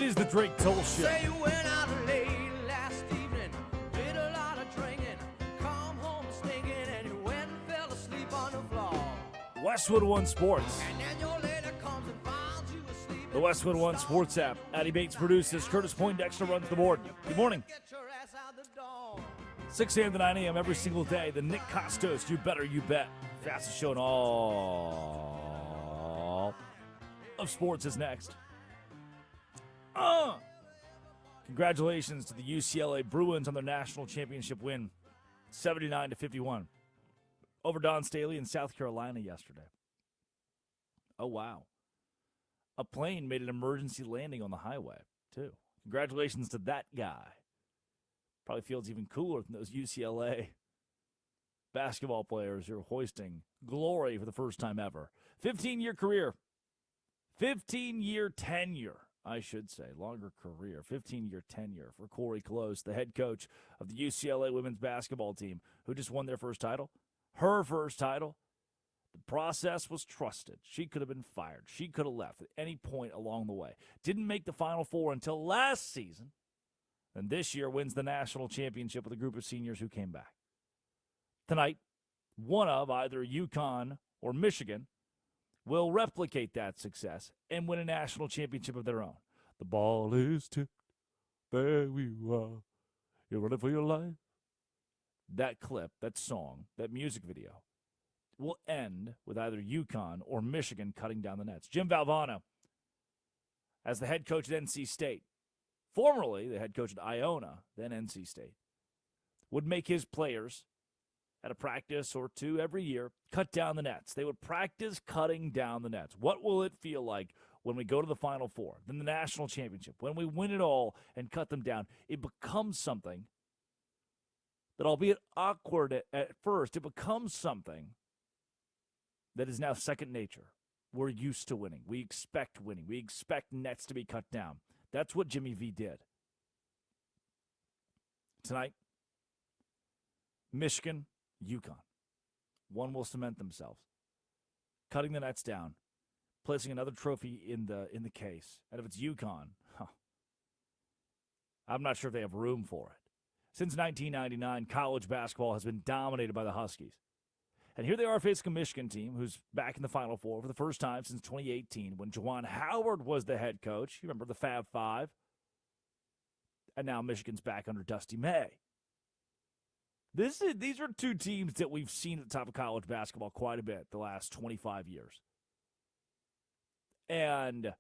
is the Drake Toll Show. Say you went out late last evening, did a lot of drinking, come home stinking, and you went and fell asleep on the floor. Westwood One Sports. And then your lady comes and finds you asleep. The Westwood One Sports app. Addie Bates produces. Curtis Poindexter runs the board. Good morning. 6 a.m. to 9 a.m. every single day. The Nick Costos, You Better, You Bet. Fastest show in all of sports is next. Congratulations to the UCLA Bruins on their national championship win, 79-51, over Don Staley in South Carolina yesterday. Oh, wow. A plane made an emergency landing on the highway, too. Congratulations to that guy. Probably feels even cooler than those UCLA basketball players who are hoisting glory for the first time ever. 15-year career. 15-year tenure, I should say. Longer career. 15-year tenure for Corey Close, the head coach of the UCLA women's basketball team, who just won their first title. Her first title. The process was trusted. She could have been fired. She could have left at any point along the way. Didn't make the Final Four until last season. And this year wins the national championship with a group of seniors who came back. Tonight, one of either UConn or Michigan will replicate that success and win a national championship of their own. The ball is tipped. There you are. You're running for your life. That clip, that song, that music video will end with either UConn or Michigan cutting down the nets. Jim Valvano, as the head coach at NC State, formerly the head coach at Iona, then NC State, would make his players at a practice or two every year cut down the nets. They would practice cutting down the nets. What will it feel like when we go to the Final Four, then the national championship, when we win it all and cut them down? It becomes something that, albeit awkward at first, it becomes something that is now second nature. We're used to winning. We expect winning. We expect nets to be cut down. That's what Jimmy V did. Tonight, Michigan, UConn. One will cement themselves, cutting the nets down, placing another trophy in the case. And if it's UConn, I'm not sure if they have room for it. Since 1999, college basketball has been dominated by the Huskies. And here they are facing a Michigan team who's back in the Final Four for the first time since 2018 when Juwan Howard was the head coach. You remember the Fab Five? And now Michigan's back under Dusty May. These are two teams that we've seen at the top of college basketball quite a bit the last 25 years. And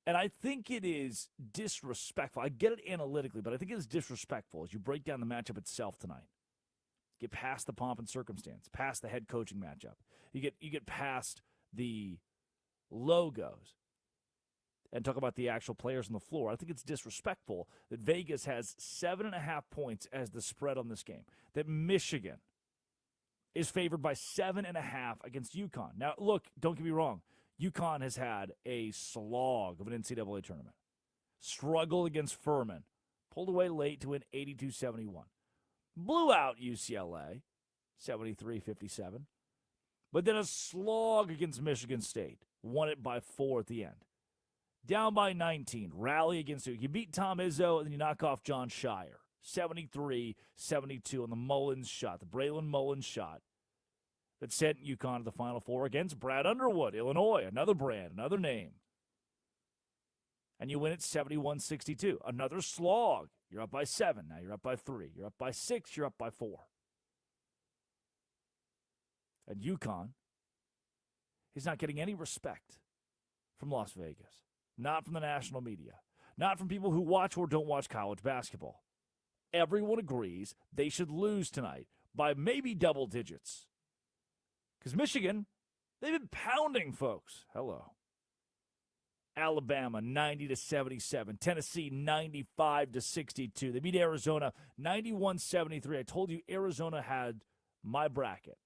I think it is disrespectful. I get it analytically, but I think it is disrespectful as you break down the matchup itself tonight. Get past the pomp and circumstance, past the head coaching matchup. You get past the logos and talk about the actual players on the floor. I think it's disrespectful that Vegas has 7.5 points as the spread on this game, that Michigan is favored by 7.5 against UConn. Now, look, don't get me wrong. UConn has had a slog of an NCAA tournament. Struggle against Furman. Pulled away late to win 82-71. Blew out UCLA, 73-57. But then a slog against Michigan State. Won it by 4 at the end. Down by 19. Rally against Duke. You beat Tom Izzo, and then you knock off John Shire. 73-72 on the Mullins shot, the Braylon Mullins shot that sent UConn to the Final Four against Brad Underwood, Illinois, another brand, another name. And you win it 71-62. Another slog. You're up by 7. Now you're up by 3. You're up by 6. You're up by 4. And UConn is not getting any respect from Las Vegas. Not from the national media. Not from people who watch or don't watch college basketball. Everyone agrees they should lose tonight by maybe double digits. Because Michigan, they've been pounding folks. Hello. Alabama 90-77, Tennessee 95-62. They beat Arizona 91-73. I told you Arizona had my bracket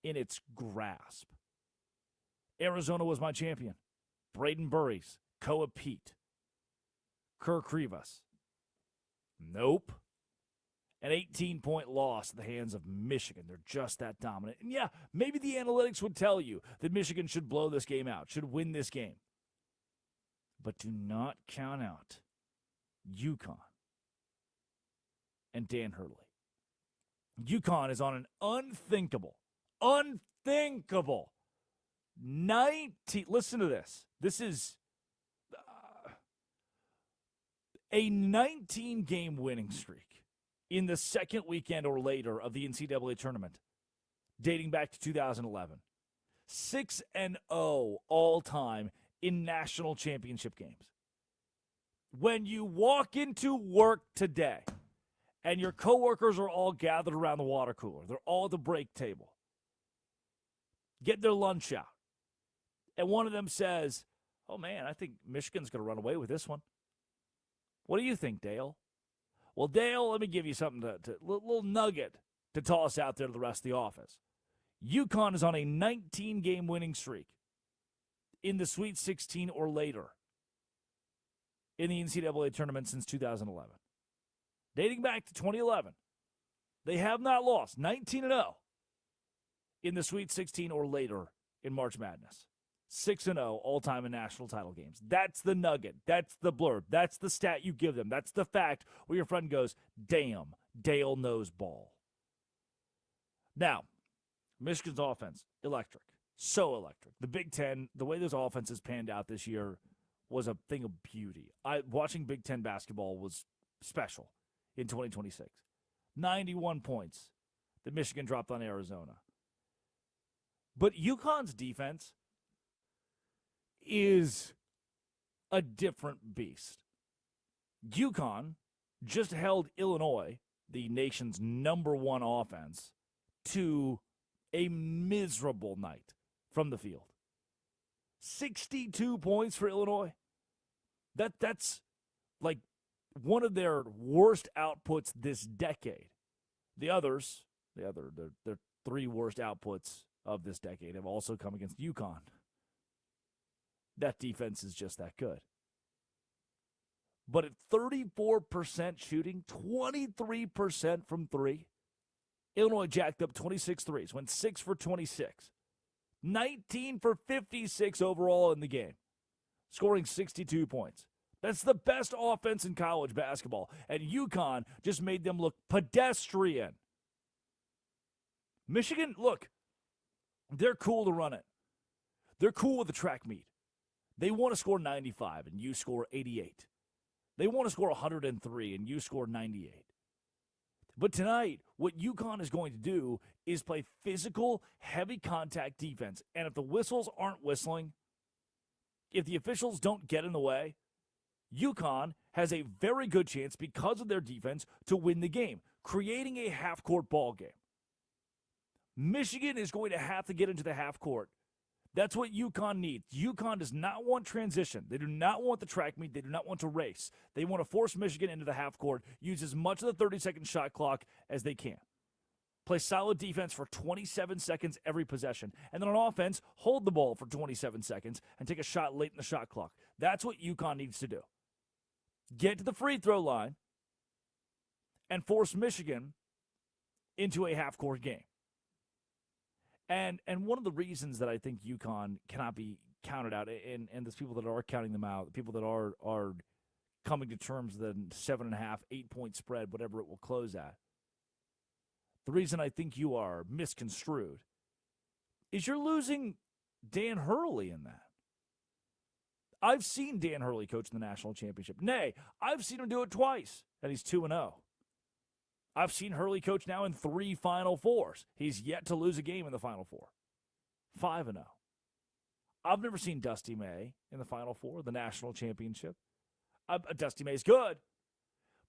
in its grasp. Arizona was my champion. Braden Burries, Koa Pete, Kirk Rivas. Nope. An 18-point loss at the hands of Michigan. They're just that dominant. And yeah, maybe the analytics would tell you that Michigan should blow this game out, should win this game. But do not count out UConn and Dan Hurley. UConn is on an unthinkable 19. Listen to this. This is a 19-game winning streak in the second weekend or later of the NCAA tournament, dating back to 2011. 6-0 all-time in national championship games. When you walk into work today and your coworkers are all gathered around the water cooler, they're all at the break table, get their lunch out, and one of them says, "Oh man, I think Michigan's going to run away with this one." What do you think, Dale? Well, Dale, let me give you something little nugget to toss out there to the rest of the office. UConn is on a 19-game winning streak in the Sweet 16 or later in the NCAA tournament since 2011. Dating back to 2011, they have not lost, 19-0 in the Sweet 16 or later in March Madness. 6-0 all-time in national title games. That's the nugget. That's the blurb. That's the stat you give them. That's the fact where your friend goes, damn, Dale knows ball. Now, Michigan's offense, electric. So electric. The Big Ten, the way those offenses panned out this year was a thing of beauty. Watching Big Ten basketball was special in 2026. 91 points that Michigan dropped on Arizona. But UConn's defense is a different beast. UConn just held Illinois, the nation's number one offense, to a miserable night from the field. 62 points for Illinois. That's like one of their worst outputs this decade. Their three worst outputs of this decade have also come against UConn. That defense is just that good. But at 34% shooting, 23% from three, Illinois jacked up 26 threes, went 6 for 26. 19 for 56 overall in the game, scoring 62 points. That's the best offense in college basketball, and UConn just made them look pedestrian. Michigan, look, they're cool to run it. They're cool with the track meet. They want to score 95, and you score 88. They want to score 103, and you score 98. But tonight, what UConn is going to do is play physical, heavy contact defense. And if the whistles aren't whistling, if the officials don't get in the way, UConn has a very good chance, because of their defense, to win the game, creating a half-court ball game. Michigan is going to have to get into the half court. That's what UConn needs. UConn does not want transition. They do not want the track meet. They do not want to race. They want to force Michigan into the half court, use as much of the 30-second shot clock as they can. Play solid defense for 27 seconds every possession. And then on offense, hold the ball for 27 seconds and take a shot late in the shot clock. That's what UConn needs to do. Get to the free throw line and force Michigan into a half-court game. And one of the reasons that I think UConn cannot be counted out, and there's people that are counting them out, people that are coming to terms with a 7.5, 8-point spread, whatever it will close at. The reason I think you are misconstrued is you're losing Dan Hurley in that. I've seen Dan Hurley coach in the national championship. Nay, I've seen him do it twice, and he's 2-0. I've seen Hurley coach now in 3 Final Fours. He's yet to lose a game in the Final Four. 5-0. I've never seen Dusty May in the Final Four, the national championship. Dusty May's good.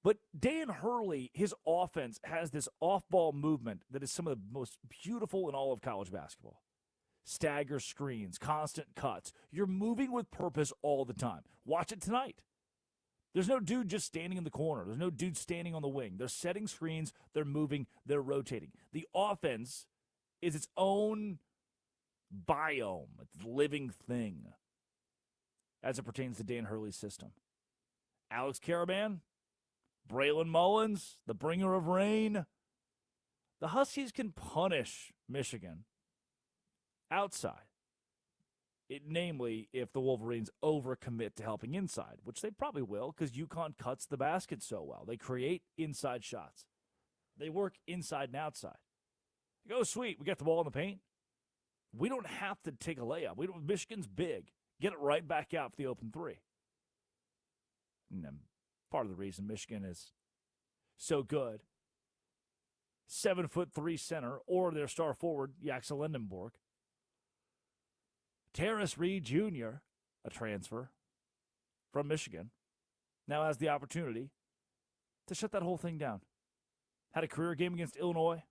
But Dan Hurley, his offense has this off-ball movement that is some of the most beautiful in all of college basketball. Stagger screens, constant cuts. You're moving with purpose all the time. Watch it tonight. There's no dude just standing in the corner. There's no dude standing on the wing. They're setting screens. They're moving. They're rotating. The offense is its own biome, its living thing as it pertains to Dan Hurley's system. Alex Caravan, Braylon Mullins, the bringer of rain. The Huskies can punish Michigan outside. namely, if the Wolverines overcommit to helping inside, which they probably will because UConn cuts the basket so well. They create inside shots. They work inside and outside. You go, sweet, we got the ball in the paint. We don't have to take a layup. Michigan's big. Get it right back out for the open three. And then part of the reason Michigan is so good, 7'3" center, or their star forward, Yaxel Lindenborg. Terrace Reed Jr., a transfer from Michigan, now has the opportunity to shut that whole thing down. Had a career game against Illinois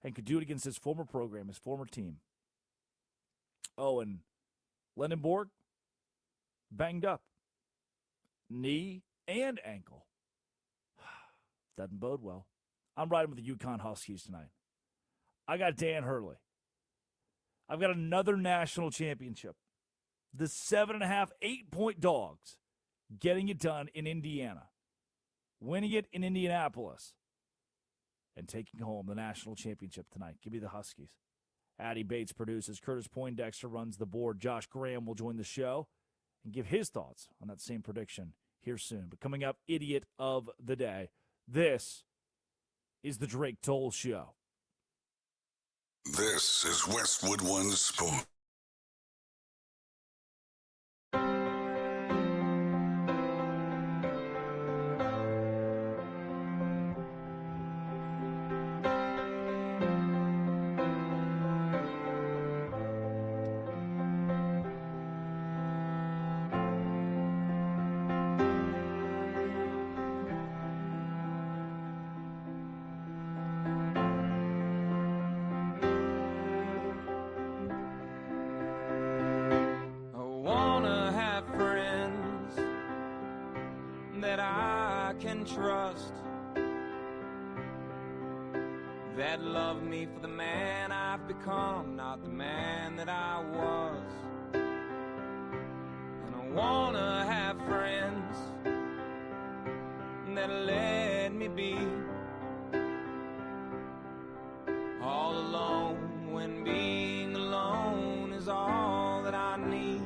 and could do it against his former program, his former team. Oh, and Lindenborg, banged up. Knee and ankle. Doesn't bode well. I'm riding with the UConn Huskies tonight. I got Dan Hurley. I've got another national championship. The 7.5, 8-point Dogs getting it done in Indiana, winning it in Indianapolis, and taking home the national championship tonight. Give me the Huskies. Addie Bates produces. Curtis Poindexter runs the board. Josh Graham will join the show and give his thoughts on that same prediction here soon. But coming up, Idiot of the Day. This is the Drake Toll Show. This is Westwood One Sport. Trust that love me for the man I've become, not the man that I was. And I wanna have friends that let me be all alone when being alone is all that I need.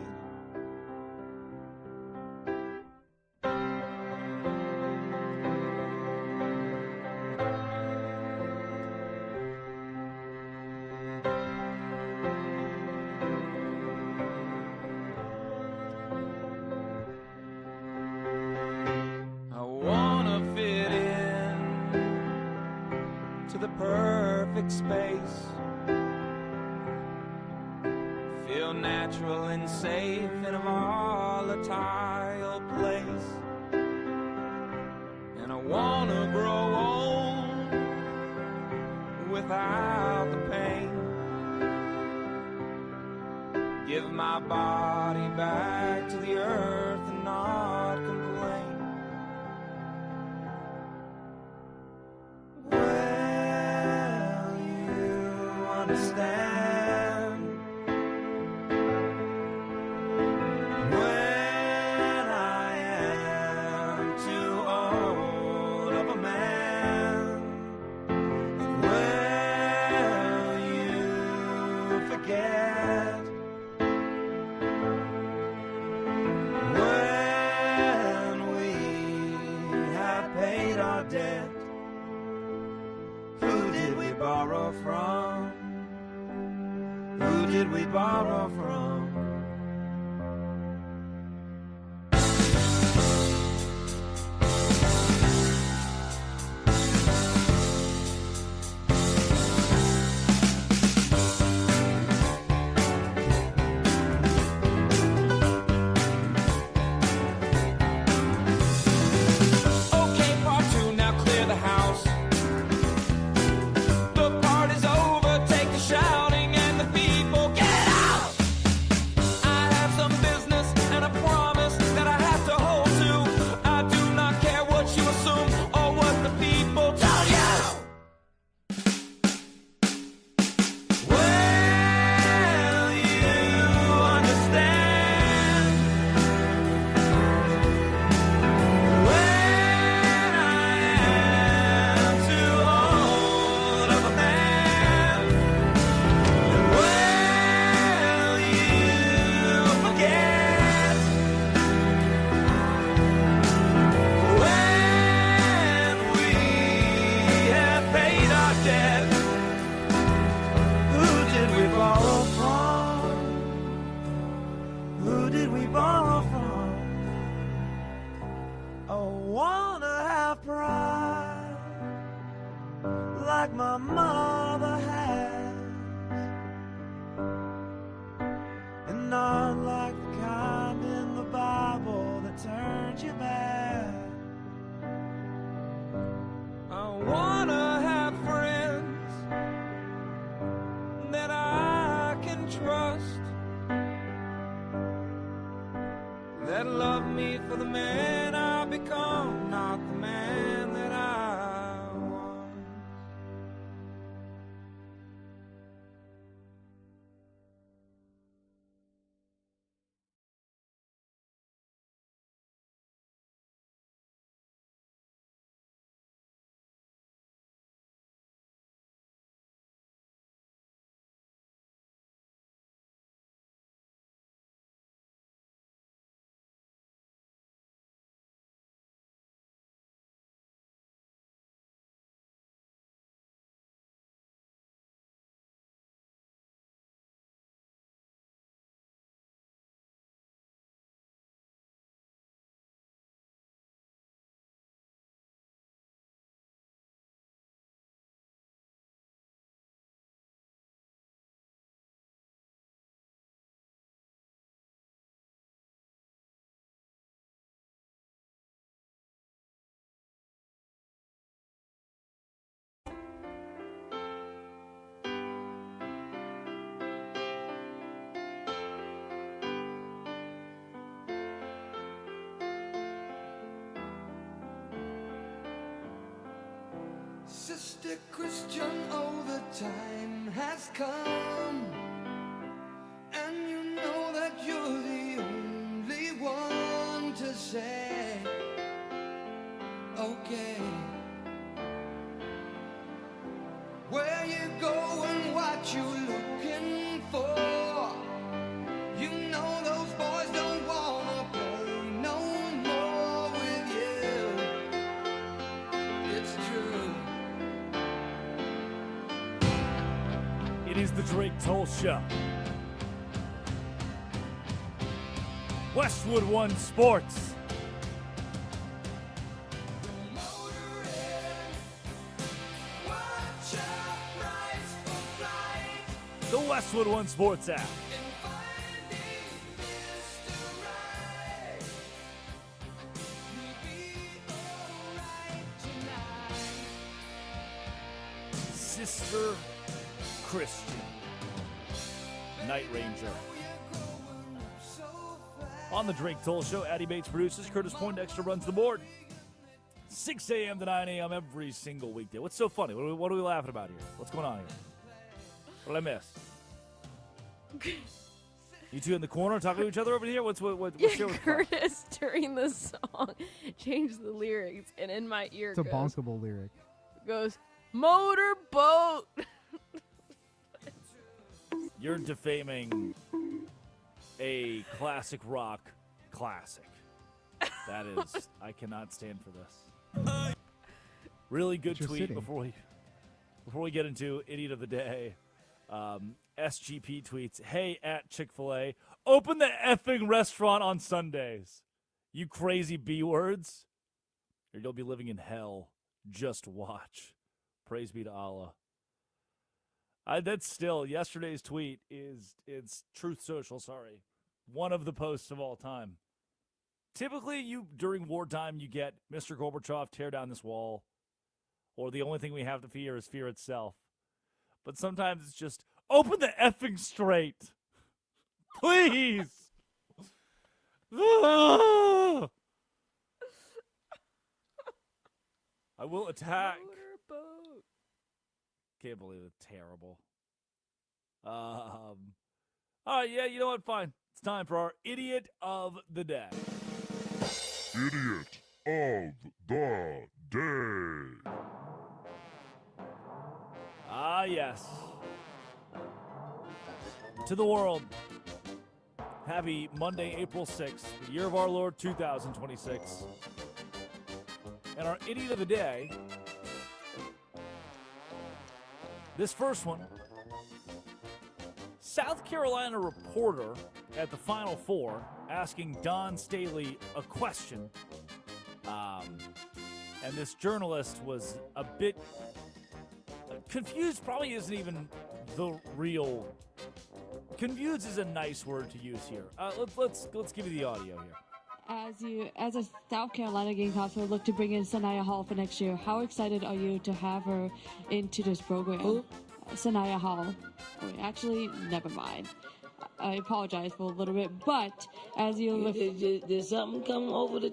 Perfect space, feel natural and safe in a volatile place, and I wanna grow old without the pain, give my body back to the earth and not complain. Understand when I am too old of a man, will you forget when we have paid our debt? Who did we borrow from? Who did we borrow from? Okay, part two, now clear the house. The party's over, take the shouting and the people get out. did we fall from? I wanna have pride like my mother has, and not like the kind in the Bible that turns you bad. I wanna have friends that I can trust, that love me for the man I've become, not the man that I was. Sister Christian, oh, the time has come, and you know that you're the only one to say, okay, where you going, what you looking for. You know those boys don't wanna play no more with you. It's true. It is the Drake Toll Show. Westwood One Sports. The Westwood One Sports app. Sister Christian, Night Ranger. On the Drake Toll Show, Addie Bates produces, Curtis Poindexter runs the board. 6 a.m. to 9 a.m. every single weekday. What's so funny? What are we laughing about here? What's going on here? What did I miss? You two in the corner talking to each other over here? What's Yeah, Curtis during the song changed the lyrics, and in my ear It's a goes, bonkable lyric. goes motorboat. You're defaming a classic rock classic. That is, I cannot stand for this. Really good You're tweet sitting. before we get into Idiot of the Day. SGP tweets, "Hey, at Chick-fil-A, open the effing restaurant on Sundays. You crazy B words, or you'll be living in hell. Just watch. Praise be to Allah." That's still yesterday's tweet it's Truth Social. Sorry, one of the posts of all time. Typically, during wartime, you get Mr. Gorbachev, tear down this wall, or the only thing we have to fear is fear itself. But sometimes it's just open the effing straight, please. I will attack. Motorboat. Can't believe it's terrible. All right, yeah, you know what? Fine. It's time for our Idiot of the Day. Idiot of the Day. Ah, yes. To the world, happy Monday, April 6th, the year of our Lord 2026. And our Idiot of the Day, this first one, South Carolina reporter at the Final Four asking Don Staley a question. And this journalist was a bit confused. Probably isn't even the real. Confused is a nice word to use here. Let's give you the audio here. As a South Carolina Gamecocks will look to bring in Sanaya Hall for next year, how excited are you to have her into this program? Who? Sanaya Hall. Wait, actually, never mind. I apologize for a little bit, but as you look, Did something come over the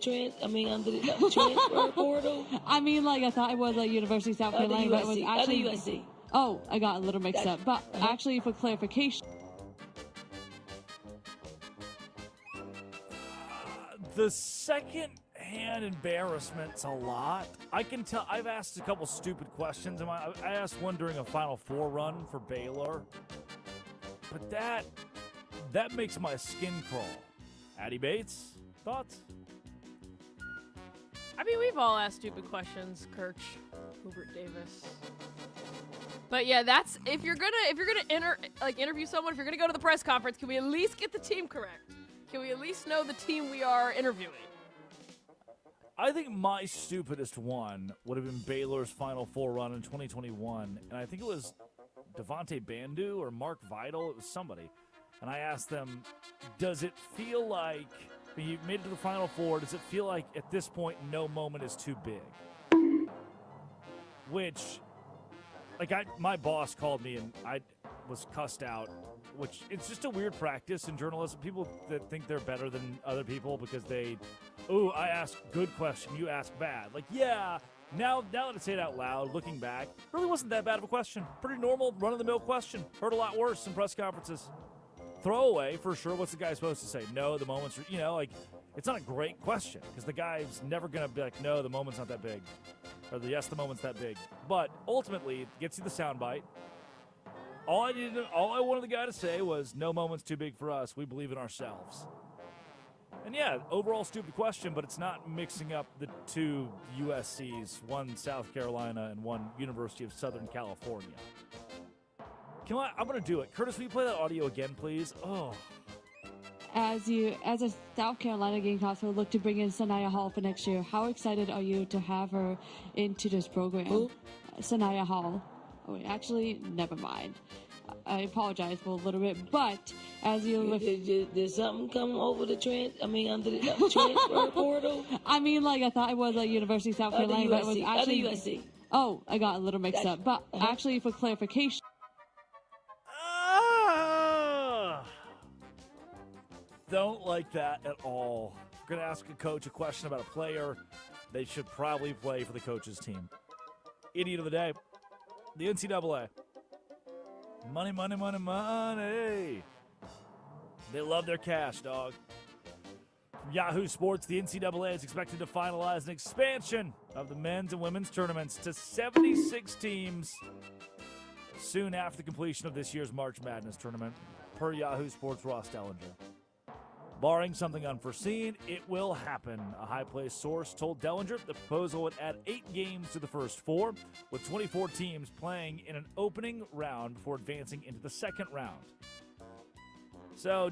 under the transfer portal? I mean, like I thought it was like University of South Carolina, but it was actually USC. Oh, I got a little mixed up. But actually, for clarification. The second-hand embarrassment's a lot. I can tell. I've asked a couple stupid questions. I asked one during a Final Four run for Baylor, but that makes my skin crawl. Addie Bates, thoughts? I mean, we've all asked stupid questions, Kirch, Hubert Davis. But yeah, that's if you're gonna interview someone, if you're gonna go to the press conference, can we at least get the team correct? Can we at least know the team we are interviewing? I think my stupidest one would have been Baylor's Final Four run in 2021, and I think it was Devontae Bandu or Mark Vidal. It was somebody. And I asked them, does it feel like, when you made it to the Final Four, does it feel like at this point no moment is too big? Which, my boss called me and I was cussed out, which it's just a weird practice in journalism. People that think they're better than other people because I asked good question, you ask bad. Now that I say it out loud, looking back, really wasn't that bad of a question. Pretty normal, run-of-the-mill question. Heard a lot worse in press conferences. Throwaway, for sure. What's the guy supposed to say? No, the moment's, it's not a great question because the guy's never going to be like, no, the moment's not that big. Or yes, the moment's that big. But ultimately, it gets you the soundbite. All I wanted the guy to say was, no moment's too big for us. We believe in ourselves. And yeah, overall stupid question, but it's not mixing up the two USCs, one South Carolina and one University of Southern California. I'm going to do it. Curtis, will you play that audio again, please? Oh. As a South Carolina Gamecocks will look to bring in Sanaya Hall for next year, how excited are you to have her into this program? Who? Sanaya Hall. Oh, wait, actually, never mind. I apologize for a little bit, but as you look, did something come over the under the transfer portal? I mean, like I thought it was like University of South Carolina, but it was actually USC. Oh, I got a little mixed up. But actually, for clarification. Don't like that at all. If you're going to ask a coach a question about a player, they should probably play for the coach's team. Idiot of the day, the NCAA. Money, money, money, money. They love their cash, dog. From Yahoo Sports, the NCAA is expected to finalize an expansion of the men's and women's tournaments to 76 teams soon after the completion of this year's March Madness tournament, per Yahoo Sports' Ross Dellinger. Barring something unforeseen, it will happen. A high-placed source told Dellinger the proposal would add 8 games to the first 4, with 24 teams playing in an opening round before advancing into the second round. So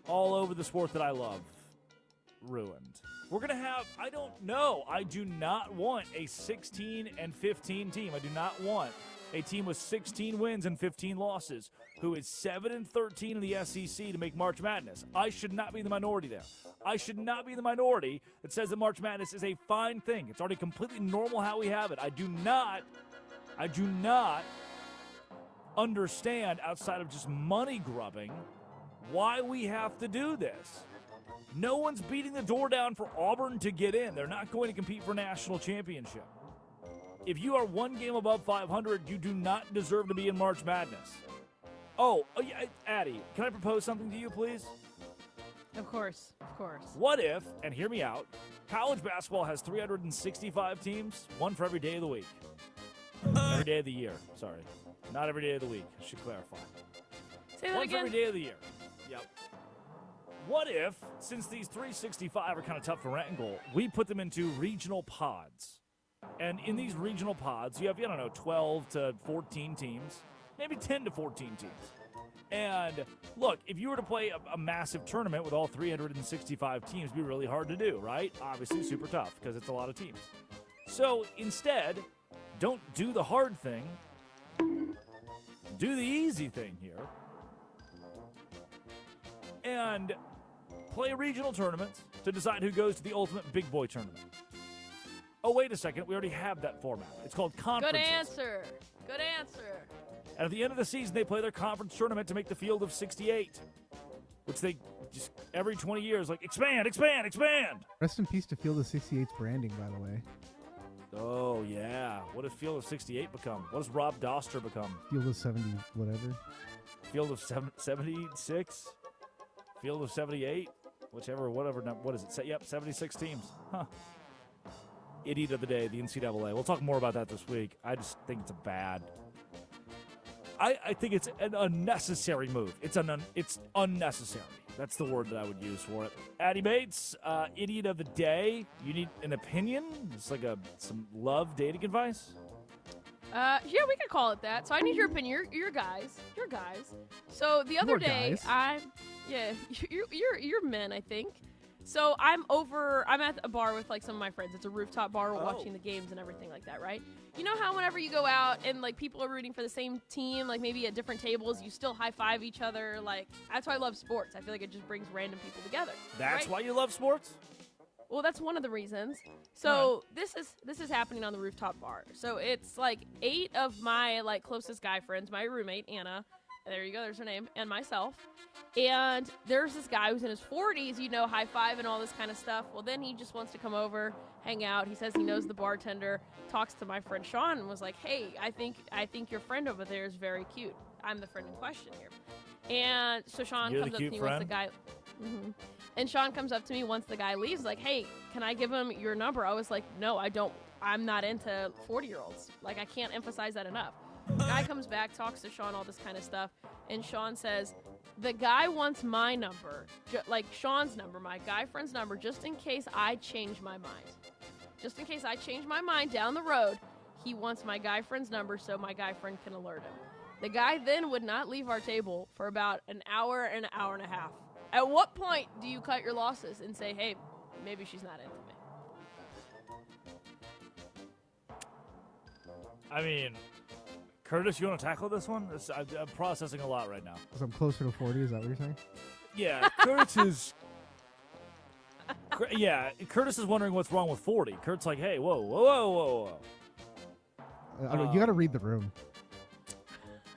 all over the sport that I love, ruined. We're going to have, I do not want a 16 and 15 team. I do not want a team with 16 wins and 15 losses who is 7-13 in the SEC to make March Madness. I should not be in the minority there. I should not be in the minority that says that March Madness is a fine thing. It's already completely normal how we have it. I do not understand, outside of just money grubbing, why we have to do this. No one's beating the door down for Auburn to get in. They're not going to compete for national championship. If you are one game above 500, you do not deserve to be in March Madness. Oh, yeah, Addie, can I propose something to you, please? Of course. What if, and hear me out, college basketball has 365 teams, one for every day of the week. Every day of the year, sorry. Not every day of the week, I should clarify. Say that one again. for every day of the year. Yep. What if, since these 365 are kind of tough to wrangle, we put them into regional pods? And in these regional pods, you have, 12 to 14 teams, maybe 10 to 14 teams. And look, if you were to play a massive tournament with all 365 teams, it'd be really hard to do, right? Obviously, super tough because it's a lot of teams. So instead, don't do the hard thing. Do the easy thing here. And play regional tournaments to decide who goes to the ultimate big boy tournament. Oh, wait a second. We already have that format. It's called conferences. Good answer. Good answer. And at the end of the season, they play their conference tournament to make the field of 68, which they just every 20 years, like, expand, expand, expand. Rest in peace to Field of 68's branding, by the way. Oh, yeah. What does Field of 68 become? What does Rob Doster become? Field of 70, whatever. Field of 76? Field of 78? Whichever, whatever. What is it? Yep, 76 teams. Huh. Idiot of the day, the NCAA. We'll talk more about that this week. I just think it's a bad. I think it's an unnecessary move. It's unnecessary. That's the word that I would use for it. Addie Bates, idiot of the day. You need an opinion? It's like some love dating advice? Yeah, we could call it that. So I need your opinion. You're guys. You're guys. So the other day, you're men, I think. So I'm at a bar with like some of my friends. It's a rooftop bar. We're watching the games and everything like that, right? You know how whenever you go out and like people are rooting for the same team, like maybe at different tables, you still high five each other. Like that's why I love sports. I feel like it just brings random people together. That's right? why you love sports? Well, that's one of the reasons. So this is happening on the rooftop bar. So it's like 8 of my like closest guy friends, my roommate Anna. There you go, there's her name, and myself. And there's this guy who's in his 40s, you know, high five and all this kind of stuff. Well, then he just wants to come over, hang out. He says he knows the bartender, talks to my friend Sean, and was like, "Hey, I think your friend over there is very cute. I'm the friend in question here." And so Sean comes up to me once the guy. And Sean comes up to me once the guy leaves, like, "Hey, can I give him your number?" I was like, "No, I don't. I'm not into 40-year-olds. Like, I can't emphasize that enough." The guy comes back, talks to Sean, all this kind of stuff, and Sean says, "The guy wants my number, like Sean's number, my guy friend's number, just in case I change my mind. Just in case I change my mind down the road, he wants my guy friend's number so my guy friend can alert him." The guy then would not leave our table for about an hour and a half. At what point do you cut your losses and say, "Hey, maybe she's not into me"? I mean, Curtis, you want to tackle this one? I'm processing a lot right now. Because I'm closer to 40, is that what you're saying? Yeah, Curtis is... Curtis is wondering what's wrong with 40. Kurt's like, hey, whoa. You got to read the room.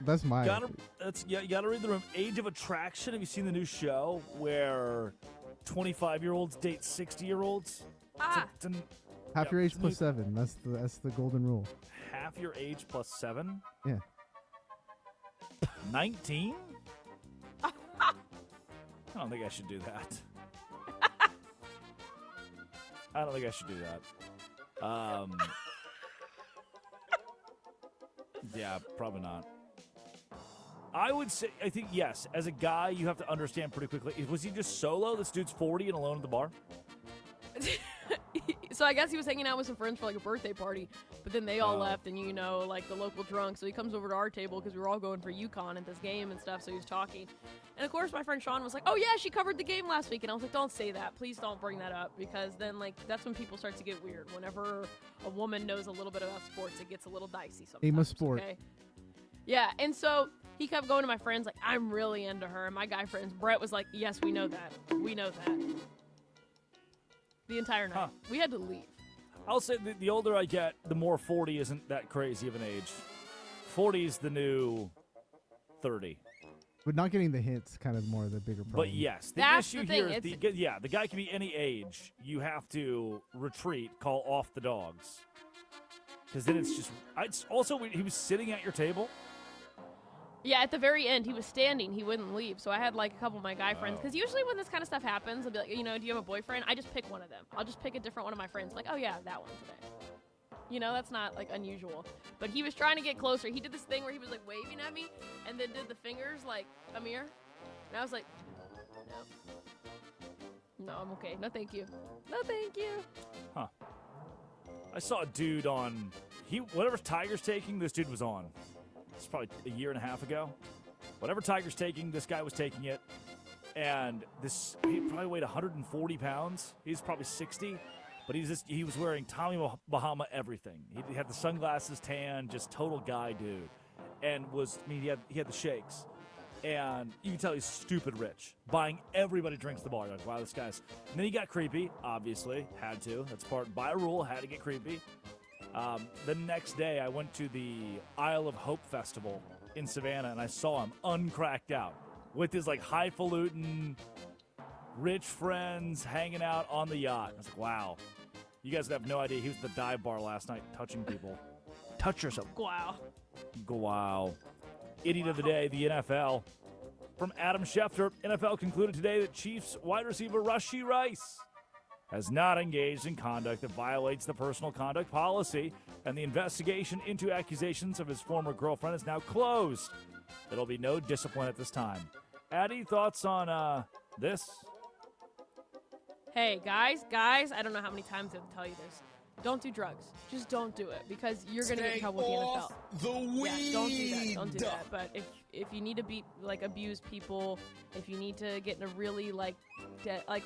That's my... you got to read the room. Age of Attraction. Have you seen the new show where 25-year-olds date 60-year-olds? Half your age plus 7. That's the golden rule. Half your age plus 7? Yeah. 19? I don't think I should do that. I don't think I should do that. Yeah, probably not. I would say, I think, yes, as a guy, you have to understand pretty quickly. Was he just solo? This dude's 40 and alone at the bar? So I guess he was hanging out with some friends for like a birthday party, but then they all left, and you know, like the local drunk. So he comes over to our table because we were all going for UConn at this game and stuff. So he was talking, and of course my friend Sean was like, "Oh yeah, she covered the game last week," and I was like, "Don't say that, please don't bring that up," because then like that's when people start to get weird. Whenever a woman knows a little bit about sports, it gets a little dicey sometimes. Aim a sport. Okay? Yeah, and so he kept going to my friends like, "I'm really into her," and my guy friends, Brett was like, "Yes, we know that. We know that." The entire night. We had to leave. I'll say the older I get, the more 40 isn't that crazy of an age. 40 is the new 30. But not getting the hints kind of more the bigger problem. But yes, the issue here is the guy can be any age. You have to retreat, call off the dogs. Because then it's just... he was sitting at your table. Yeah, at the very end, he was standing. He wouldn't leave. So I had, like, a couple of my guy friends. Because usually when this kind of stuff happens, I'll be like, you know, do you have a boyfriend? I just pick one of them. I'll just pick a different one of my friends. Like, oh, yeah, that one today. You know, that's not, like, unusual. But he was trying to get closer. He did this thing where he was, like, waving at me and then did the fingers like Amir. And I was like, no, I'm okay. No, thank you. No, thank you. Huh. I saw a dude on... whatever Tiger's taking, this dude was on. It's probably a year and a half ago. Whatever Tiger's taking, this guy was taking it. And he probably weighed 140 pounds. He's probably 60. But he was wearing Tommy Bahama everything. He had the sunglasses, tan, just total guy dude. And he had the shakes. And you can tell he's stupid rich. Buying everybody drinks the bar. You're like, wow, this guy's... And then he got creepy, obviously. Had to. That's by rule, had to get creepy. The next day, I went to the Isle of Hope Festival in Savannah, and I saw him uncracked out with his like highfalutin rich friends hanging out on the yacht. I was like, wow. You guys have no idea. He was at the dive bar last night touching people. Touch yourself. Wow. Wow. Idiot of the day, the NFL. From Adam Schefter, NFL concluded today that Chiefs wide receiver Rashee Rice has not engaged in conduct that violates the personal conduct policy, and the investigation into accusations of his former girlfriend is now closed. There'll be no discipline at this time. Addie, thoughts on this? Hey, guys, I don't know how many times I have to tell you this. Don't do drugs. Just don't do it, because you're going to get in trouble with the NFL. The weed. Yeah, don't do that. But if you need to abuse people, if you need to get in a really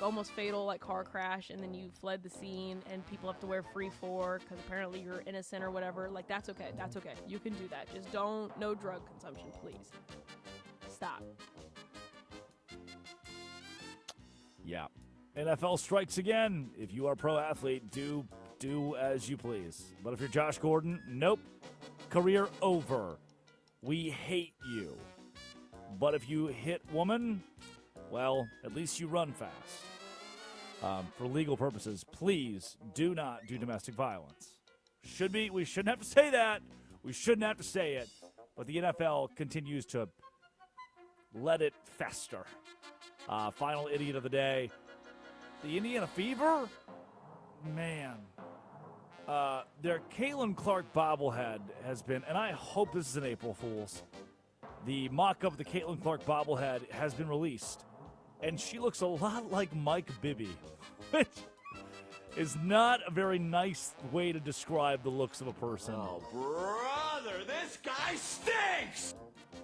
almost fatal car crash, and then you fled the scene and people have to wear free for because apparently you're innocent or whatever, that's okay. That's okay. You can do that. Just no drug consumption, please. Stop. Yeah. NFL strikes again. If you are a pro athlete, do as you please. But if you're Josh Gordon, nope. Career over. We hate you. But if you hit woman, well, at least you run fast. For legal purposes, please do not do domestic violence. We shouldn't have to say that. We shouldn't have to say it. But the NFL continues to let it fester. Final idiot of the day. The Indiana Fever? Man. Their Caitlin Clark bobblehead has been, and I hope this is an April Fool's. The mock-up of the Caitlin Clark bobblehead has been released. And she looks a lot like Mike Bibby, which is not a very nice way to describe the looks of a person. Oh, brother, this guy stinks!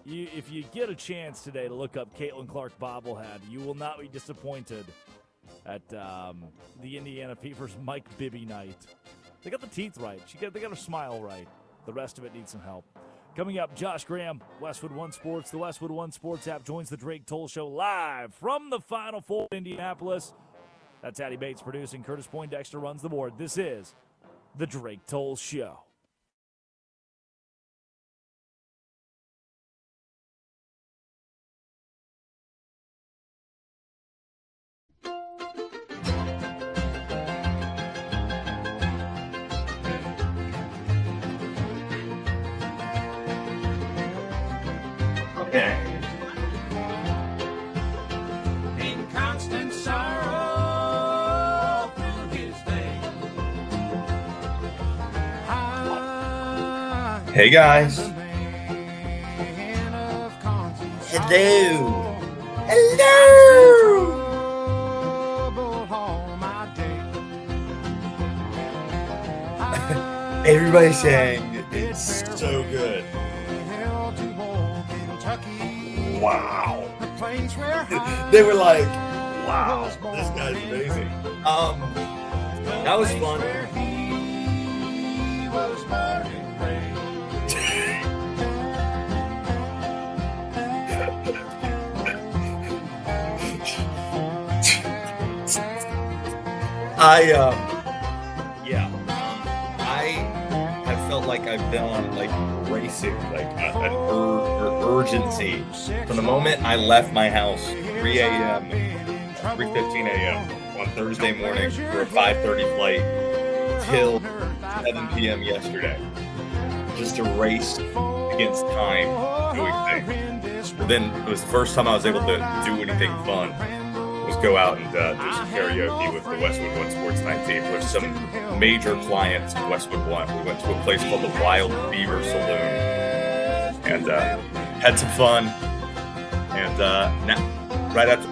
If you get a chance today to look up Caitlin Clark bobblehead, you will not be disappointed at the Indiana Fever's Mike Bibby night. They got the teeth right. They got her smile right. The rest of it needs some help. Coming up, Josh Graham, Westwood One Sports. The Westwood One Sports app joins the Drake Toll Show live from the Final Four in Indianapolis. That's Addie Bates producing. Curtis Poindexter runs the board. This is the Drake Toll Show. Okay. In constant sorrow through his day. Hey guys. Hello. Hello. Everybody's saying it's so good. Wow. They were like, wow, this guy's amazing. That was fun. I have felt like I've been on racing, an urgency. From the moment I left my house, 3:15 a.m. on Thursday morning for a 5:30 flight till 7 p.m. yesterday, just to race against time doing things. But then it was the first time I was able to do anything fun. Was go out and do some karaoke with the Westwood One Sports Night team. There's some major clients of Westwood One. We went to a place called the Wild Beaver Saloon and had some fun. And now, right after.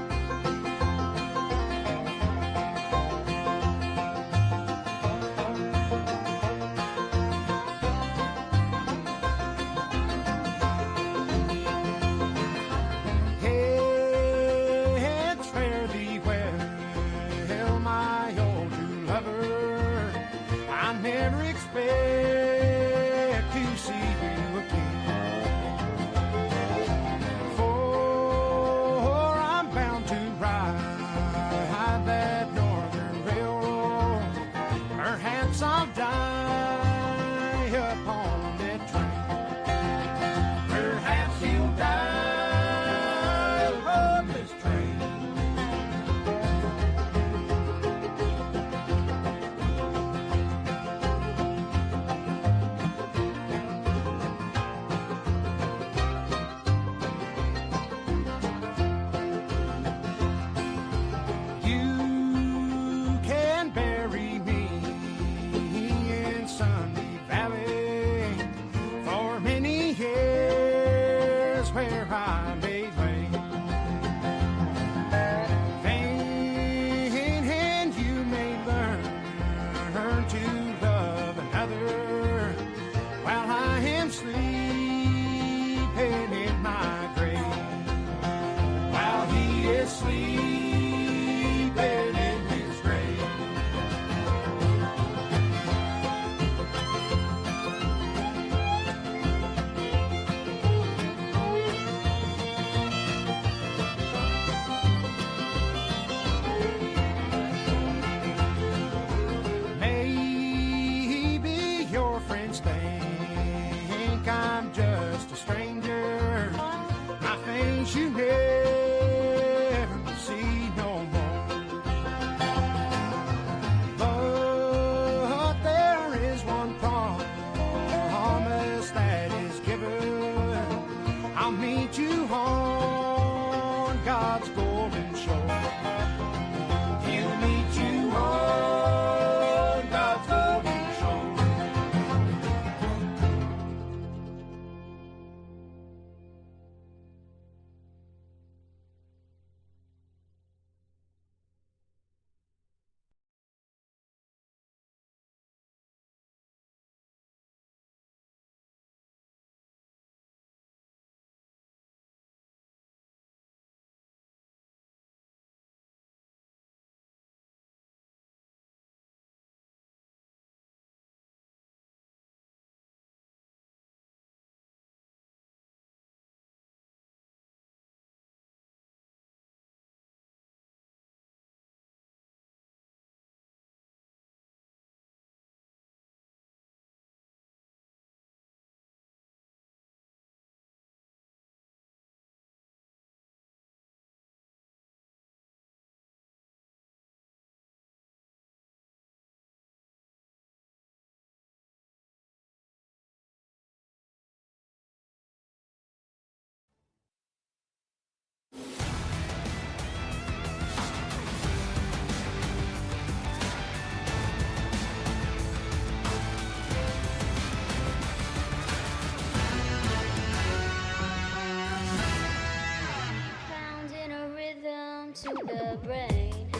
to the brain.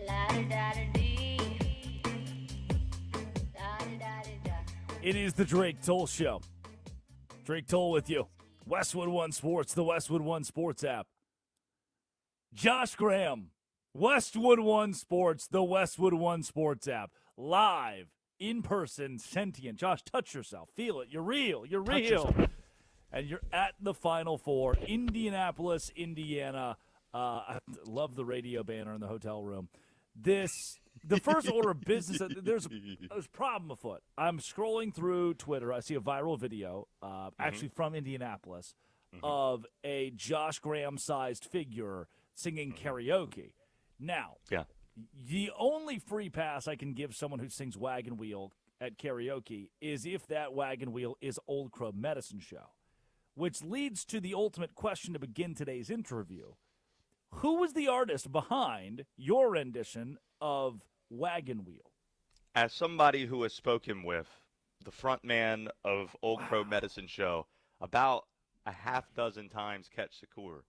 La-da-da-da-dee. La-da-da-da-da. It is the Drake Toll Show. Drake Toll with you. Westwood One Sports, the Westwood One Sports app. Josh Graham, Westwood One Sports, the Westwood One Sports app. Live, in person, sentient. Josh, touch yourself. Feel it. You're real. You're Touch real. yourself. And you're at the Final Four, Indianapolis, Indiana. I love the radio banner in the hotel room. The first order of business, there's a problem afoot. I'm scrolling through Twitter. I see a viral video, actually from Indianapolis, of a Josh Graham-sized figure singing karaoke. Now, the only free pass I can give someone who sings Wagon Wheel at karaoke is if that Wagon Wheel is Old Crow Medicine Show, which leads to the ultimate question to begin today's interview. Who was the artist behind your rendition of Wagon Wheel? As somebody who has spoken with the front man of Old Crow Medicine Show about a half dozen times, Catch the Core,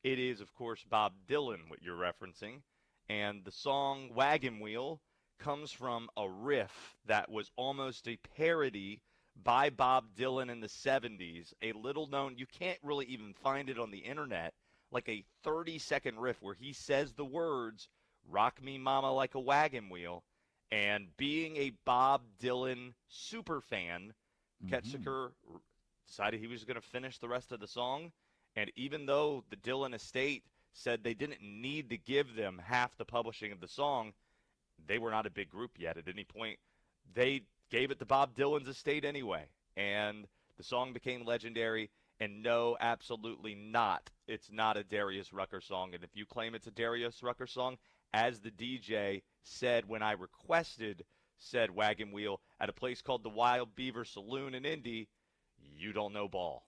it is, of course, Bob Dylan, what you're referencing. And the song Wagon Wheel comes from a riff that was almost a parody by Bob Dylan in the 70s. A little known, you can't really even find it on the internet, like a 30-second riff where he says the words, "Rock me mama like a wagon wheel." And being a Bob Dylan super fan, Ketchiker decided he was going to finish the rest of the song. And even though the Dylan estate said they didn't need to give them half the publishing of the song, they were not a big group yet at any point. They gave it to Bob Dylan's estate anyway. And the song became legendary. And no, absolutely not. It's not a Darius Rucker song. And if you claim it's a Darius Rucker song, as the DJ said when I requested said Wagon Wheel at a place called the Wild Beaver Saloon in Indy, you don't know ball.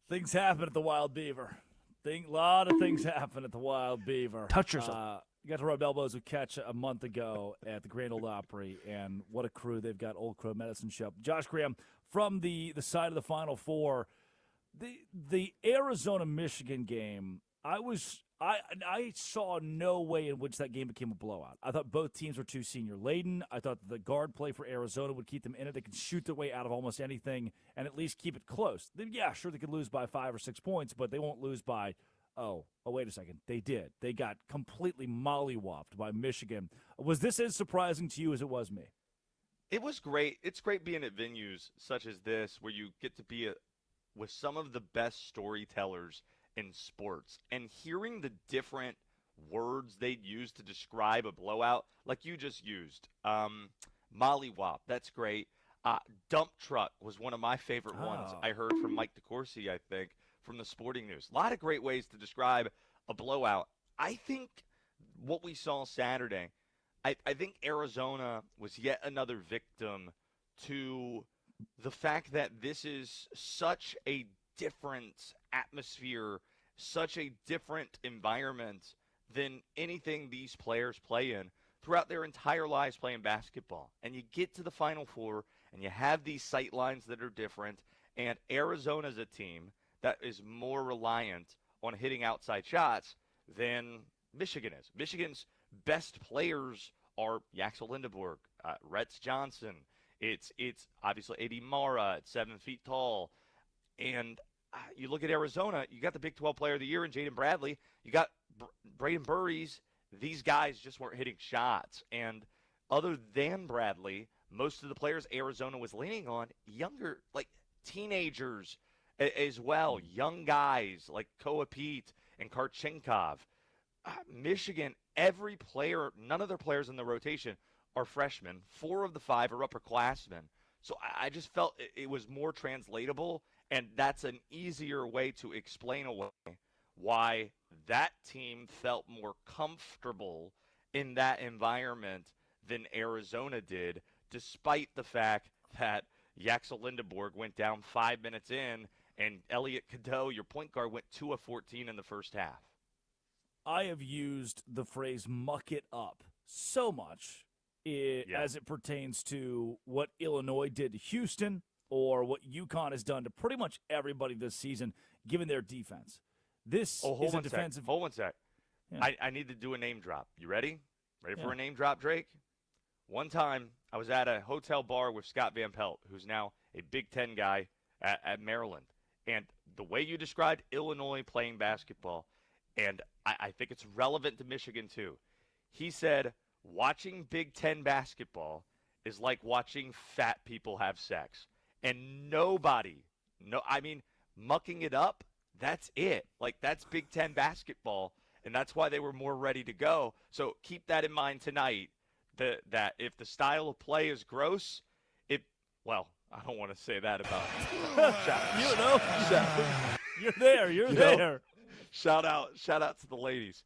Things happen at the Wild Beaver. A lot of things happen at the Wild Beaver. Touch yourself. You got to rub elbows with Catch a month ago at the Grand Ole Opry, and what a crew they've got. Old Crow Medicine Show. Josh Graham, from the side of the Final Four, the Arizona-Michigan game, I saw no way in which that game became a blowout. I thought both teams were too senior-laden. I thought the guard play for Arizona would keep them in it. They could shoot their way out of almost anything and at least keep it close. Yeah, sure, they could lose by 5 or 6 points, but they won't lose by, wait a second. They did. They got completely mollywopped by Michigan. Was this as surprising to you as it was me? It was great. It's great being at venues such as this where you get to be with some of the best storytellers in sports and hearing the different words they'd use to describe a blowout like you just used. Mollywop, that's great. Dump truck was one of my favorite ones I heard from Mike DeCourcy, I think, from the Sporting News. A lot of great ways to describe a blowout. I think what we saw Saturday, I think Arizona was yet another victim to the fact that this is such a different atmosphere, such a different environment than anything these players play in throughout their entire lives playing basketball. And you get to the Final Four, and you have these sight lines that are different, and Arizona's a team that is more reliant on hitting outside shots than Michigan is. Michigan's best players are Yaxel Lindeborg, Retz Johnson. It's obviously A.D. Mara at 7 feet tall. And you look at Arizona, you got the Big 12 Player of the Year in Jaden Bradley. You got Braden Burries. These guys just weren't hitting shots. And other than Bradley, most of the players Arizona was leaning on, younger, like teenagers as well, young guys like Koa Pete and Karchenkov. Michigan, every player, none of their players in the rotation are freshmen. 4 of the 5 are upperclassmen. So I just felt it was more translatable, and that's an easier way to explain away why that team felt more comfortable in that environment than Arizona did, despite the fact that Yaxel Lindeborg went down 5 minutes in, and Elliot Cadeau, your point guard, went 2 of 14 in the first half. I have used the phrase muck it up so much as it pertains to what Illinois did to Houston or what UConn has done to pretty much everybody this season, given their defense. This Oh, is hold a one defensive. sec. Hold one sec. Yeah. I need to do a name drop. You ready? Ready for Yeah. a name drop, Drake? One time, I was at a hotel bar with Scott Van Pelt, who's now a Big Ten guy at Maryland. And the way you described Illinois playing basketball, and I think it's relevant to Michigan too. He said, watching Big Ten basketball is like watching fat people have sex. And mucking it up, that's it. Like, that's Big Ten basketball, and that's why they were more ready to go. So keep that in mind tonight, that if the style of play is gross, I don't want to say that about You're there. You're there. Shout out to the ladies.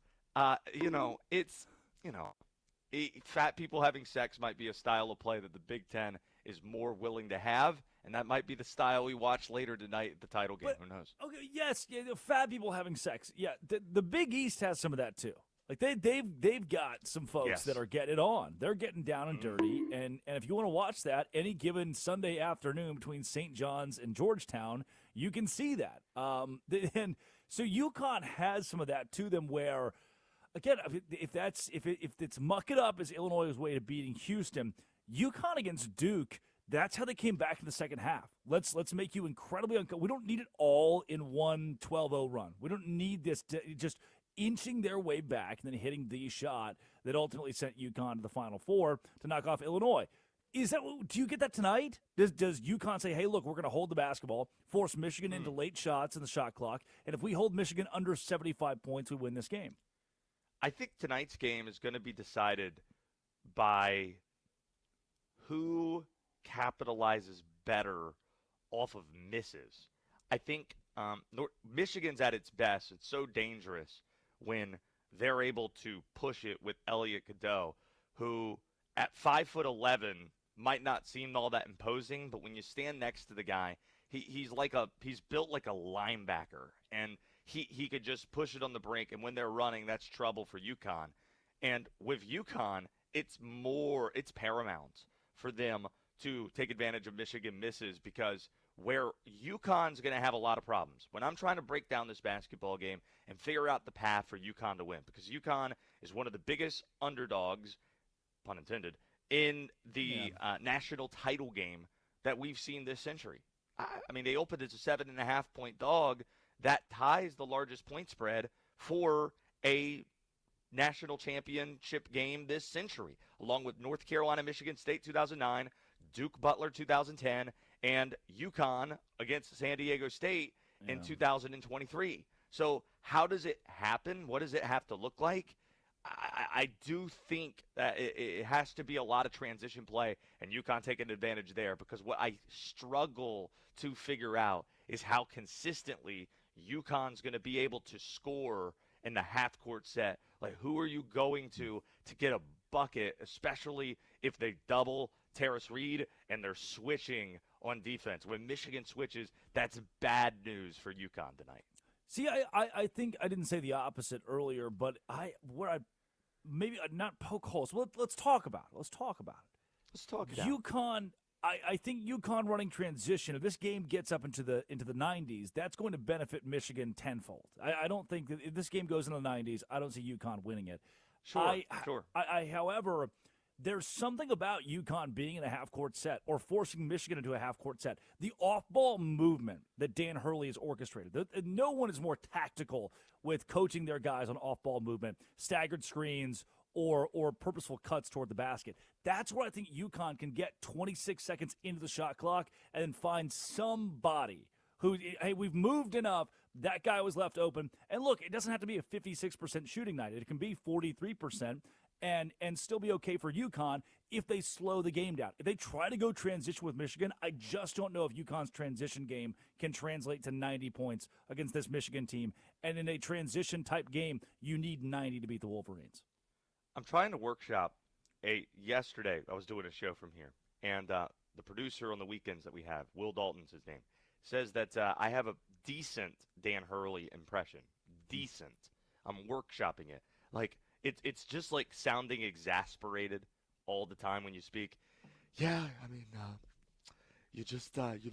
Fat people having sex might be a style of play that the Big Ten is more willing to have, and that might be the style we watch later tonight at the title game. Who knows? Okay, yes, the fat people having sex. Yeah, the Big East has some of that too. Like they've got some folks that are getting it on. They're getting down and dirty, and if you want to watch that any given Sunday afternoon between St. John's and Georgetown, you can see that. And so UConn has some of that to them. Where again, if it's muck it up as Illinois' way to beating Houston, UConn against Duke. That's how they came back in the second half. Let's make you incredibly uncomfortable. We don't need it all in one 12-0 run. We don't need this just inching their way back and then hitting the shot that ultimately sent UConn to the Final Four to knock off Illinois. Do you get that tonight? Does UConn say, hey, look, we're going to hold the basketball, force Michigan into late shots in the shot clock, and if we hold Michigan under 75 points, we win this game? I think tonight's game is going to be decided by who capitalizes better off of misses. I think Michigan's at its best. It's so dangerous when they're able to push it with Elliot Cadeau, who at 5'11" might not seem all that imposing, but when you stand next to the guy, he's built like a linebacker, and he could just push it on the brink, and when they're running, that's trouble for UConn. And with UConn, it's paramount for them to take advantage of Michigan misses, because where UConn's going to have a lot of problems when I'm trying to break down this basketball game and figure out the path for UConn to win, because UConn is one of the biggest underdogs, pun intended, in the national title game that we've seen this century. I mean, they opened as a 7.5-point dog that ties the largest point spread for a national championship game this century, along with North Carolina, Michigan State 2009, Duke Butler 2010, and UConn against San Diego State in 2023. So how does it happen? What does it have to look like? I do think that it has to be a lot of transition play, and UConn taking advantage there, because what I struggle to figure out is how consistently UConn's going to be able to score in the half-court set. Like, who are you going to get a bucket, especially if they double Terrace Reed and they're switching on defense? When Michigan switches, that's bad news for UConn tonight. See, I think I didn't say the opposite earlier, but maybe not poke holes. Well, let's talk about it. Let's talk it out. UConn, I think UConn running transition, if this game gets up into the 90s, that's going to benefit Michigan tenfold. I don't think that if this game goes into the 90s, I don't see UConn winning it. Sure. However, there's something about UConn being in a half-court set or forcing Michigan into a half-court set. The off-ball movement that Dan Hurley has orchestrated. No one is more tactical with coaching their guys on off-ball movement, staggered screens, or purposeful cuts toward the basket. That's where I think UConn can get 26 seconds into the shot clock and then find somebody who, hey, we've moved enough. That guy was left open. And look, it doesn't have to be a 56% shooting night. It can be 43%. And still be okay for UConn if they slow the game down. If they try to go transition with Michigan, I just don't know if UConn's transition game can translate to 90 points against this Michigan team. And in a transition-type game, you need 90 to beat the Wolverines. I'm trying to workshop yesterday I was doing a show from here, and the producer on the weekends that we have, Will Dalton's his name, says that I have a decent Dan Hurley impression. Decent. I'm workshopping it. Like, it's just like sounding exasperated all the time when you speak. Yeah, I mean, you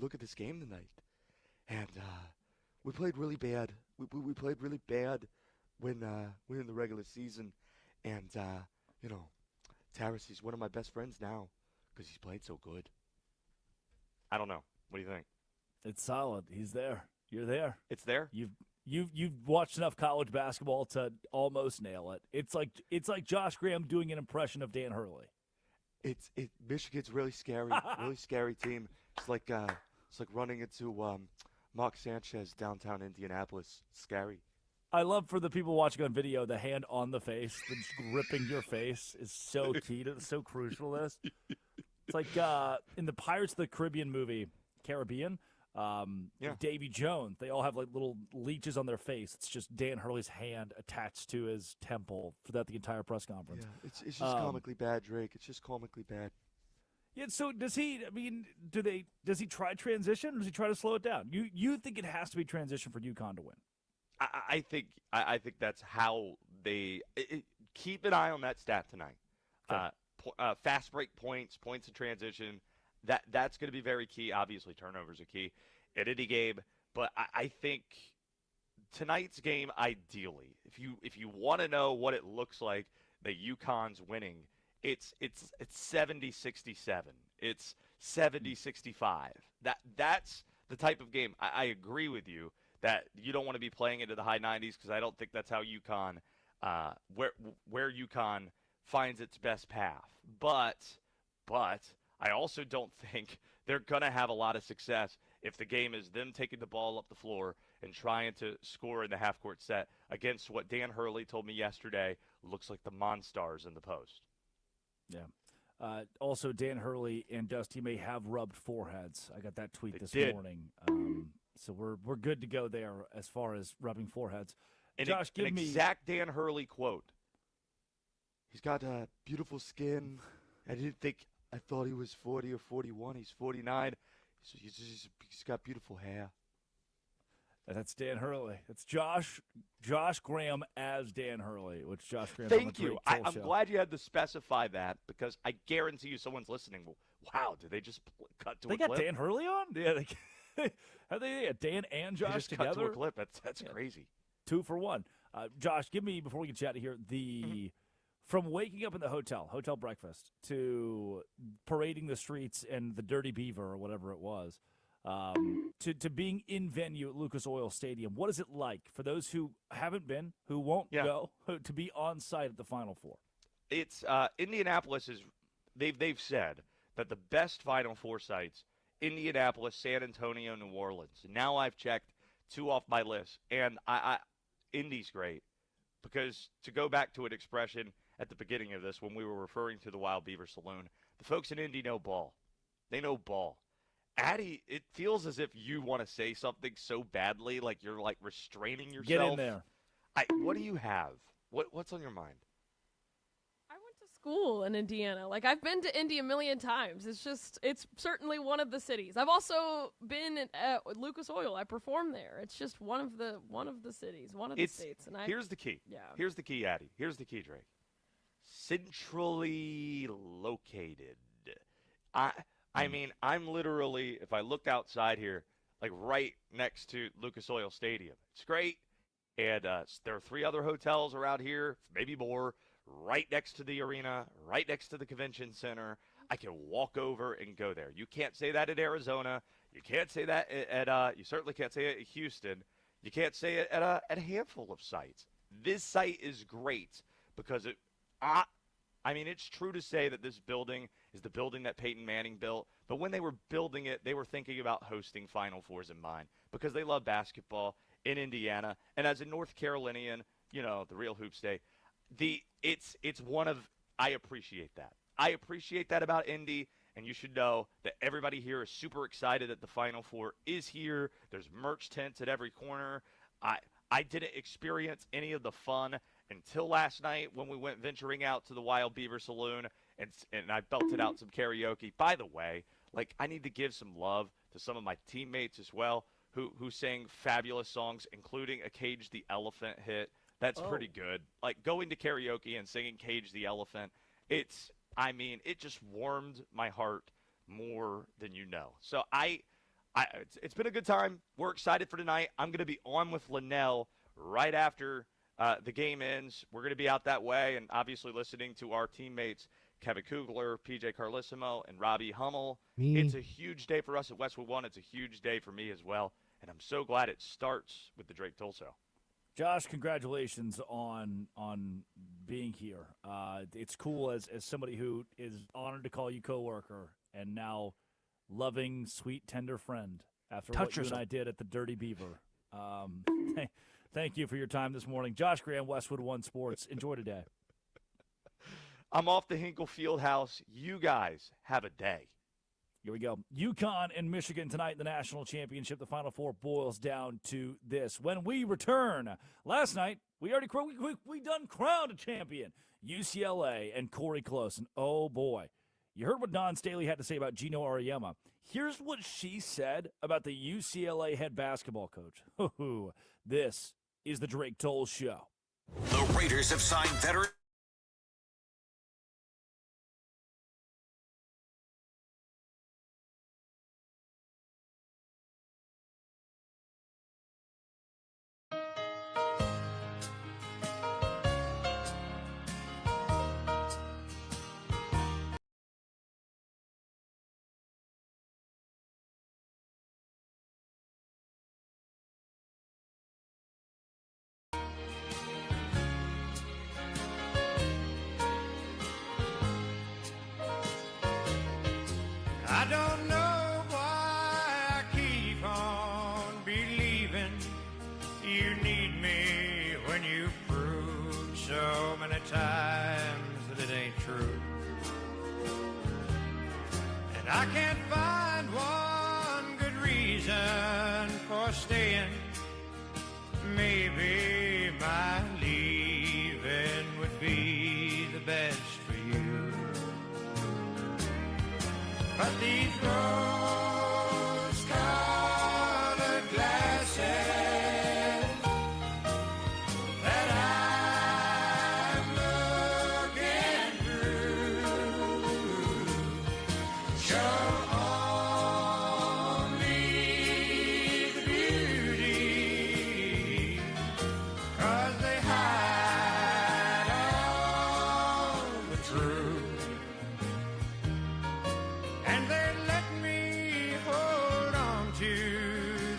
look at this game tonight, and we played really bad. we played really bad when in the regular season, and you know, Taras, he's one of my best friends now because he's played so good. I don't know. What do you think? It's solid. He's there. You're there. It's there. You've watched enough college basketball to almost nail it. It's like Josh Graham doing an impression of Dan Hurley. Michigan's really scary, really scary team. It's like running into Mark Sanchez downtown Indianapolis. Scary. I love for the people watching on video, the hand on the face, the just gripping your face is so key to so crucial to this. It's like in the Pirates of the Caribbean movie, Caribbean, Davy Jones, they all have like little leeches on their face. It's just Dan Hurley's hand attached to his temple throughout the entire press conference. Yeah, it's just comically bad, Drake. It's just comically bad. Yeah, so does he? I mean, does he try transition or does he try to slow it down? You think it has to be transition for UConn to win? I think that's how they keep an eye on that stat tonight. Okay. Fast break points in transition. That's going to be very key. Obviously, turnovers are key at any game. But I think tonight's game, ideally, if you want to know what it looks like that UConn's winning, it's 70-67. It's 70-65. That's the type of game. I agree with you that you don't want to be playing into the high 90s because I don't think that's how UConn, where UConn finds its best path. But I also don't think they're going to have a lot of success if the game is them taking the ball up the floor and trying to score in the half-court set against what Dan Hurley told me yesterday looks like the Monstars in the post. Yeah. Also, Dan Hurley and Dusty may have rubbed foreheads. I got that tweet this morning. So we're good to go there as far as rubbing foreheads. Josh, give me exact Dan Hurley quote. He's got beautiful skin. I thought he was 40 or 41. He's 49. He's got beautiful hair. That's Dan Hurley. It's Josh Graham as Dan Hurley, which Josh Graham. Thank you. I'm glad you had to specify that because I guarantee you someone's listening. Well, wow, did they just cut to a clip? They got Dan Hurley on? Yeah. How they Dan and Josh they just together? Cut to a clip. That's crazy. 2 for 1. Josh, give me, before we get you out of here, from waking up in the hotel breakfast, to parading the streets and the Dirty Beaver or whatever it was, to being in venue at Lucas Oil Stadium. What is it like for those who haven't been, who won't go, to be on site at the Final Four? It's Indianapolis is they've said that the best Final Four sites, Indianapolis, San Antonio, New Orleans. Now I've checked 2 off my list, and Indy's great because to go back to an expression at the beginning of this when we were referring to the Wild Beaver Saloon, the folks in Indy know ball. They know ball. Addie, it feels as if you want to say something so badly, like you're like restraining yourself. Get in there. What do you have? What's on your mind? I went to school in Indiana. Like, I've been to Indy a million times. It's certainly one of the cities. I've also been at Lucas Oil. I performed there. It's just one of the cities, one of the states. And here's the key. Yeah. Here's the key, Addie. Here's the key, Drake. Centrally located. I mean, I'm literally, if I look outside here, like right next to Lucas Oil Stadium. It's great. And there are 3 other hotels around here, maybe more, right next to the arena, right next to the convention center. I can walk over and go there. You can't say that at Arizona. You can't say that at you certainly can't say it at Houston. You can't say it at a handful of sites. This site is great because I mean, it's true to say that this building is the building that Peyton Manning built, but when they were building it, they were thinking about hosting Final Fours in mind because they love basketball in Indiana. And as a North Carolinian, you know, the real hoop state, it's one of, I appreciate that. I appreciate that about Indy, and you should know that everybody here is super excited that the Final Four is here. There's merch tents at every corner. I didn't experience any of the fun until last night when we went venturing out to the Wild Beaver Saloon and I belted out some karaoke. By the way, like, I need to give some love to some of my teammates as well who sang fabulous songs, including a Cage the Elephant hit. That's pretty good. Like, going to karaoke and singing Cage the Elephant, it just warmed my heart more than you know. So It's been a good time. We're excited for tonight. I'm going to be on with Linnell right after the game ends. We're going to be out that way and obviously listening to our teammates Kevin Kugler, PJ Carlissimo, and Robbie Hummel. Me. It's a huge day for us at Westwood One. It's a huge day for me as well. And I'm so glad it starts with the Drake Toll Show. Josh, congratulations on being here. It's cool as somebody who is honored to call you coworker and now loving, sweet, tender friend after what you and I did at the Dirty Beaver. Thank you for your time this morning. Josh Graham, Westwood One Sports. Enjoy today. I'm off the Hinkle Fieldhouse. You guys have a day. Here we go. UConn and Michigan tonight in the national championship. The Final Four boils down to this. When we return, last night, we already we done crowned a champion. UCLA and Corey Close. And oh, boy, you heard what Don Staley had to say about Gino Auriemma. Here's what she said about the UCLA head basketball coach. This is the Drake Toll Show. The Raiders have signed veteran. I don't know why I keep on believing you need me when you prove so many times that it ain't true. And I can't find one good reason for staying. Maybe my leaving would be the best for you. But these rose-colored glasses that I'm looking through show only the beauty, 'cause they hide all the truth. And they let me hold on to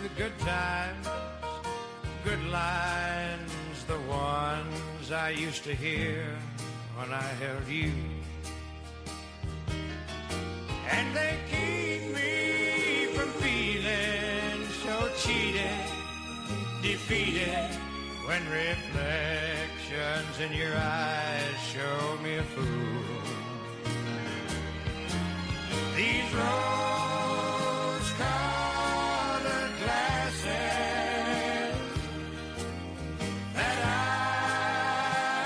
the good times, good lines, the ones I used to hear when I held you. And they keep me from feeling so cheated, defeated, when reflections in your eyes show me a fool. These rose-colored glasses that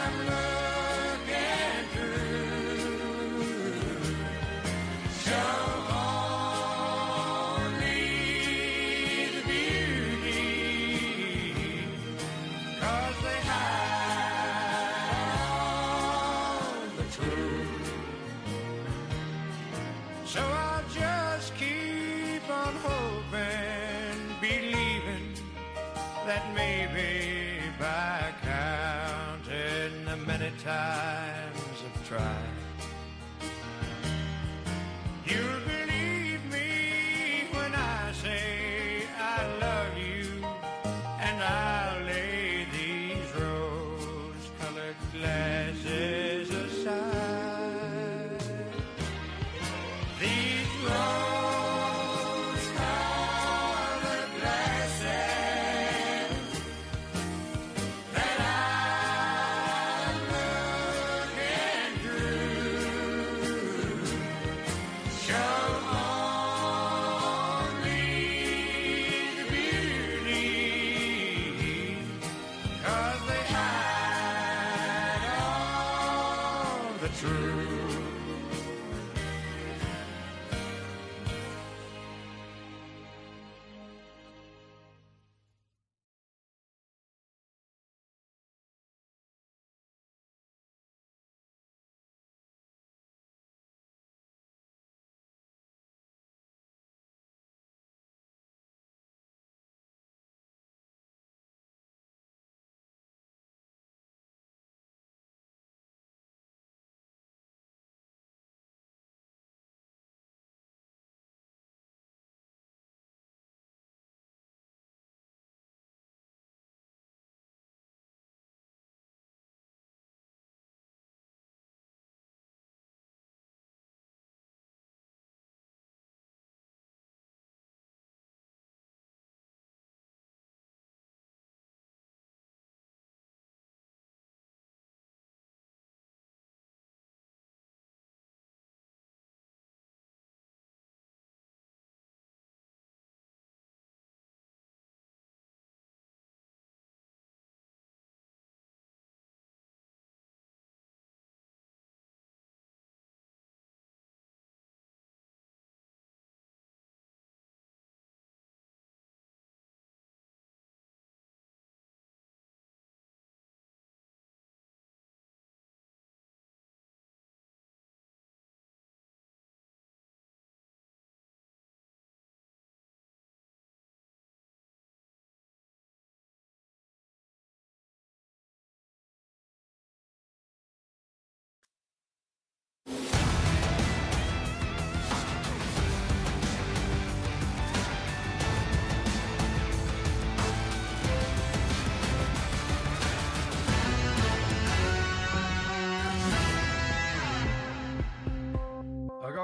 I'm looking through show only the beauty, 'cause they hide all the truth. So I'll just keep on hoping, believing that maybe by counting the many times I've tried, you'll believe me when I say I love you, and I'll lay these rose-colored glasses aside. These rose-colored glasses that I'm looking through show only the beauty, 'cause they hide all the truth.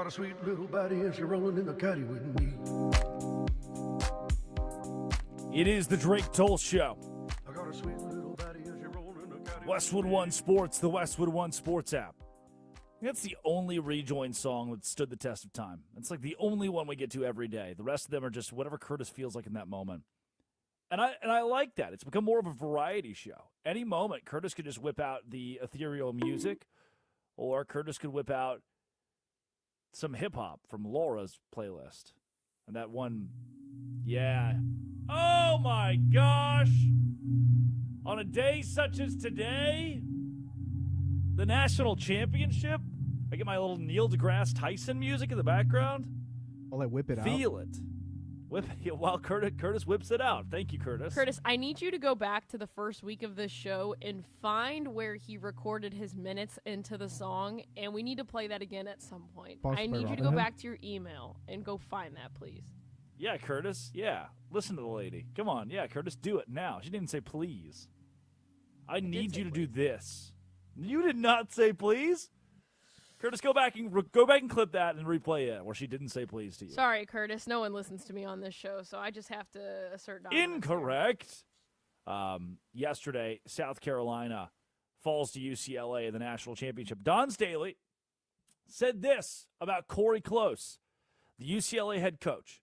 got a sweet little body and she's rolling in the caddy with me. It is the Drake Toll Show. I got a sweet little body and she's rolling in the caddy. Westwood One Sports, the Westwood One Sports app. That's the only rejoin song that stood the test of time. It's like the only one we get to every day. The rest of them are just whatever Curtis feels like in that moment. And I like that. It's become more of a variety show. Any moment, Curtis could just whip out the ethereal music, or Curtis could whip out some hip-hop from Laura's playlist. And that one, yeah. Oh, my gosh. On a day such as today, the national championship, I get my little Neil deGrasse Tyson music in the background. I'll whip it out. Feel it. Whip it while Curtis whips it out. Thank you, Curtis. Curtis, I need you to go back to the first week of this show and find where he recorded his minutes into the song, and we need to play that again at some point. I need you to go back to your email and go find that, please. Yeah, Curtis. Yeah. Listen to the lady. Come on. Yeah, Curtis, do it now. She didn't say please. I need you to do this. You did not say please. Curtis, go back and clip that and replay it where she didn't say please to you. Sorry, Curtis. No one listens to me on this show, so I just have to assert dominance. Incorrect. Yesterday, South Carolina falls to UCLA in the national championship. Don Staley said this about Corey Close, the UCLA head coach.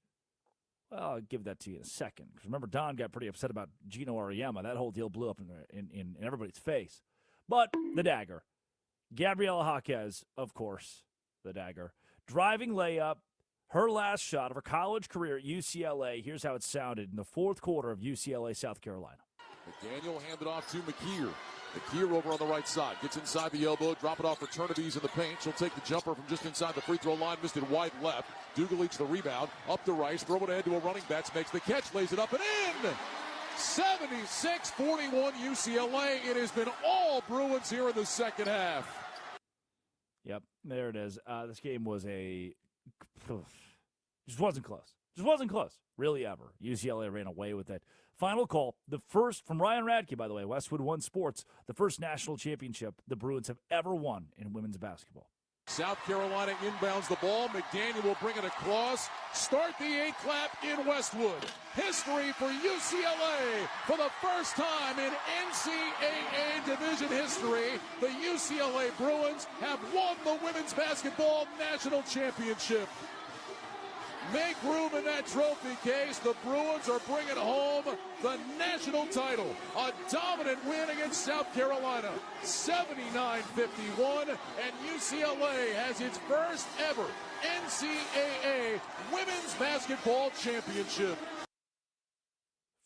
Well, I'll give that to you in a second. Because remember, Don got pretty upset about Gino Auriemma. That whole deal blew up in everybody's face. But the dagger. Gabriela Jaquez, of course, the dagger. Driving layup, her last shot of her college career at UCLA. Here's how it sounded in the fourth quarter of UCLA, South Carolina. McDaniel handed off to McKeer. McKeer over on the right side. Gets inside the elbow. Drop it off for Turnaby's in the paint. She'll take the jumper from just inside the free throw line. Missed it wide left. Dugalich the rebound. Up to Rice. Throw it ahead to a running backs. Makes the catch. Lays it up and in. 76-41 UCLA. It has been all Bruins here in the second half. Yep, there it is. This game was just wasn't close. Just wasn't close, really, ever. UCLA ran away with it. Final call, the first from Ryan Radke, by the way, Westwood One Sports, the first national championship the Bruins have ever won in women's basketball. South Carolina inbounds the ball. McDaniel will bring it across. Start the 8 clap in Westwood. History for UCLA. For the first time in NCAA division history, the UCLA Bruins have won the women's basketball national championship. Make room in that trophy case. The Bruins are bringing home the national title. A dominant win against South Carolina, 79-51, and UCLA has its first ever NCAA women's basketball championship.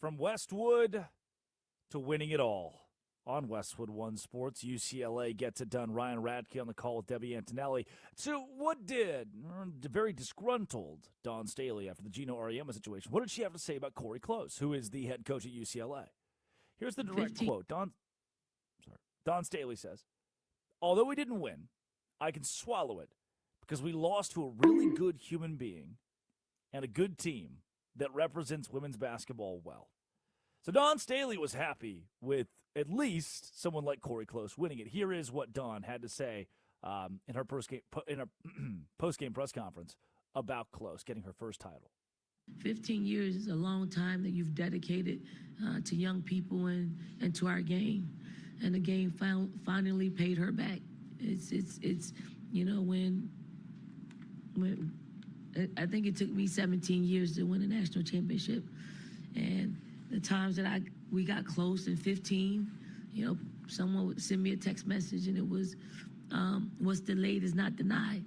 From Westwood to winning it all. On Westwood One Sports, UCLA gets it done. Ryan Radke on the call with Debbie Antonelli. So what did very disgruntled Dawn Staley after the Gino Auriemma situation, what did she have to say about Corey Close, who is the head coach at UCLA? Here's the direct quote. Dawn Staley says, although we didn't win, I can swallow it because we lost to a really good human being and a good team that represents women's basketball well. So Dawn Staley was happy with at least someone like Corey Close winning it. Here is what Dawn had to say in her post-game press conference about Close getting her first title. 15 years is a long time that you've dedicated to young people and to our game. And the game finally paid her back. It's you know, when I think it took me 17 years to win a national championship. And the times that we got close in 15, you know, someone would send me a text message and it was, what's delayed is not denied.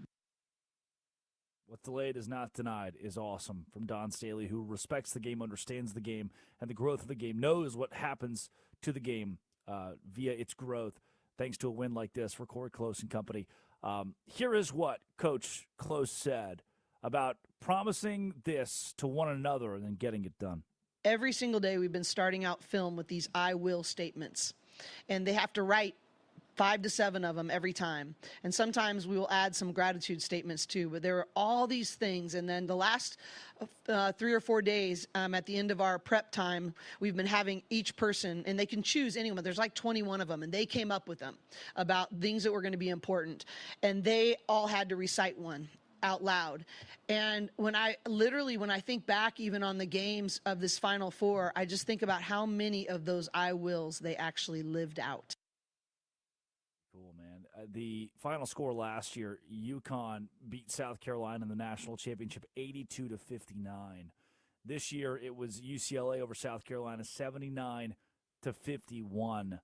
What's delayed is not denied is awesome from Dawn Staley, who respects the game, understands the game, and the growth of the game, knows what happens to the game via its growth, thanks to a win like this for Corey Close and company. Here is what Coach Close said about promising this to one another and then getting it done. Every single day we've been starting out film with these I will statements, and they have to write 5 to 7 of them every time. And sometimes we will add some gratitude statements too, but there are all these things. And then the last 3 or 4 days at the end of our prep time, we've been having each person, and they can choose anyone. There's like 21 of them, and they came up with them about things that were going to be important. And they all had to recite one. out loud. And when I think back even on the games of this Final Four, I just think about how many of those I wills they actually lived out. Cool, man. The final score last year, UConn beat South Carolina in the national championship 82-59. This year, it was UCLA over South Carolina 79-51.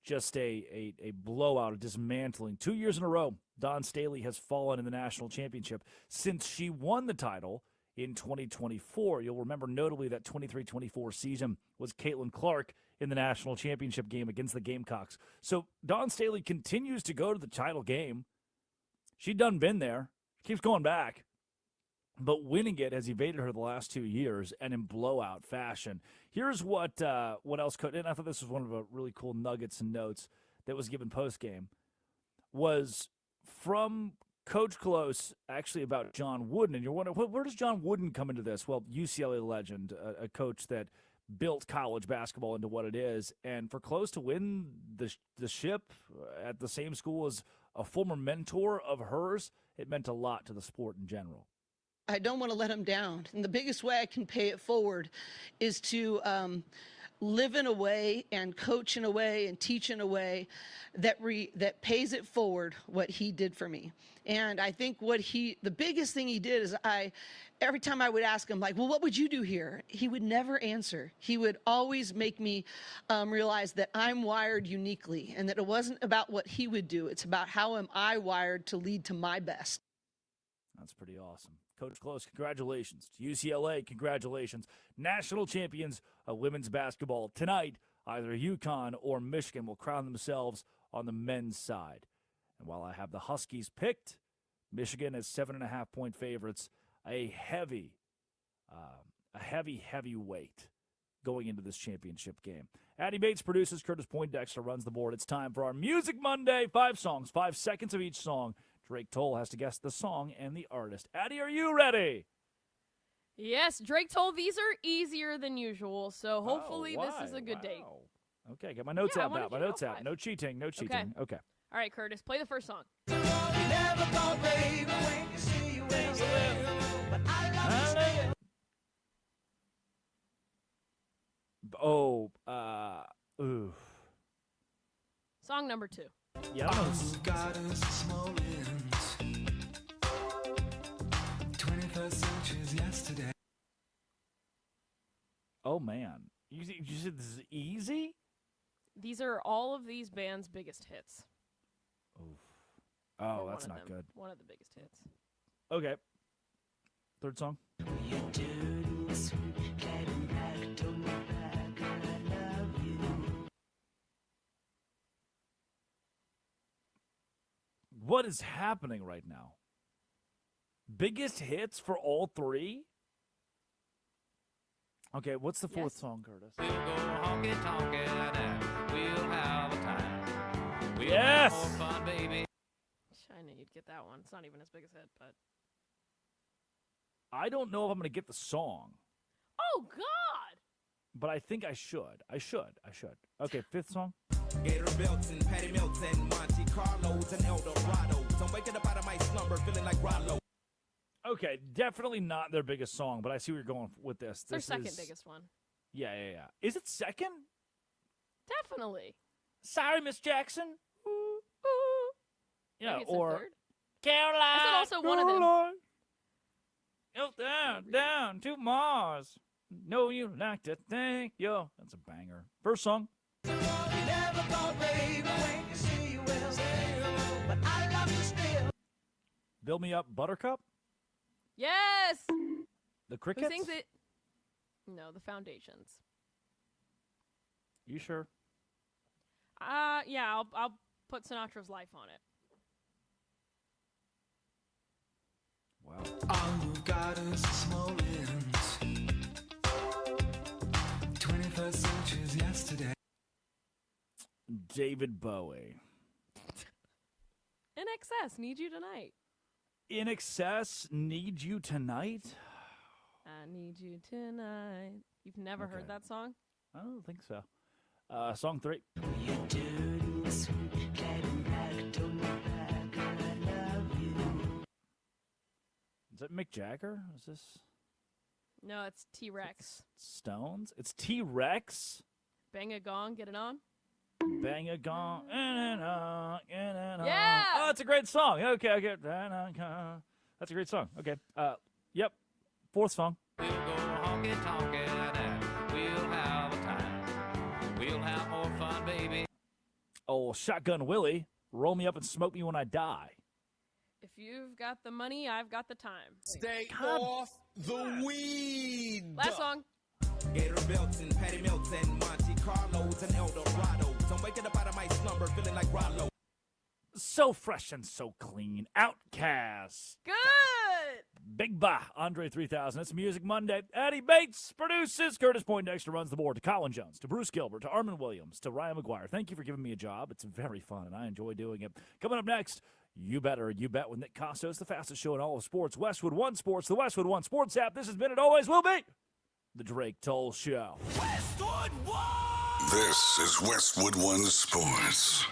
Just a blowout, a dismantling. 2 years in a row, Dawn Staley has fallen in the national championship since she won the title in 2024. You'll remember notably that 23-24 season was Caitlin Clark in the national championship game against the Gamecocks. So Dawn Staley continues to go to the title game. She done been there. Keeps going back. But winning it has evaded her the last 2 years and in blowout fashion. Here's what else could, and I thought this was one of the really cool nuggets and notes that was given post-game, was from Coach Close actually about John Wooden. And you're wondering, where does John Wooden come into this? Well, UCLA legend, a coach that built college basketball into what it is. And for Close to win the ship at the same school as a former mentor of hers, it meant a lot to the sport in general. I don't want to let them down. And the biggest way I can pay it forward is to live in a way and coach in a way and teach in a way that pays it forward what he did for me. And I think the biggest thing he did is every time I would ask him, like, well, what would you do here? He would never answer. He would always make me realize that I'm wired uniquely and that it wasn't about what he would do. It's about how am I wired to lead to my best. That's pretty awesome. Coach Close, congratulations. To UCLA, congratulations. National champions of women's basketball. Tonight, either UConn or Michigan will crown themselves on the men's side. And while I have the Huskies picked, Michigan is 7.5-point favorites. A heavy weight going into this championship game. Addie Bates produces, Curtis Poindexter runs the board. It's time for our Music Monday. 5 songs, 5 seconds of each song. Drake Toll has to guess the song and the artist. Addie, are you ready? Yes, Drake told these are easier than usual, so hopefully this is a good day. Okay, get my notes out. My notes out. No cheating. Okay. All right, Curtis, play the first song. Song number 2. Yeah. Oh, man. You said this is easy? These are all of these bands' biggest hits. Oof. Oh, that's not good. One of the biggest hits. Okay. Third song. What is happening right now? Biggest hits for all 3? Okay, what's the fourth song, Curtis? We'll go honky-tonkin' and we'll have a time. We'll Yes! have more fun, baby. I knew you'd get that one. It's not even his biggest hit, but... I don't know if I'm going to get the song, Oh, God! but I think I should. I should. Okay, 5th song. Gator belts and Patty Melts and Monte Carlos and El Dorado. So I'm waking up out of my slumber feeling like Rollo. Okay, definitely not their biggest song, but I see where you're going with this. It's their second biggest one. Yeah. Is it second? Definitely. Sorry, Miss Jackson. Ooh. Yeah, Maybe it's their or third. Caroline. Is it also one of them? Down to Mars. Know you like to think yo. That's a banger. First song. Build Me Up, Buttercup. Yes! The Crickets. Who sings it? No, the Foundations. You sure? Yeah, I'll put Sinatra's Life on it. Wow. All you got is a small ends. 21st century's yesterday. David Bowie. In Excess, Need You Tonight. In Excess, Need You Tonight. I Need You Tonight. You've never heard that song? I don't think so. Song 3. it Mick Jagger? Is this No, it's T-Rex. Stones? It's T-Rex? Bang a gong, get it on. Bang a gong, Yeah! Oh, it's a great song. Okay. That's a great song. Okay. Yep. Fourth song. We'll go honky-tonkin' and we'll have a time. We'll have more fun, baby. Oh, Shotgun Willie. Roll me up and smoke me when I die. If you've got the money, I've got the time. Stay off the weed. Last song. Gator belts and Patty Melts and Monte Carlos and El Dorado. I'm waking up out of my slumber feeling like Rollo. So fresh and so clean. Outcast. Good. Big Bah. Andre 3000. It's Music Monday. Eddie Bates produces. Curtis Poindexter runs the board. To Colin Jones. To Bruce Gilbert. To Armin Williams. To Ryan McGuire. Thank you for giving me a job. It's very fun, and I enjoy doing it. Coming up next, You Better You Bet with Nick Costos, the fastest show in all of sports. Westwood One Sports, the Westwood One Sports app. This has been, it always will be, the Drake Toll Show. Westwood One! This is Westwood One Sports.